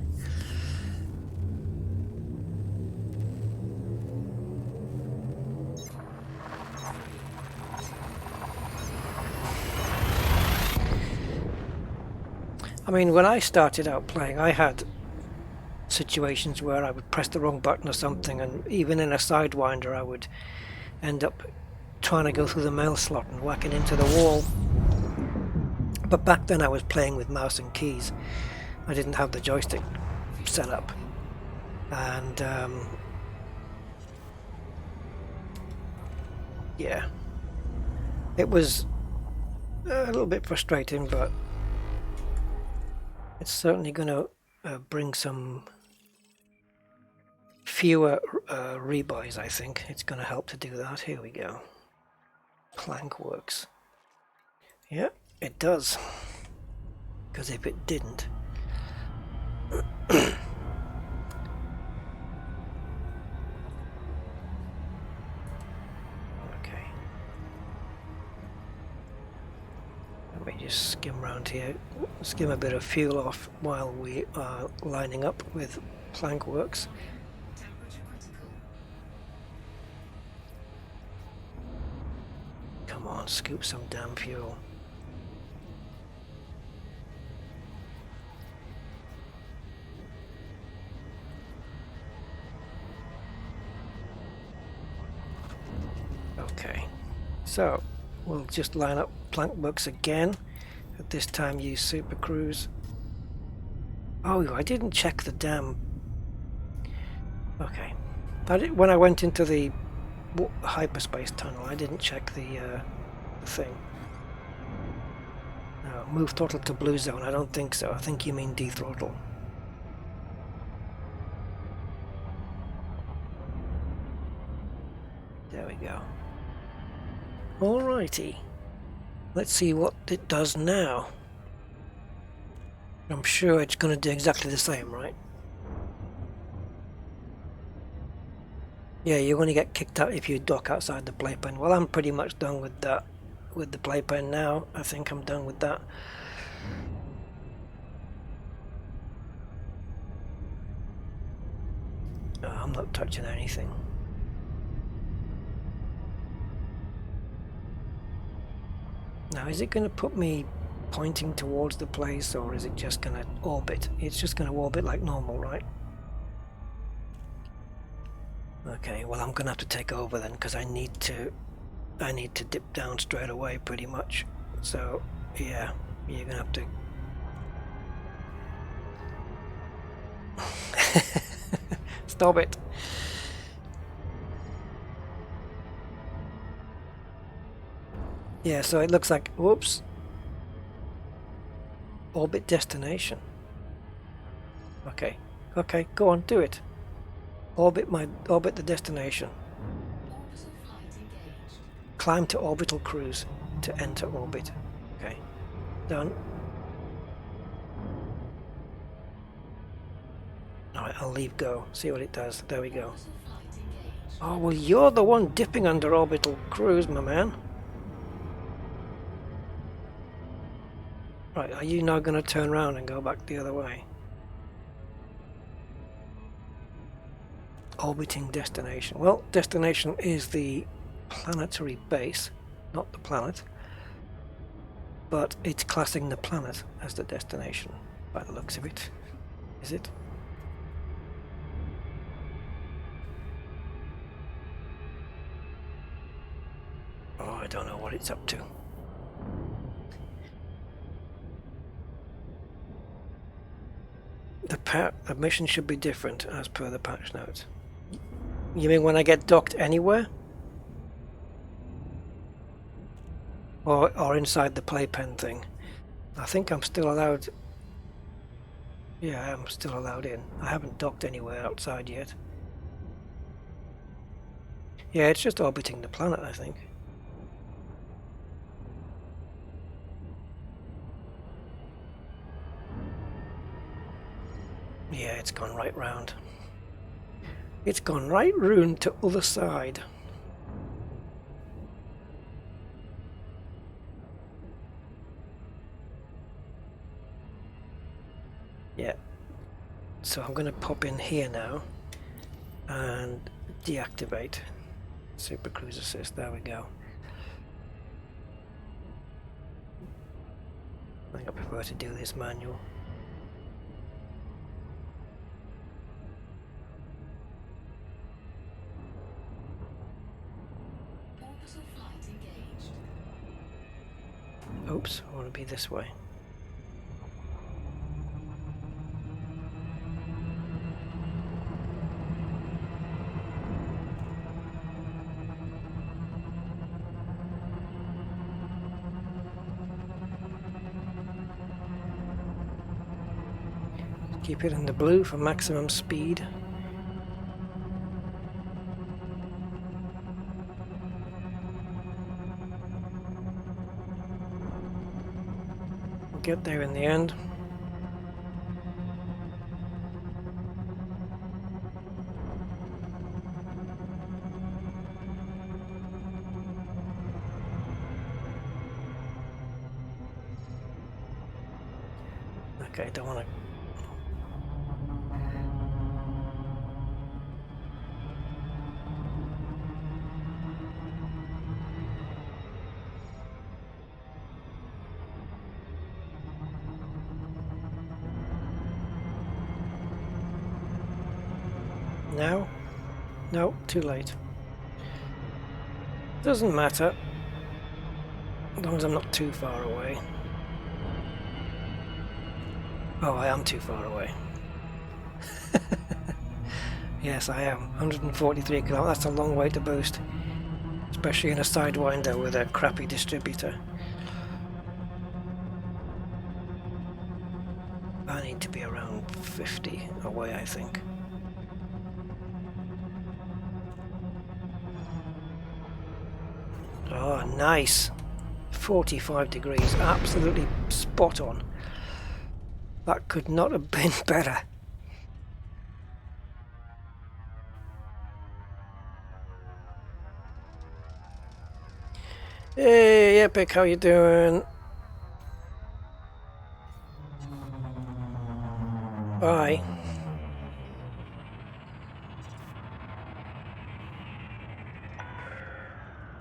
[SPEAKER 1] I mean, when I started out playing, I had situations where I would press the wrong button or something, and even in a Sidewinder I would end up trying to go through the mail slot and whacking into the wall. But back then I was playing with mouse and keys. I didn't have the joystick set up, and yeah, it was a little bit frustrating, but it's certainly going to bring some fewer rebuys. I think it's going to help to do that. Here we go. Plank works. Yeah, it does. Because if it didn't... Okay. Let me just skim around here. Skim a bit of fuel off while we are lining up with plank works.
[SPEAKER 4] Temperature critical.
[SPEAKER 1] Come on, scoop some damn fuel. Okay, so we'll just line up plank works again. At this time use Super Cruise. Oh, I didn't check the damn... Okay. When I went into the hyperspace tunnel, I didn't check the thing. No, move throttle to blue zone. I don't think so. I think you mean dethrottle. There we go. Alrighty. Let's see what it does now. I'm sure it's going to do exactly the same, right? Yeah, you're going to get kicked out if you dock outside the playpen. Well, I'm pretty much done with that, with the playpen now. I think I'm done with that. Oh, I'm not touching anything. Now, is it going to put me pointing towards the place, or is it just going to orbit? It's just going to orbit like normal, right? Okay, well, I'm going to have to take over then, because I need to dip down straight away, pretty much. So, yeah, you're going to have to... Stop it. Yeah, so it looks like, whoops, orbit destination. Okay, okay, go on, do it. Orbit the destination.
[SPEAKER 4] Orbital flight engaged.
[SPEAKER 1] Climb to orbital cruise to enter orbit. Okay, done. Alright, I'll leave go, see what it does. There we go.
[SPEAKER 4] Orbital flight engaged.
[SPEAKER 1] Oh, well, you're the one dipping under orbital cruise, my man. Right, are you now going to turn around and go back the other way? Orbiting destination. Well, destination is the planetary base, not the planet. But it's classing the planet as the destination, by the looks of it. Is it? Oh, I don't know what it's up to. the mission should be different as per the patch notes. You mean when I get docked anywhere? Or inside the playpen thing? I think I'm still allowed. Yeah, I'm still allowed in. I haven't docked anywhere outside yet. Yeah, it's just orbiting the planet, I think. Yeah, it's gone right round. It's gone right round to other side. Yeah. So I'm going to pop in here now and deactivate Super Cruise Assist. There we go. I think I prefer to do this manual.
[SPEAKER 4] Orbital flight engaged.
[SPEAKER 1] Oops, I want to be this way. Keep it in the blue for maximum speed. We'll get there in the end. Okay, don't want to. Now? No, too late. Doesn't matter, as long as I'm not too far away. Oh, I am too far away. Yes, I am. 143 kilometers. That's a long way to boost, especially in a Sidewinder with a crappy distributor. I need to be around 50 away, I think. Oh, nice. 45 degrees. Absolutely spot on. That could not have been better. Hey, Epic, how you doing? Bye.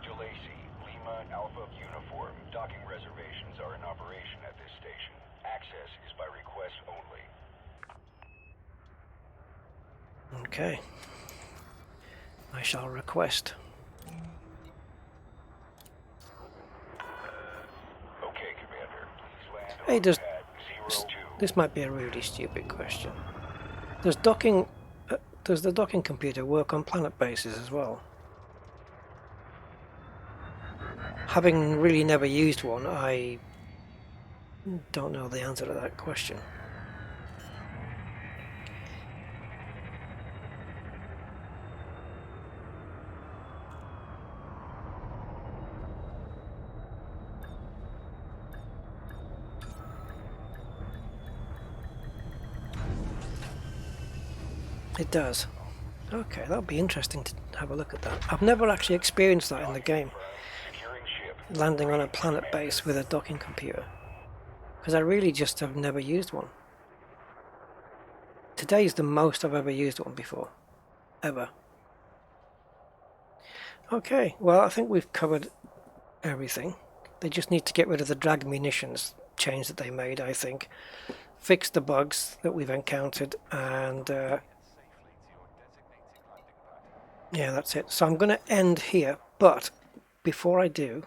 [SPEAKER 5] Gelaci, Lima Alpha Uniform. Docking reservations are in operation at this station. Access is by request only.
[SPEAKER 1] Okay. I shall request.
[SPEAKER 5] Okay, Commander. Please land
[SPEAKER 1] Hey,
[SPEAKER 5] on
[SPEAKER 1] does
[SPEAKER 5] pad 02.
[SPEAKER 1] this might be a really stupid question. Does the docking computer work on planet bases as well? Having really never used one, I don't know the answer to that question. It does. Okay, that'll be interesting to have a look at that. I've never actually experienced that in the game,
[SPEAKER 5] Securing ship.
[SPEAKER 1] landing on a planet base with a docking computer, because I really just have never used one. Today's the most I've ever used one before. Ever. Okay, well, I think we've covered everything. They just need to get rid of the drag munitions change that they made, I think. Fix the bugs that we've encountered, and yeah, that's it. So I'm going to end here, but before I do,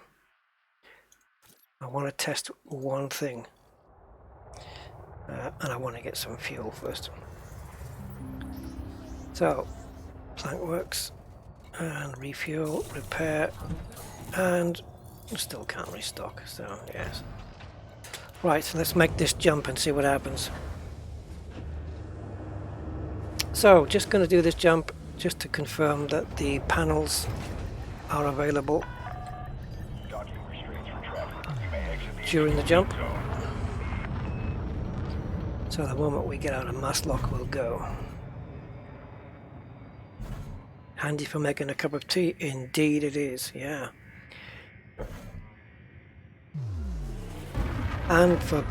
[SPEAKER 1] I want to test one thing, and I want to get some fuel first. So, plank works, and refuel, repair, and still can't restock, so yes. Right, let's make this jump and see what happens. So, just going to do this jump just to confirm that the panels are available
[SPEAKER 5] Docking restraints for traffic. You may exit the
[SPEAKER 1] during the jump.
[SPEAKER 5] zone.
[SPEAKER 1] So the moment we get out of mass lock, we'll go. Handy for making a cup of tea? Indeed it is, yeah. And for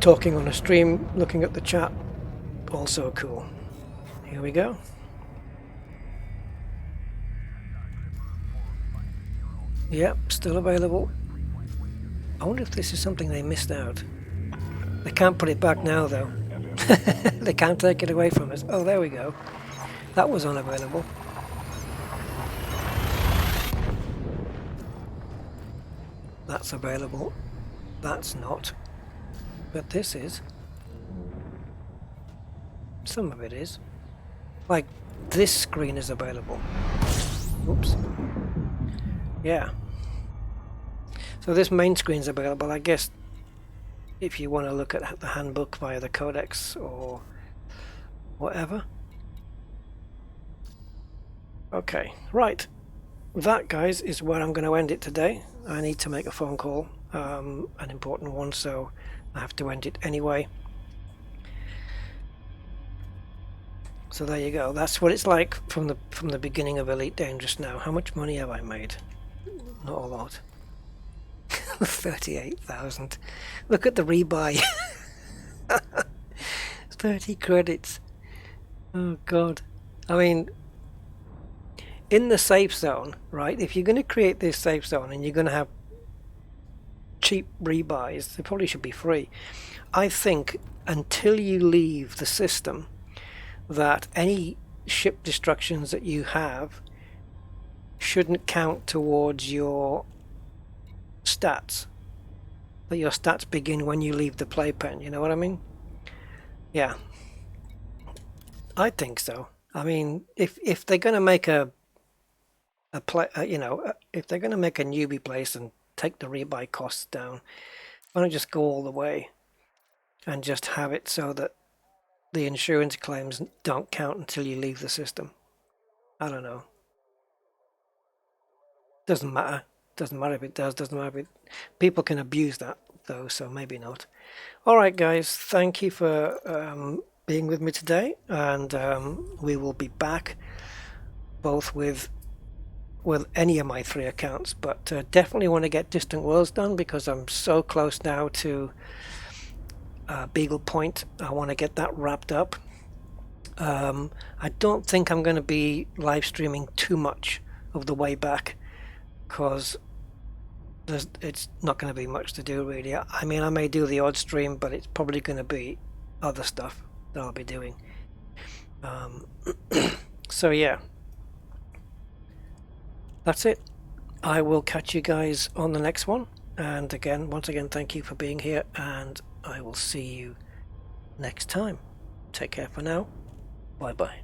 [SPEAKER 1] talking on a stream, looking at the chat, also cool. Here we go. Yep, still available. I wonder if this is something they missed out. They can't put it back now though. They can't take it away from us. Oh, there we go. That was unavailable. That's available. That's not. But this is. Some of it is. Like, this screen is available. Oops. Yeah. So this main screen is available. I guess if you want to look at the handbook via the codex or whatever. Okay, right. That, guys, is where I'm going to end it today. I need to make a phone call, an important one, so I have to end it anyway. So there you go. That's what it's like from the beginning of Elite Dangerous now. How much money have I made? Not a lot. 38,000. Look at the rebuy. 30 credits. Oh god. I mean, in the safe zone, right? If you're going to create this safe zone and you're going to have cheap rebuys, they probably should be free. I think until you leave the system, that any ship destructions that you have shouldn't count towards your stats. That your stats begin when you leave the playpen, you know what I mean? Yeah. I think so. I mean, if they're going to make if they're going to make a newbie place and take the rebuy costs down, why don't just go all the way and just have it so that the insurance claims don't count until you leave the system? I don't know. Doesn't matter. Doesn't matter if it does. Doesn't matter if it. People can abuse that though, so maybe not. All right, guys. Thank you for being with me today, and we will be back both with any of my 3 accounts, but definitely want to get Distant Worlds done because I'm so close now to Beagle Point. I want to get that wrapped up. I don't think I'm going to be live streaming too much of the way back because it's not going to be much to do really. I mean, I may do the odd stream, but it's probably going to be other stuff that I'll be doing. So yeah, that's it. I will catch you guys on the next one, and once again thank you for being here, and I will see you next time. Take care for now. Bye bye.